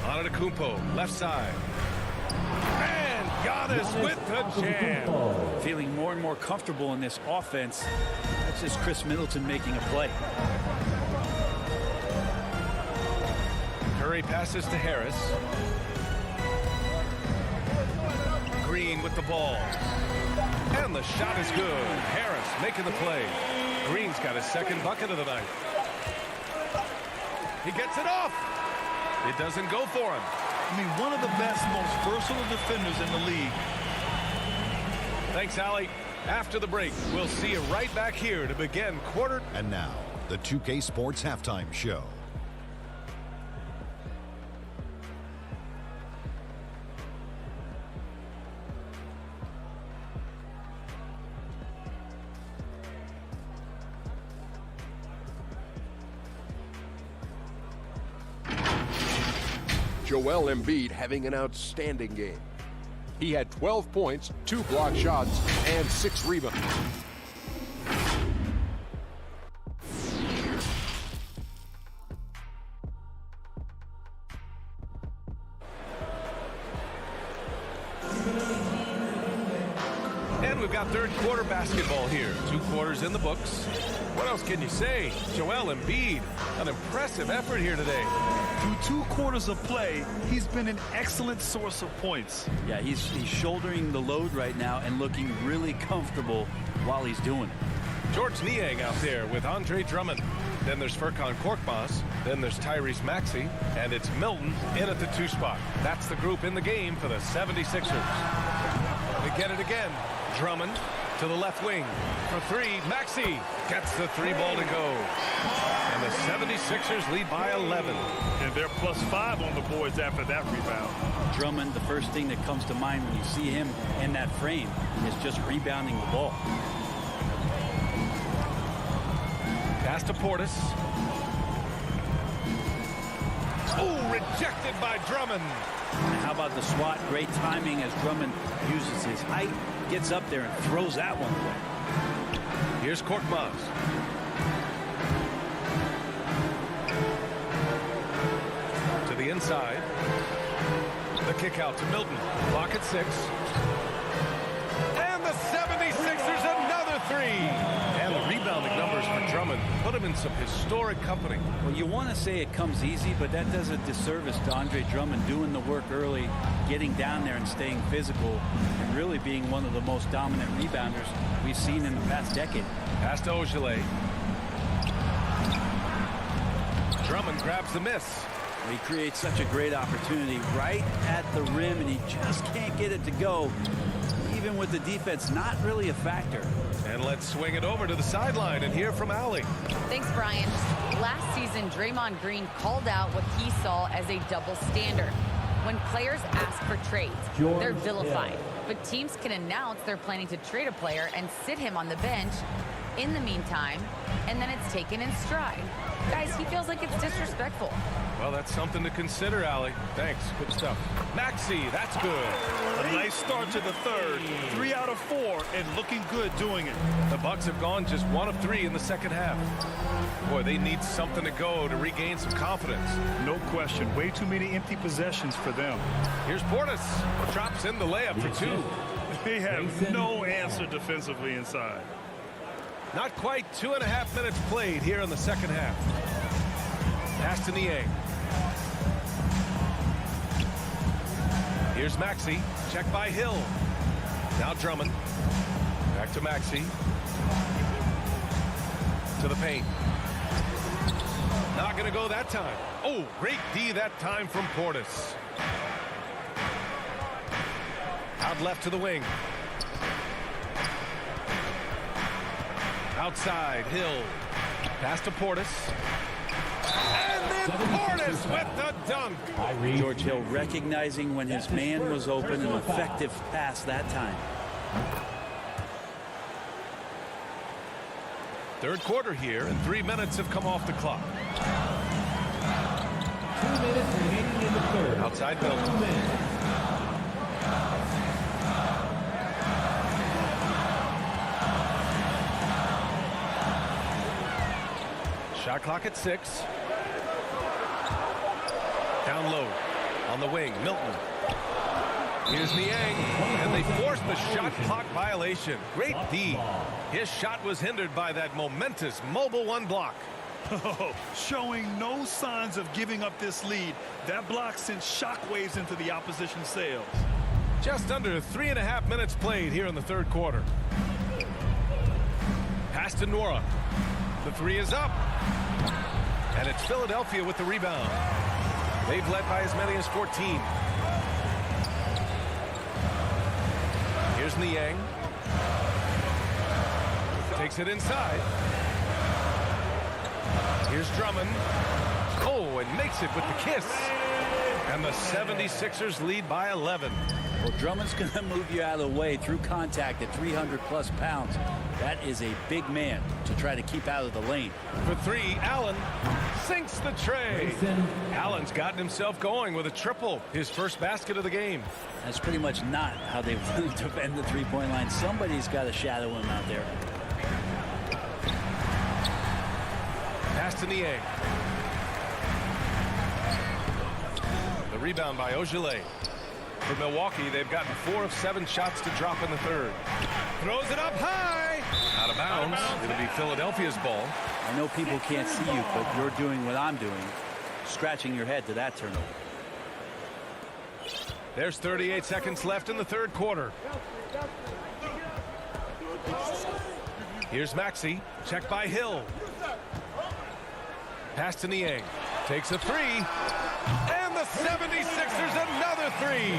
Antetokounmpo, left side. And Giannis with the jam. Feeling more and more comfortable in this offense. That's just Chris Middleton making a play. Curry passes to Harris. Green with the ball. And the shot is good. Harris making the play. Green's got his 2nd bucket of the night. He gets it off. It doesn't go for him. I mean, one of the best, most versatile defenders in the league. Thanks, Allie. After the break, we'll see you right back here to begin quarter. And now, the 2K Sports Halftime Show. Joel Embiid having an outstanding game. He had 12 points, 2 block shots, and 6 rebounds. And we've got third quarter basketball here. 2 quarters in the books. What else can you say? Joel Embiid, an impressive effort here today. Through 2 quarters of play, he's been an excellent source of points. Yeah, he's shouldering the load right now and looking really comfortable while he's doing it. George Niang out there with Andre Drummond. Then there's Furkan Korkmaz. Then there's Tyrese Maxey. And it's Milton in at the 2 spot. That's the group in the game for the 76ers. They get it again. Drummond to the left wing for 3. Maxey gets the 3 ball to go. And the 76ers lead by 11. And they're +5 on the boards after that rebound. Drummond, the first thing that comes to mind when you see him in that frame is just rebounding the ball. Pass to Portis. Oh, rejected by Drummond. And how about the swat? Great timing as Drummond uses his height, gets up there and throws that one away. Here's Korkmaz. To the inside. The kick out to Milton. Clock at 6. And the 76ers another 3. And the rebounding numbers for Drummond put him in some historic company. Well, you want to say it comes easy, but that does a disservice to Andre Drummond doing the work early, getting down there and staying physical, and really being one of the most dominant rebounders we've seen in the past decade. Pass to Ogilvy. Drummond grabs the miss. He creates such a great opportunity right at the rim, and he just can't get it to go, even with the defense not really a factor. And let's swing it over to the sideline and hear from Allie. Thanks, Brian. Last season, Draymond Green called out what he saw as a double standard. When players ask for trades, they're vilified. But teams can announce they're planning to trade a player and sit him on the bench in the meantime, and then it's taken in stride. Guys, he feels like it's disrespectful. Well, that's something to consider, Allie. Thanks. Good stuff. Maxey, that's good. A nice start to the third. 3 out of 4 and looking good doing it. The Bucks have gone just 1 of 3 in the second half. Boy, they need something to go to regain some confidence. No question. Way too many empty possessions for them. Here's Portis. Drops in the layup for 2. They have no answer defensively inside. Not quite 2.5 minutes played here in the second half. Pass to Niang. Here's Maxey. Check by Hill. Now Drummond. Back to Maxey. To the paint. Not going to go that time. Oh, great D that time from Portis. Out left to the wing. Outside, Hill. Pass to Portis. And then Portis with the dunk. George Hill recognizing when his man was open, an effective pass that time. Third quarter here, and 3 minutes have come off the clock. 2 minutes remaining in the third. Outside Milton. Shot clock at 6. Down low. On the wing, Milton. Here's Niang. And they force the shot clock violation. Great D. His shot was hindered by that momentous mobile 1 block. Showing no signs of giving up this lead. That block sent shockwaves into the opposition sails. Just under 3.5 minutes played here in the third quarter. Pass to Nora. The 3 is up. And it's Philadelphia with the rebound. They've led by as many as 14. Here's Niang. Takes it inside. Here's Drummond. Oh, and makes it with the kiss. And the 76ers lead by 11. Well, Drummond's going to move you out of the way through contact at 300+ pounds. That is a big man to try to keep out of the lane. For 3, Allen sinks the tray. Allen's gotten himself going with a triple, his first basket of the game. That's pretty much not how they want to defend the three-point line. Somebody's got to shadow him out there. Pass to Niang. The rebound by Ogilvy. For Milwaukee, they've gotten 4 of 7 shots to drop in the third. Throws it up high. Out of bounds. It'll be Philadelphia's ball. I know people can't see you, but you're doing what I'm doing. Scratching your head to that turnover. There's 38 seconds left in the third quarter. Here's Maxey. Check by Hill. Pass to Niang. Takes a 3. And the 76ers another 3.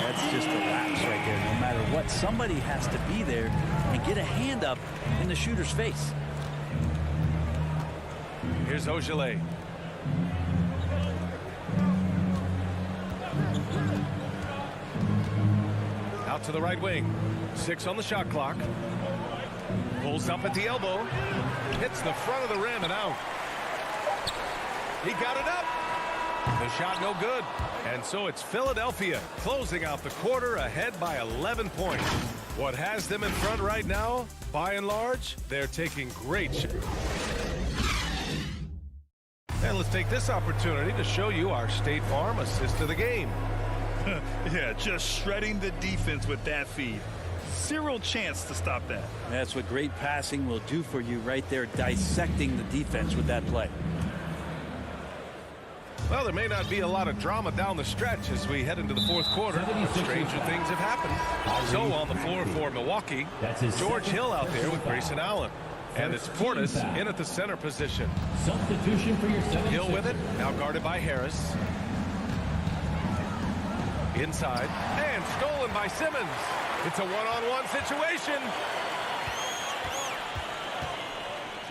That's just a lapse right there. No matter what, somebody has to be there and get a hand up in the shooter's face. Here's Ogilvy. Out to the right wing. 6 on the shot clock. Pulls up at the elbow. Hits the front of the rim and out. He got it up. The shot no good. And so it's Philadelphia closing out the quarter ahead by 11 points. What has them in front right now, by and large, they're taking great shots. And let's take this opportunity to show you our State Farm assist of the game. Yeah, just shredding the defense with that feed. Zero chance to stop that. That's what great passing will do for you right there, dissecting the defense with that play. Well, there may not be a lot of drama down the stretch as we head into the fourth quarter, but stranger things have happened. So on the floor for Milwaukee, George Hill out there with Grayson Allen. And it's Portis in at the center position. Substitution for your 76ers. Hill with it, now guarded by Harris. Inside, and stolen by Simmons. It's a one-on-one situation.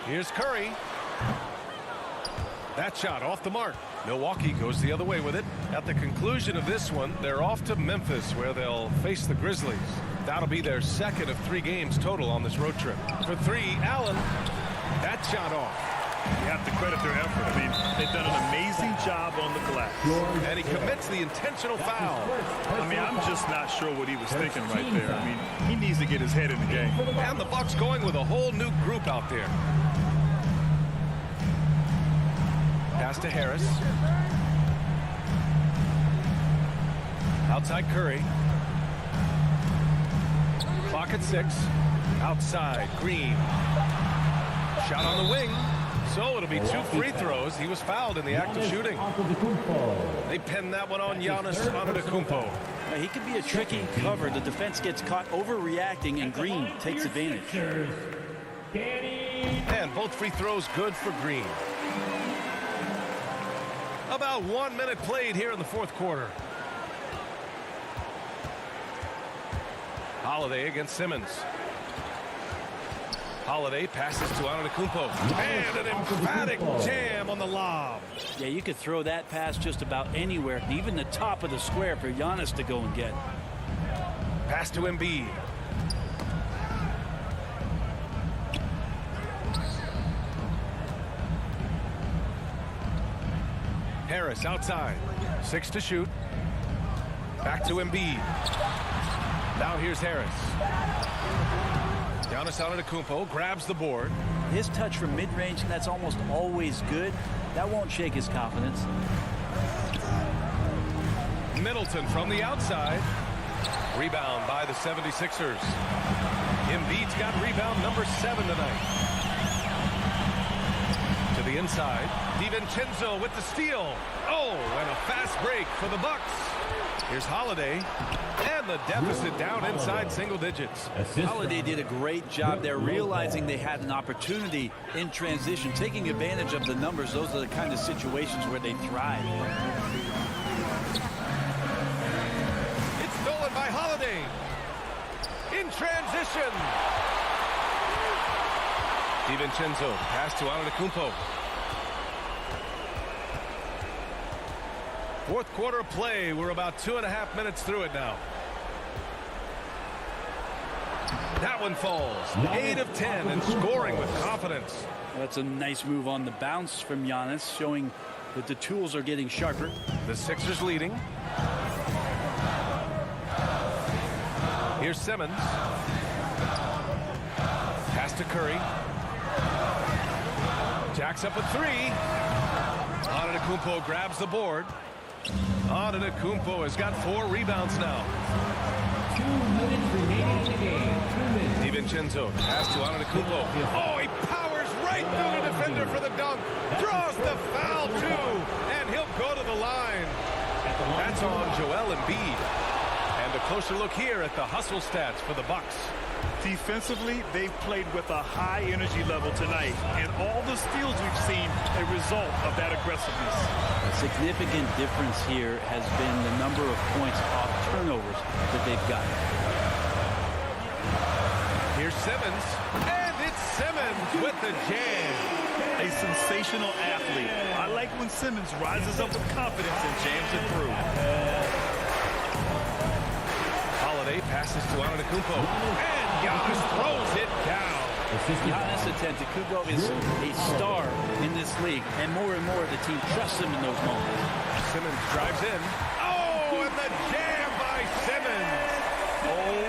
Here's Curry. That shot off the mark. Milwaukee goes the other way with it. At the conclusion of this one, they're off to Memphis, where they'll face the Grizzlies. That'll be their second of 3 games total on this road trip. For 3, Allen. That shot off. You have to credit their effort. I mean, they've done an amazing job on the glass. And he commits the intentional foul. I mean, I'm just not sure what he was thinking right there. I mean, he needs to get his head in the game. And the Bucks going with a whole new group out there. Pass to Harris. Outside Curry. Clock at 6. Outside Green. Shot on the wing. So it'll be 2 free throws. He was fouled in the act of shooting. They pinned that one on Giannis Antetokounmpo. He could be a tricky cover. The defense gets caught overreacting, and Green takes advantage. And both free throws good for Green. About 1 minute played here in the fourth quarter. Holiday against Simmons. Holiday passes to Antetokounmpo. And an emphatic jam on the lob. Yeah, you could throw that pass just about anywhere, even the top of the square for Giannis to go and get. Pass to Embiid. Harris outside. 6 to shoot. Back to Embiid. Now here's Harris. Giannis Antetokounmpo grabs the board. His touch from mid-range, that's almost always good. That won't shake his confidence. Middleton from the outside. Rebound by the 76ers. Embiid's got rebound number 7 tonight. To the inside. DiVincenzo with the steal. Oh, and a fast break for the Bucks. Here's Holiday. And the deficit down inside single digits. Holiday did a great job there, realizing they had an opportunity in transition, taking advantage of the numbers. Those are the kind of situations where they thrive. It's stolen by Holiday. In transition. DiVincenzo, pass to Antetokounmpo. Fourth quarter play. We're about 2.5 minutes through it now. That one falls. 8 of 10 and scoring with confidence. That's a nice move on the bounce from Giannis, showing that the tools are getting sharper. The Sixers leading. Here's Simmons. Pass to Curry. Jacks up a 3. Antetokounmpo grabs the board. Antetokounmpo has got 4 rebounds now. 2 minutes remaining in the game. 2 minutes. DiVincenzo pass to Antetokounmpo. Oh, he powers right through the defender for the dunk. Draws the foul too, and he'll go to the line. That's on Joel Embiid. And a closer look here at the hustle stats for the Bucks. Defensively, they've played with a high energy level tonight, and all the steals we've seen a result of that aggressiveness. A significant difference here has been the number of points off turnovers that they've got. Here's Simmons, and it's Simmons with the jam. A sensational athlete. I like when Simmons rises up with confidence and jams it through. Holiday passes to Antetokounmpo, and Giannis throws it down. Giannis Antetokounmpo is a star in this league, and more the team trusts him in those moments. Simmons drives in. Oh, and the jam by Simmons. Oh,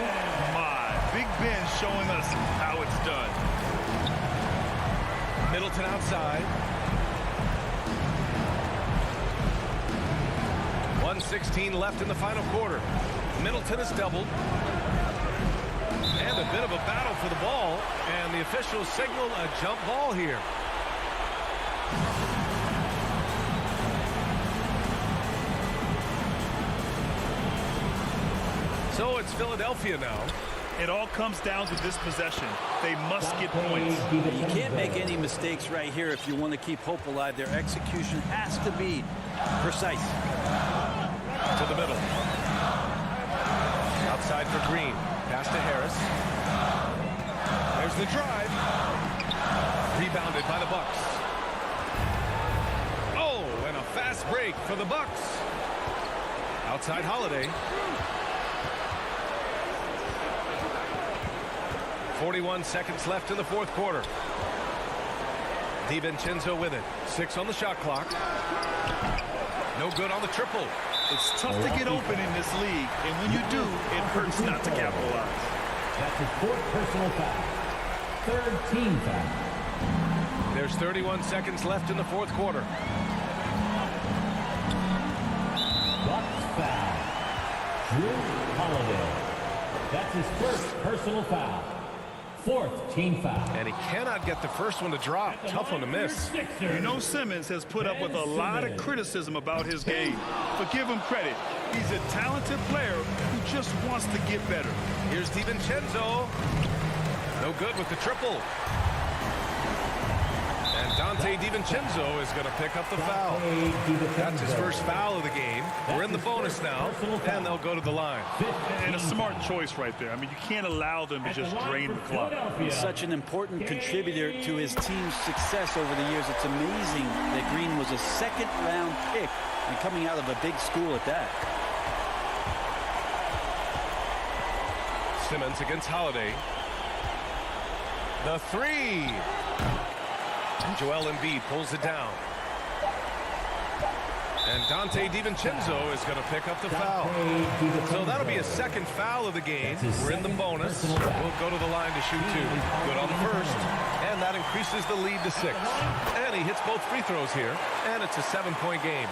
my. Big Ben showing us how it's done. Middleton outside. 1:16 left in the final quarter. Middleton has doubled. And a bit of a battle for the ball. And the officials signal a jump ball here. So it's Philadelphia now. It all comes down to this possession. They must get points. You can't make any mistakes right here if you want to keep hope alive. Their execution has to be precise. To the middle. Outside for Green. Pass to Harris. There's the drive. Rebounded by the Bucks. Oh, and a fast break for the Bucks. Outside Holiday. 41 seconds left in the fourth quarter. DiVincenzo with it. 6 on the shot clock. No good on the triple. It's tough to get open in this league, and when you do, it hurts not to capitalize. That's his fourth personal foul. Third team foul. There's 31 seconds left in the fourth quarter. Bucks foul. Drew Holiday. That's his first personal foul. Fourth team foul. And he cannot get the first one to drop. Tough one to miss. You know Simmons has put up with a lot of criticism about his game. But give him credit. He's a talented player who just wants to get better. Here's DiVincenzo. No good with the triple. And Dante DiVincenzo is going to pick up the foul. That's his first foul of the game. We're in the bonus now, and they'll go to the line. And a smart choice right there. I mean, you can't allow them to just drain the clock. He's such an important contributor to his team's success over the years. It's amazing that Green was a second-round pick and coming out of a big school at that. Simmons against Holiday. The three. Joel Embiid pulls it down. And Dante DiVincenzo is going to pick up the foul. So that'll be a second foul of the game. We're in the bonus. We'll go to the line to shoot 2. Good on the first. And that increases the lead to 6. And he hits both free throws here. And it's a 7-point game.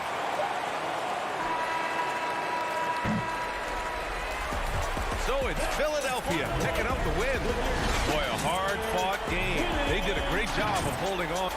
So it's Philadelphia picking up the win. Boy, a hard-fought game. They did a great job of holding on.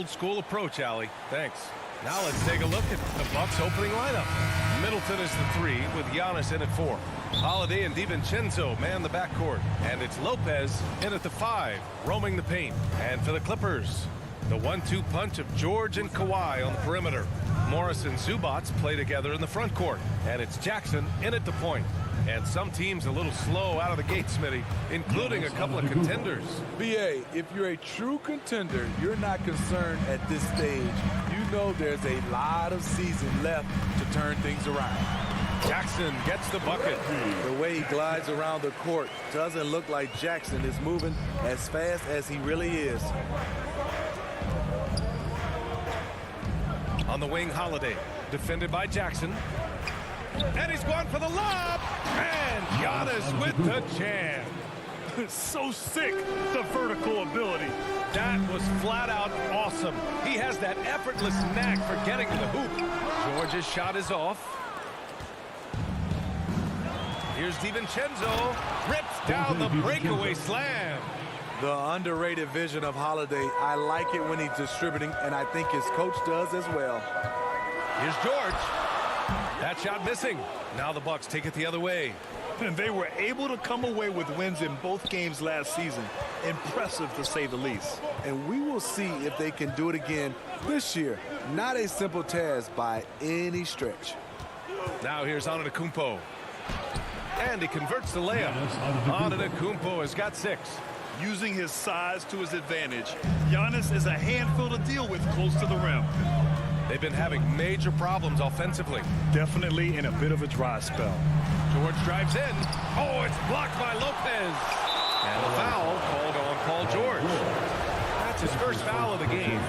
School approach, Allie. Thanks. Now let's take a look at the Bucks' opening lineup. Middleton is the 3 with Giannis in at 4. Holiday and DiVincenzo man the backcourt. And it's Lopez in at the 5, roaming the paint. And for the Clippers, the 1-2 punch of George and Kawhi on the perimeter. Morris and Zubac play together in the front court. And it's Jackson in at the point. And some teams a little slow out of the gate, Smitty, including a couple of contenders. BA, if you're a true contender, you're not concerned at this stage. You know there's a lot of season left to turn things around. Jackson gets the bucket. The way he glides around the court doesn't look like Jackson is moving as fast as he really is. On the wing, Holiday, defended by Jackson. And he's going for the lob. And Giannis with the jam. So sick, the vertical ability. That was flat out awesome. He has that effortless knack for getting to the hoop. George's shot is off. Here's DiVincenzo. Rips down the breakaway slam. The underrated vision of Holiday. I like it when he's distributing, and I think his coach does as well. Here's George. That shot missing. Now the Bucks take it the other way. And they were able to come away with wins in both games last season. Impressive, to say the least. And we will see if they can do it again this year. Not a simple task by any stretch. Now here's Antetokounmpo. And he converts the layup. Antetokounmpo has got 6. Using his size to his advantage, Giannis is a handful to deal with close to the rim. They've been having major problems offensively. Definitely in a bit of a dry spell. George drives in. Oh, it's blocked by Lopez. And a foul called on Paul George. That's his first foul of the game.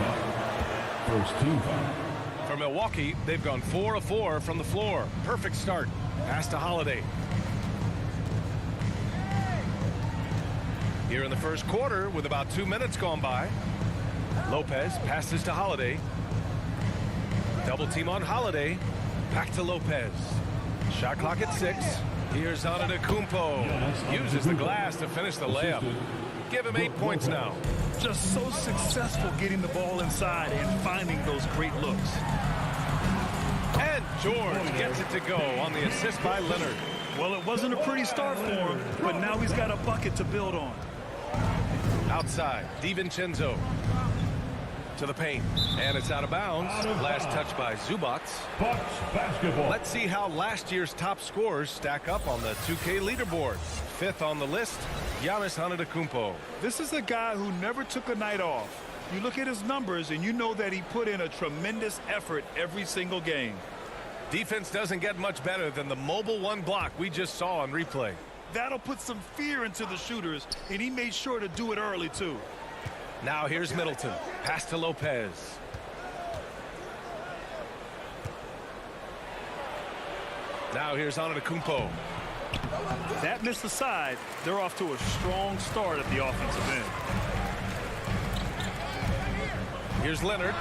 First team foul. For Milwaukee, they've gone 4 of 4 from the floor. Perfect start. Pass to Holiday. Here in the first quarter, with about 2 minutes gone by, Lopez passes to Holiday. Double team on Holiday. Back to Lopez. Shot clock at 6. Here's Antetokounmpo. Uses the glass to finish the layup. Give him 8 points now. Just so successful getting the ball inside and finding those great looks. And George gets it to go on the assist by Leonard. Well, it wasn't a pretty start for him, but now he's got a bucket to build on. Outside, DiVincenzo to the paint, and it's out of bounds. Last touch by Zubac. Bucks basketball. Let's see how last year's top scorers stack up on the 2K leaderboard. 5th on the list, Giannis Antetokounmpo. This is a guy who never took a night off. You look at his numbers and you know that he put in a tremendous effort every single game. Defense doesn't get much better than the mobile 1 block we just saw on replay. That'll put some fear into the shooters, and he made sure to do it early, too. Now here's Middleton. Pass to Lopez. Now here's Antetokounmpo. That missed the side. They're off to a strong start at the offensive end. Here's Leonard.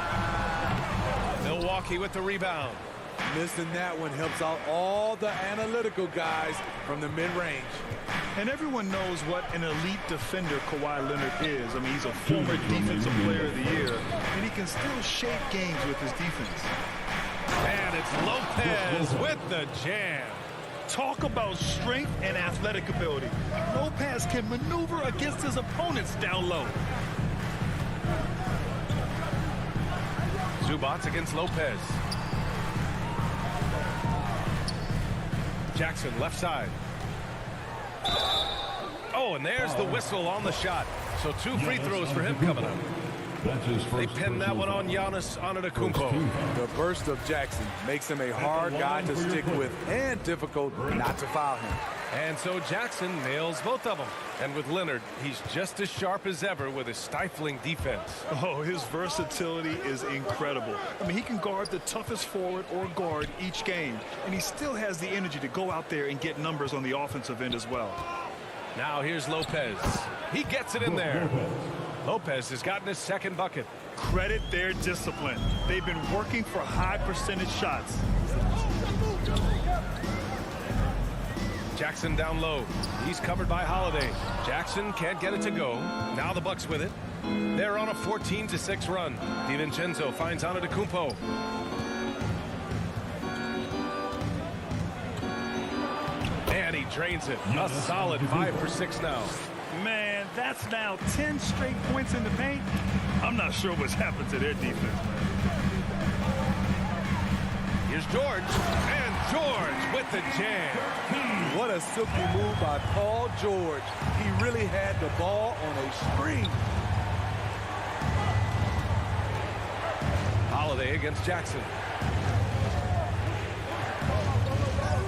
Milwaukee with the rebound. Missing that one helps out all the analytical guys from the mid-range. And everyone knows what an elite defender Kawhi Leonard is. I mean, he's a former Defensive Player of the Year, and he can still shape games with his defense. And it's Lopez with the jam. Talk about strength and athletic ability. Lopez can maneuver against his opponents down low. Zubac against Lopez. Jackson left side. Oh, and there's the whistle on the shot. So 2 free throws for him coming up. They pinned that one on Giannis Antetokounmpo. The burst of Jackson makes him a hard guy to stick with and difficult not to foul him. And so Jackson nails both of them. And with Leonard, he's just as sharp as ever with his stifling defense. Oh, his versatility is incredible. I mean, he can guard the toughest forward or guard each game. And he still has the energy to go out there and get numbers on the offensive end as well. Now here's Lopez. He gets it in there. Lopez has gotten his 2nd bucket. Credit their discipline. They've been working for high percentage shots. Jackson down low. He's covered by Holiday. Jackson can't get it to go. Now the Bucks with it. They're on a 14-6 run. DiVincenzo finds Antetokounmpo. And he drains it. A solid 5 for 6 now. Man, that's now 10 straight points in the paint. I'm not sure what's happened to their defense. Here's George. And George with the jam. What a silky move by Paul George. He really had the ball on a string. Holiday against Jackson.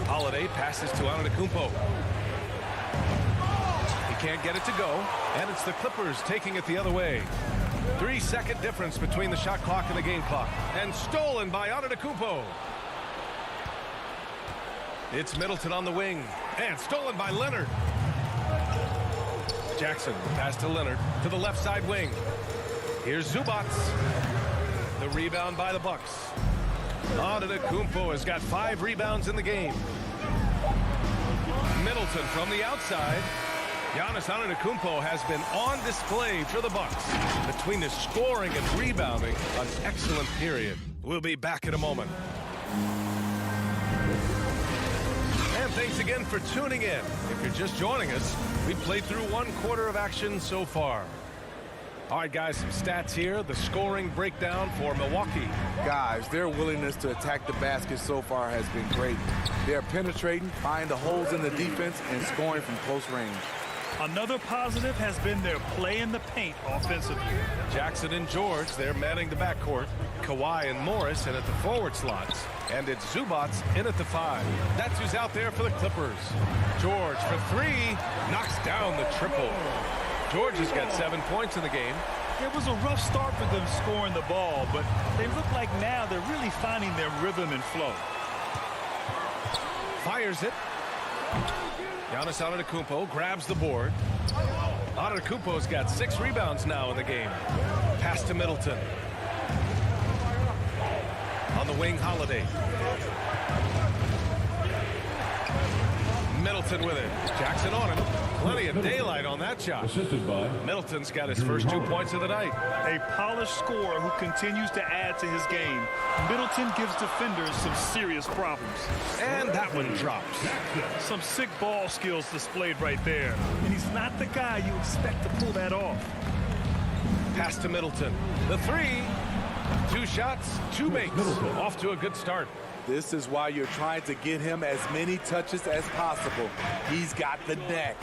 Holiday passes to Antetokounmpo. He can't get it to go, and it's the Clippers taking it the other way. 3-second difference between the shot clock and the game clock. And stolen by Antetokounmpo. It's Middleton on the wing, and stolen by Leonard. Jackson, pass to Leonard, to the left side wing. Here's Zubac. The rebound by the Bucks. Antetokounmpo has got 5 rebounds in the game. Middleton from the outside. Giannis Antetokounmpo has been on display for the Bucks. Between his scoring and rebounding, an excellent period. We'll be back in a moment. And And thanks again for tuning in. If you're just joining us, we played through 1/4 of action so far. All right, guys, some stats here. The scoring breakdown for Milwaukee. Guys, their willingness to attack the basket so far has been great. They're penetrating, finding the holes in the defense, and scoring from close range. Another positive has been their play in the paint offensively. Jackson and George, they're manning the backcourt. Kawhi and Morris in at the forward slots. And it's Zubac in at the 5. That's who's out there for the Clippers. George for 3, knocks down the triple. George has got 7 points in the game. It was a rough start for them scoring the ball, but they look like now they're really finding their rhythm and flow. Fires it. Giannis Antetokounmpo grabs the board. Antetokounmpo's got 6 rebounds now in the game. Pass to Middleton. On the wing, Holiday. Middleton with it. Jackson on him. Plenty of daylight on that shot. Assisted by Middleton's got his first 2 points of the night. A polished scorer who continues to add to his game. Middleton gives defenders some serious problems. And that one drops. Some sick ball skills displayed right there. And he's not the guy you expect to pull that off. Pass to Middleton. The 3. 2 shots, 2 makes. Off to a good start. This is why you're trying to get him as many touches as possible. He's got the knack.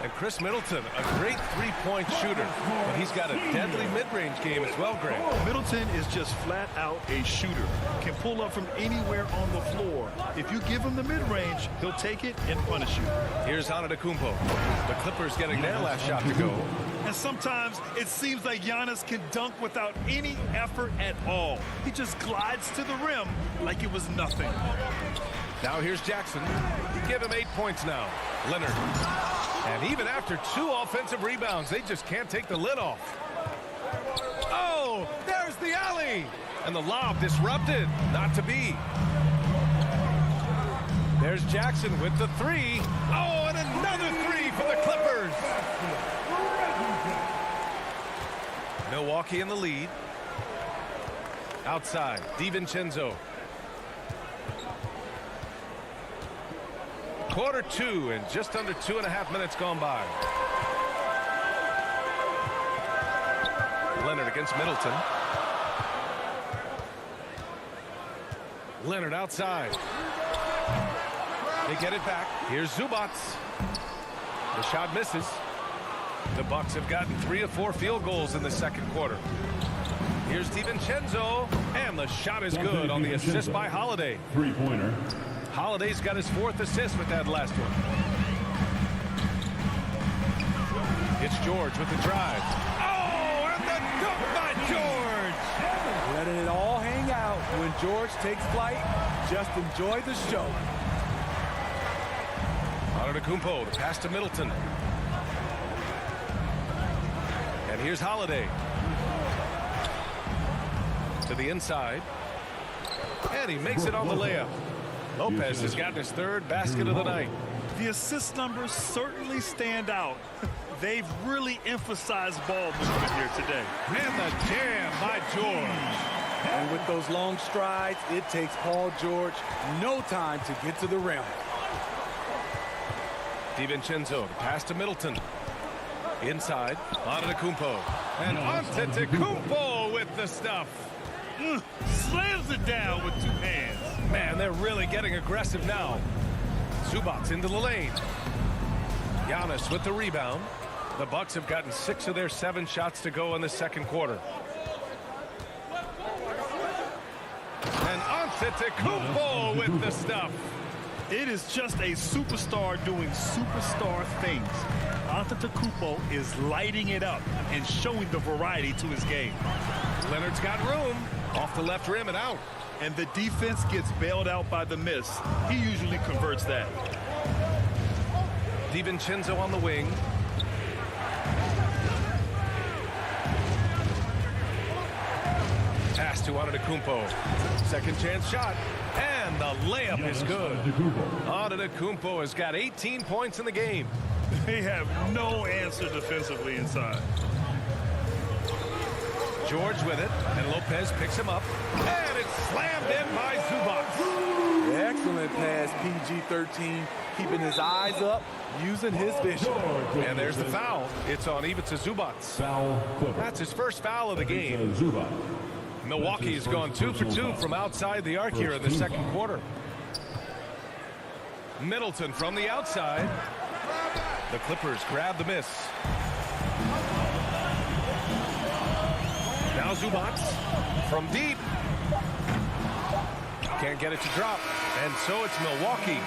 And Chris Middleton, a great three-point shooter. But he's got a deadly mid-range game as well, Greg. Middleton is just flat out a shooter. Can pull up from anywhere on the floor. If you give him the mid-range, he'll take it and punish you. Here's Antetokounmpo. The Clippers getting their last shot to go. And sometimes it seems like Giannis can dunk without any effort at all. He just glides to the rim like it was nothing. Now here's Jackson. Give him 8 points now. Leonard. And even after 2 offensive rebounds, they just can't take the lid off. Oh, there's the alley. And the lob disrupted. Not to be. There's Jackson with the 3. Oh, and another 3 for the Clippers. Milwaukee in the lead. Outside, DiVincenzo. Quarter 2 and just under 2.5 minutes gone by. Leonard against Middleton. Leonard outside. They get it back. Here's Zubac. The shot misses. The Bucks have gotten 3 of 4 field goals in the second quarter. Here's DiVincenzo, and the shot is good on the assist by Holiday. Three-pointer. Holiday's got his 4th assist with that last one. It's George with the drive. Oh, and the dunk by George! Letting it all hang out when George takes flight. Just enjoy the show. Antetokounmpo, the pass to Middleton. And here's Holiday. To the inside. And he makes it on the layup. Lopez has gotten his 3rd basket of the night. The assist numbers certainly stand out. They've really emphasized ball movement here today. And the jam by George. And with those long strides, it takes Paul George no time to get to the rim. DiVincenzo, the pass to Middleton. Inside, Antetokounmpo. And Antetokounmpo with the stuff. Slams it down with 2 hands. Man, they're really getting aggressive now. Zubac into the lane. Giannis with the rebound. The Bucks have gotten 6 of their 7 shots to go in the second quarter. And Antetokounmpo with the stuff. It is just a superstar doing superstar things. Antetokounmpo is lighting it up and showing the variety to his game. Leonard's got room. Off the left rim and out. And the defense gets bailed out by the miss. He usually converts that. DiVincenzo on the wing. Pass to Antetokounmpo. Second chance shot. And the layup is good. Antetokounmpo has got 18 points in the game. They have no answer defensively inside. George with it, and Lopez picks him up, and it's slammed in by Zubac. excellent pass, PG-13, keeping his eyes up, using his vision. And there's the foul. It's on Ivica Zubac. That's his first foul of the game. Milwaukee has gone 2 for 2 from outside the arc here in the second quarter. Middleton from the outside. The Clippers grab the miss. Now Zubac from deep. Can't get it to drop. And so it's Milwaukee.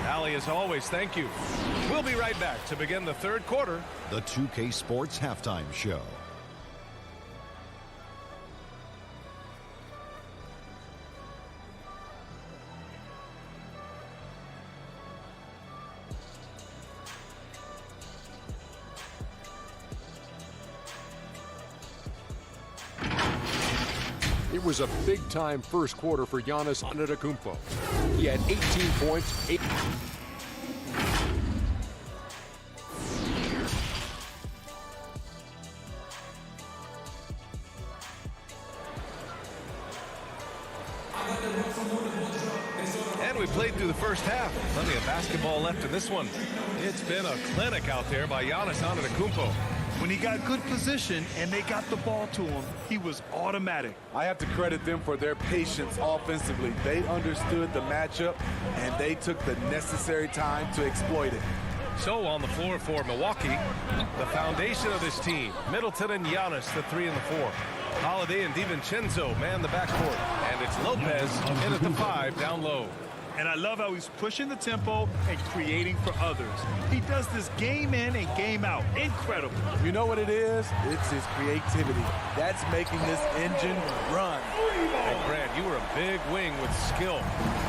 Allie, as always, thank you. We'll be right back to begin the third quarter. The 2K Sports Halftime Show. It was a big-time first quarter for Giannis Antetokounmpo. He had 18 points. And we played through the first half. Plenty of basketball left in this one. It's been a clinic out there by Giannis Antetokounmpo. When he got good position and they got the ball to him, he was automatic. I have to credit them for their patience offensively. They understood the matchup, and they took the necessary time to exploit it. So on the floor for Milwaukee, the foundation of this team, Middleton and Giannis, the 3 and the 4. Holiday and DiVincenzo man the backcourt. And it's Lopez in at the 5 down low. And I love how he's pushing the tempo and creating for others. He does this game in and game out. Incredible. You know what it is? It's his creativity. That's making this engine run. Hey, Grant, you were a big wing with skill.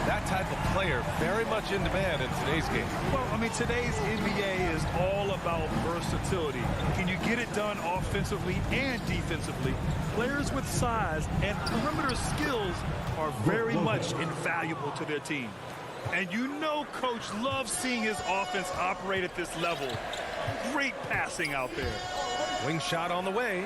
That type of player very much in demand in today's game. Well, I mean, today's NBA is all about versatility. Can you get it done offensively and defensively? Players with size and perimeter skills are very much invaluable to their team. And you know Coach loves seeing his offense operate at this level. Great passing out there. Wing shot on the way.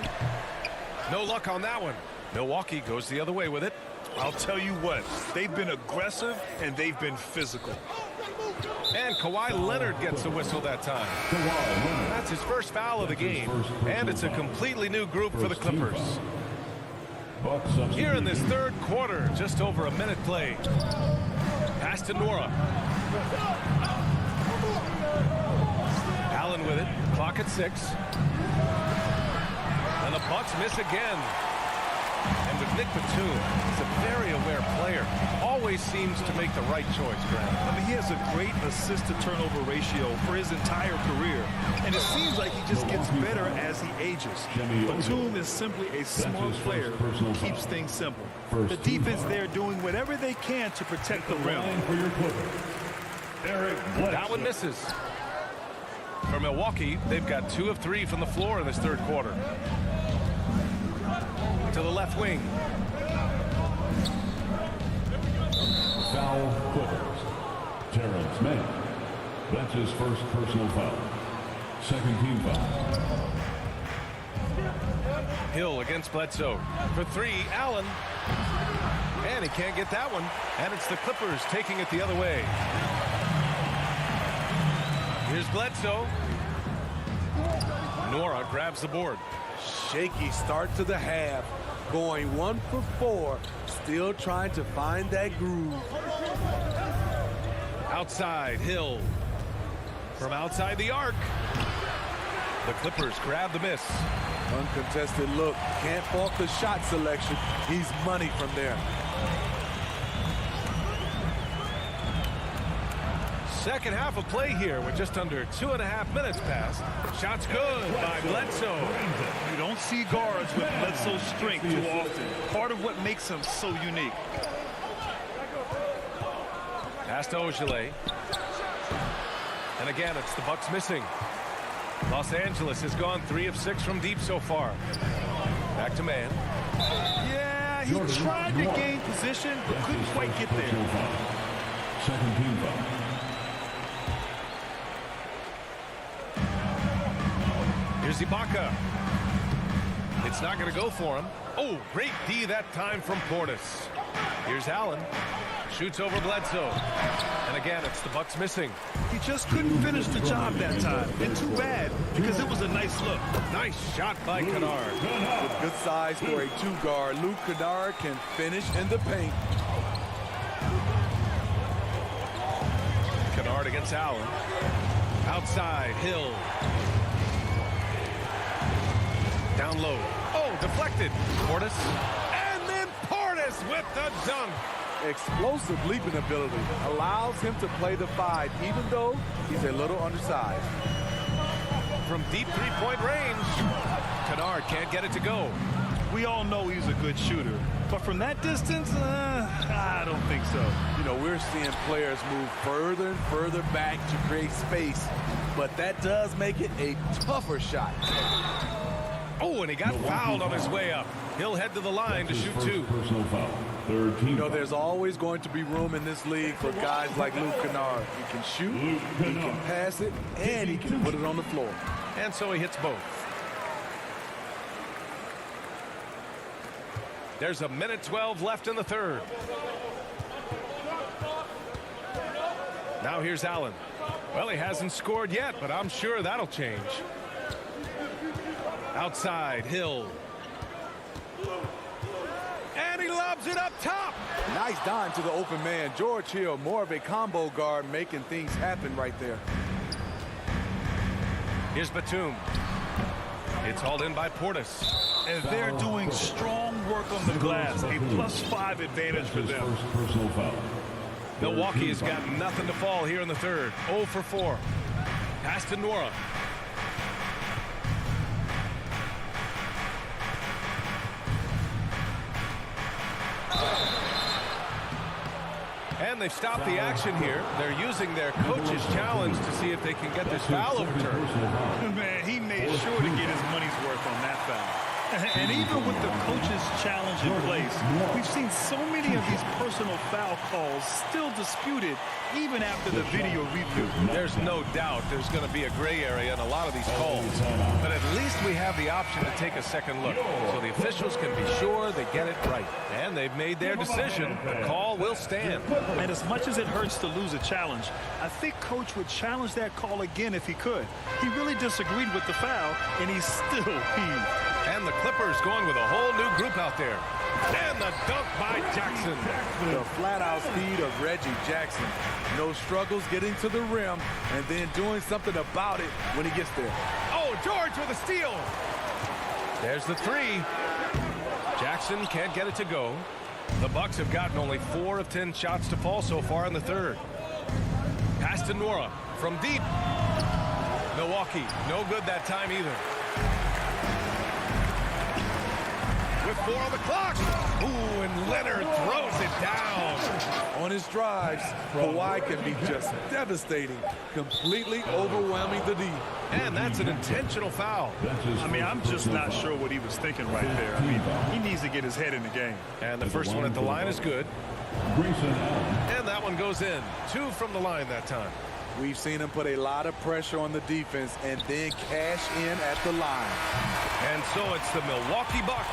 No luck on that one. Milwaukee goes the other way with it. I'll tell you what, they've been aggressive and they've been physical. And Kawhi Leonard gets a whistle that time. That's his first foul of the game. And it's a completely new group for the Clippers. Here in this third quarter, just over a minute played. Pass to Nora. Allen with it. Clock at 6. And the Bucks miss again. And with Nick Batum, he's a very aware player. Always seems to make the right choice, Grant. I mean, he has a great assist-to-turnover ratio for his entire career. And it seems like he just gets better as he ages. Batum is simply a smart player who keeps things simple. The defense there doing whatever they can to protect the rim. That one misses. For Milwaukee, they've got 2 of 3 from the floor in this third quarter. To the left wing. Foul Clippers. Terrence Mann. That's his first personal foul. Second team foul. Hill against Bledsoe. For 3, Allen. And he can't get that one. And it's the Clippers taking it the other way. Here's Bledsoe. Nora grabs the board. Shaky start to the half. Going 1 for 4. Still trying to find that groove. Outside, Hill. From outside the arc. The Clippers grab the miss. Uncontested look. Can't fault the shot selection. He's money from there. Second half of play here with just under 2.5 minutes passed. Shots good by Bledsoe. You don't see guards with Bledsoe's strength too often. Part of what makes him so unique. Pass to Ogilvy. And again, it's the Bucks missing. Los Angeles has gone 3 of 6 from deep so far. Back to Mann. Yeah, he tried to gain position, but couldn't quite get there. Second team foul. Here's Ibaka. It's not going to go for him. Oh, great D that time from Portis. Here's Allen. Shoots over Bledsoe. And again, it's the Bucks missing. He just couldn't finish the job that time. And too bad, because it was a nice look. Nice shot by Kennard. With good size for a two-guard, Luke Kennard can finish in the paint. Kennard against Allen. Outside, Hill. Down low. Oh, deflected. Portis. And then Portis with the dunk. Explosive leaping ability allows him to play the 5, even though he's a little undersized. From deep three-point range, Kennard can't get it to go. We all know he's a good shooter, but from that distance, I don't think so. You know, we're seeing players move further and further back to create space, but that does make it a tougher shot. Oh, and he got fouled on his way up. He'll head to the line to shoot 2. Personal foul. Third team. You know, there's always going to be room in this league for guys like Luke Kennard. He can shoot, he can pass it, and he can put it on the floor. And so he hits both. There's a minute 12 left in the third. Now here's Allen. Well, he hasn't scored yet, but I'm sure that'll change. Outside, Hill. And he lobs it up top. Nice dime to the open man. George Hill, more of a combo guard, making things happen right there. Here's Batum. It's hauled in by Portis. And they're doing strong work on the glass. A +5 advantage for them. First personal foul. Milwaukee has got nothing to fall here in the third. 0 for 4. Pass to Nora. And they've stopped the action here. They're using their coach's challenge to see if they can get this foul overturned. Man, he made sure to get his money's worth on that foul. And even with the coach's challenge in place, we've seen so many of these personal foul calls still disputed even after the video review. There's no doubt there's going to be a gray area in a lot of these calls. But at least we have the option to take a second look. So the officials can be sure they get it right. And they've made their decision. The call will stand. And as much as it hurts to lose a challenge, I think Coach would challenge that call again if he could. He really disagreed with the foul, and he's still peeved. And the Clippers going with a whole new group out there. And the dunk by Jackson. The flat-out speed of Reggie Jackson. No struggles getting to the rim and then doing something about it when he gets there. Oh, George with a steal. There's the 3. Jackson can't get it to go. The Bucks have gotten only 4 of 10 shots to fall so far in the third. Pass to Nora from deep. Milwaukee, no good that time either. With 4 on the clock. Ooh, and Leonard throws it down. On his drives, Kawhi can be just devastating, completely overwhelming the D. And that's an intentional foul. I mean, I'm just not sure what he was thinking right there. I mean, he needs to get his head in the game. And the first one at the line is good. And that one goes in. 2 from the line that time. We've seen him put a lot of pressure on the defense and then cash in at the line. And so it's the Milwaukee Bucks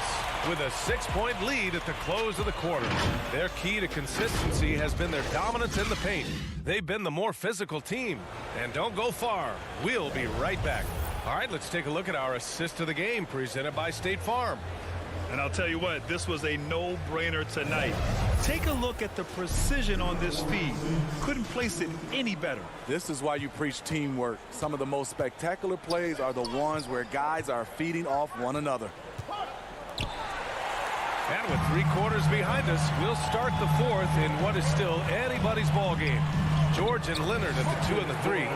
with a 6-point lead at the close of the quarter. Their key to consistency has been their dominance in the paint. They've been the more physical team. And don't go far. We'll be right back. All right, let's take a look at our assist of the game presented by State Farm. And I'll tell you what, this was a no-brainer tonight. Take a look at the precision on this feed. Couldn't place it any better. This is why you preach teamwork. Some of the most spectacular plays are the ones where guys are feeding off one another. And with 3 quarters behind us, we'll start the 4th in what is still anybody's ball game. George and Leonard at the 2 and the 3.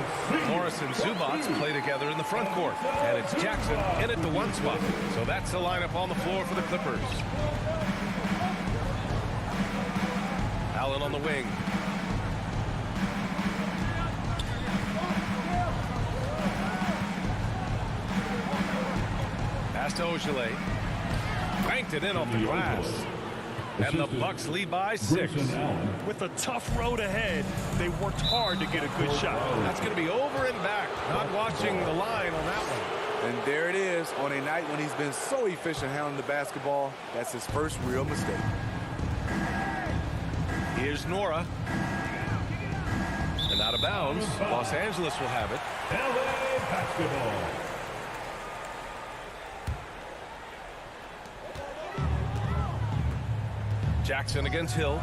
Morris and Zubats play together in the front court. And it's Jackson in at the 1 spot. So that's the lineup on the floor for the Clippers. Allen on the wing. Pass to Ogilvy. Banked it in off the glass. And the Bucks lead by 6. With a tough road ahead, they worked hard to get a good shot. That's going to be over and back. Not watching the line on that one. And there it is. On a night when he's been so efficient handling the basketball, that's his first real mistake. Here's Nora. And out of bounds. Los Angeles will have it. LA basketball. Jackson against Hill.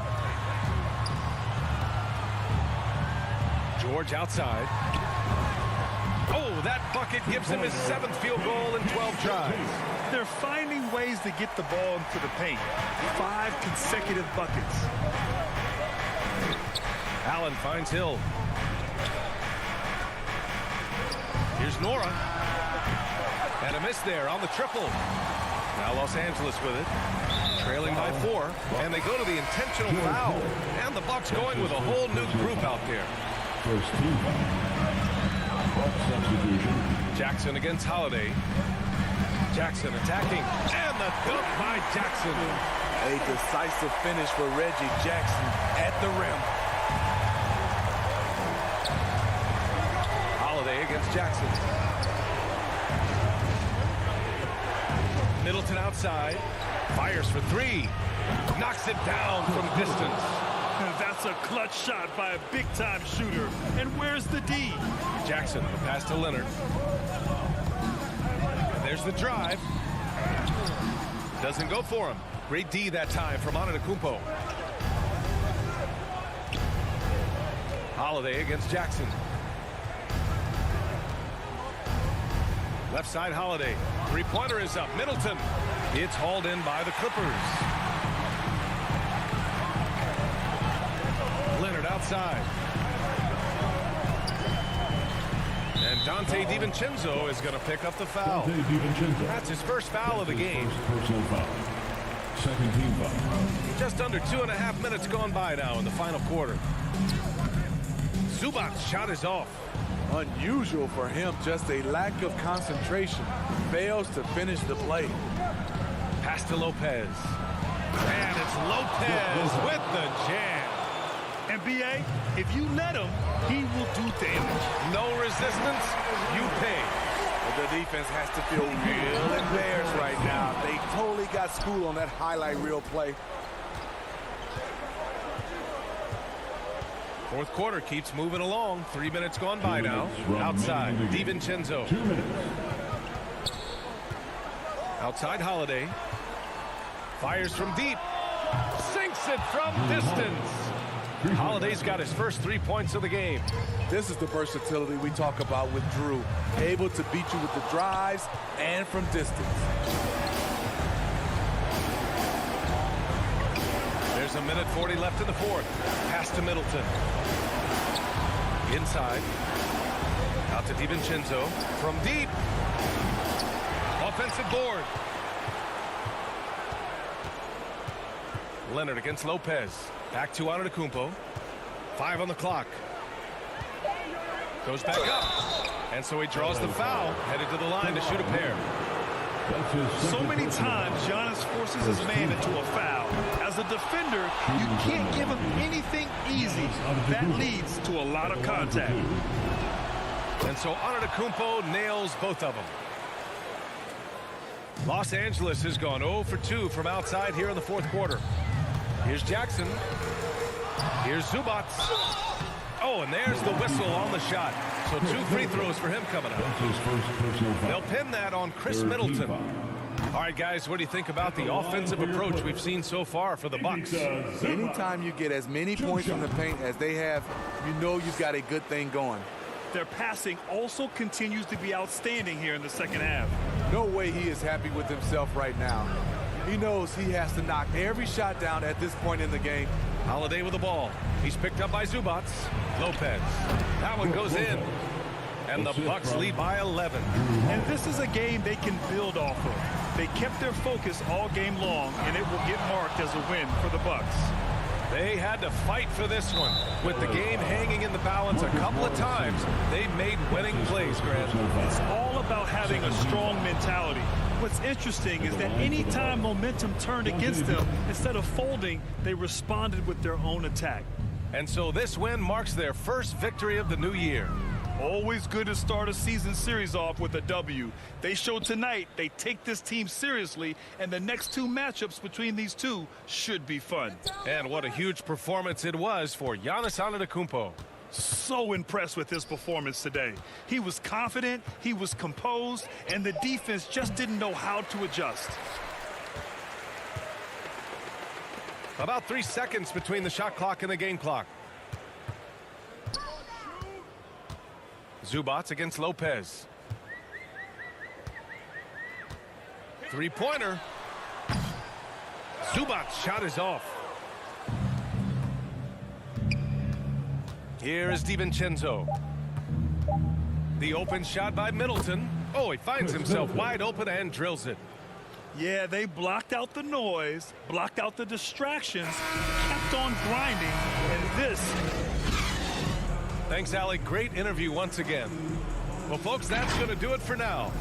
George outside. Oh, that bucket gives him his 7th field goal in 12 tries. They're finding ways to get the ball into the paint. 5 consecutive buckets. Allen finds Hill. Here's Nora. And a miss there on the triple. Now Los Angeles with it. Trailing by 4. And they go to the intentional foul. And the Bucks going with a whole new group out there. First team foul. Substitution. Jackson against Holiday. Jackson attacking. And the dunk by Jackson. A decisive finish for Reggie Jackson at the rim. Holiday against Jackson. Middleton outside. Fires for 3. Knocks it down from distance. That's a clutch shot by a big-time shooter. And where's the D? Jackson, the pass to Leonard. And there's the drive. Doesn't go for him. Great D that time from Antetokounmpo. Holiday against Jackson. Left side Holiday. 3-pointer is up. Middleton. It's hauled in by the Clippers. Leonard outside. And Dante DiVincenzo is going to pick up the foul. That's his first foul of the game. First personal foul. Second team foul. Just under 2.5 minutes gone by now in the final quarter. Zubac's shot is off. Unusual for him, just a lack of concentration. Fails to finish the play. Pass to Lopez. And it's Lopez with the jam. And B.A., if you let him, he will do damage. No resistance, you pay. The defense has to feel real embarrassed right now. They totally got schooled on that highlight reel play. Fourth quarter keeps moving along. 3 minutes gone by now. Outside, DiVincenzo. 2 minutes. Outside Holiday. Fires from deep. Sinks it from distance. Holiday's got his first 3 points of the game. This is the versatility we talk about with Drew. Able to beat you with the drives and from distance. There's a minute 40 left in the fourth. Pass to Middleton. Inside. Out to DiVincenzo. From deep. Offensive board. Leonard against Lopez. Back to Antetokounmpo. 5 on the clock. Goes back up. And so he draws the foul. Headed to the line to shoot a pair. So many times, Giannis forces his man into a foul. As a defender, you can't give him anything easy. That leads to a lot of contact. And so Antetokounmpo nails both of them. Los Angeles has gone 0 for 2 from outside here in the fourth quarter. Here's Jackson. Here's Zubac. Oh, and there's the whistle on the shot. So 2 free throws for him coming up. They'll pin that on Chris Middleton. All right, guys, what do you think about the offensive approach we've seen so far for the Bucks? Anytime you get as many points from the paint as they have, you know you've got a good thing going. Their passing also continues to be outstanding here in the second half. No way he is happy with himself right now. He knows he has to knock every shot down at this point in the game. Holiday with the ball. He's picked up by Zubac. Lopez. That one goes in. And the Bucks lead by 11. And this is a game they can build off of. They kept their focus all game long, and it will get marked as a win for the Bucks. They had to fight for this one. With the game hanging in the balance a couple of times, they've made winning plays, Grant. It's all about having a strong mentality. What's interesting is that any time momentum turned against them, instead of folding, they responded with their own attack. And so this win marks their first victory of the new year. Always good to start a season series off with a W. They showed tonight they take this team seriously, and the next two matchups between these two should be fun. And what a huge performance it was for Giannis Antetokounmpo. So impressed with his performance today. He was confident, he was composed, and the defense just didn't know how to adjust. About 3 seconds between the shot clock and the game clock. Zubac against Lopez. Three-pointer. Zubac's shot is off. Here is DiVincenzo. The open shot by Middleton. Oh, he finds himself wide open and drills it. Yeah, they blocked out the noise, blocked out the distractions, kept on grinding, and this. Thanks, Allie. Great interview once again. Well, folks, that's going to do it for now.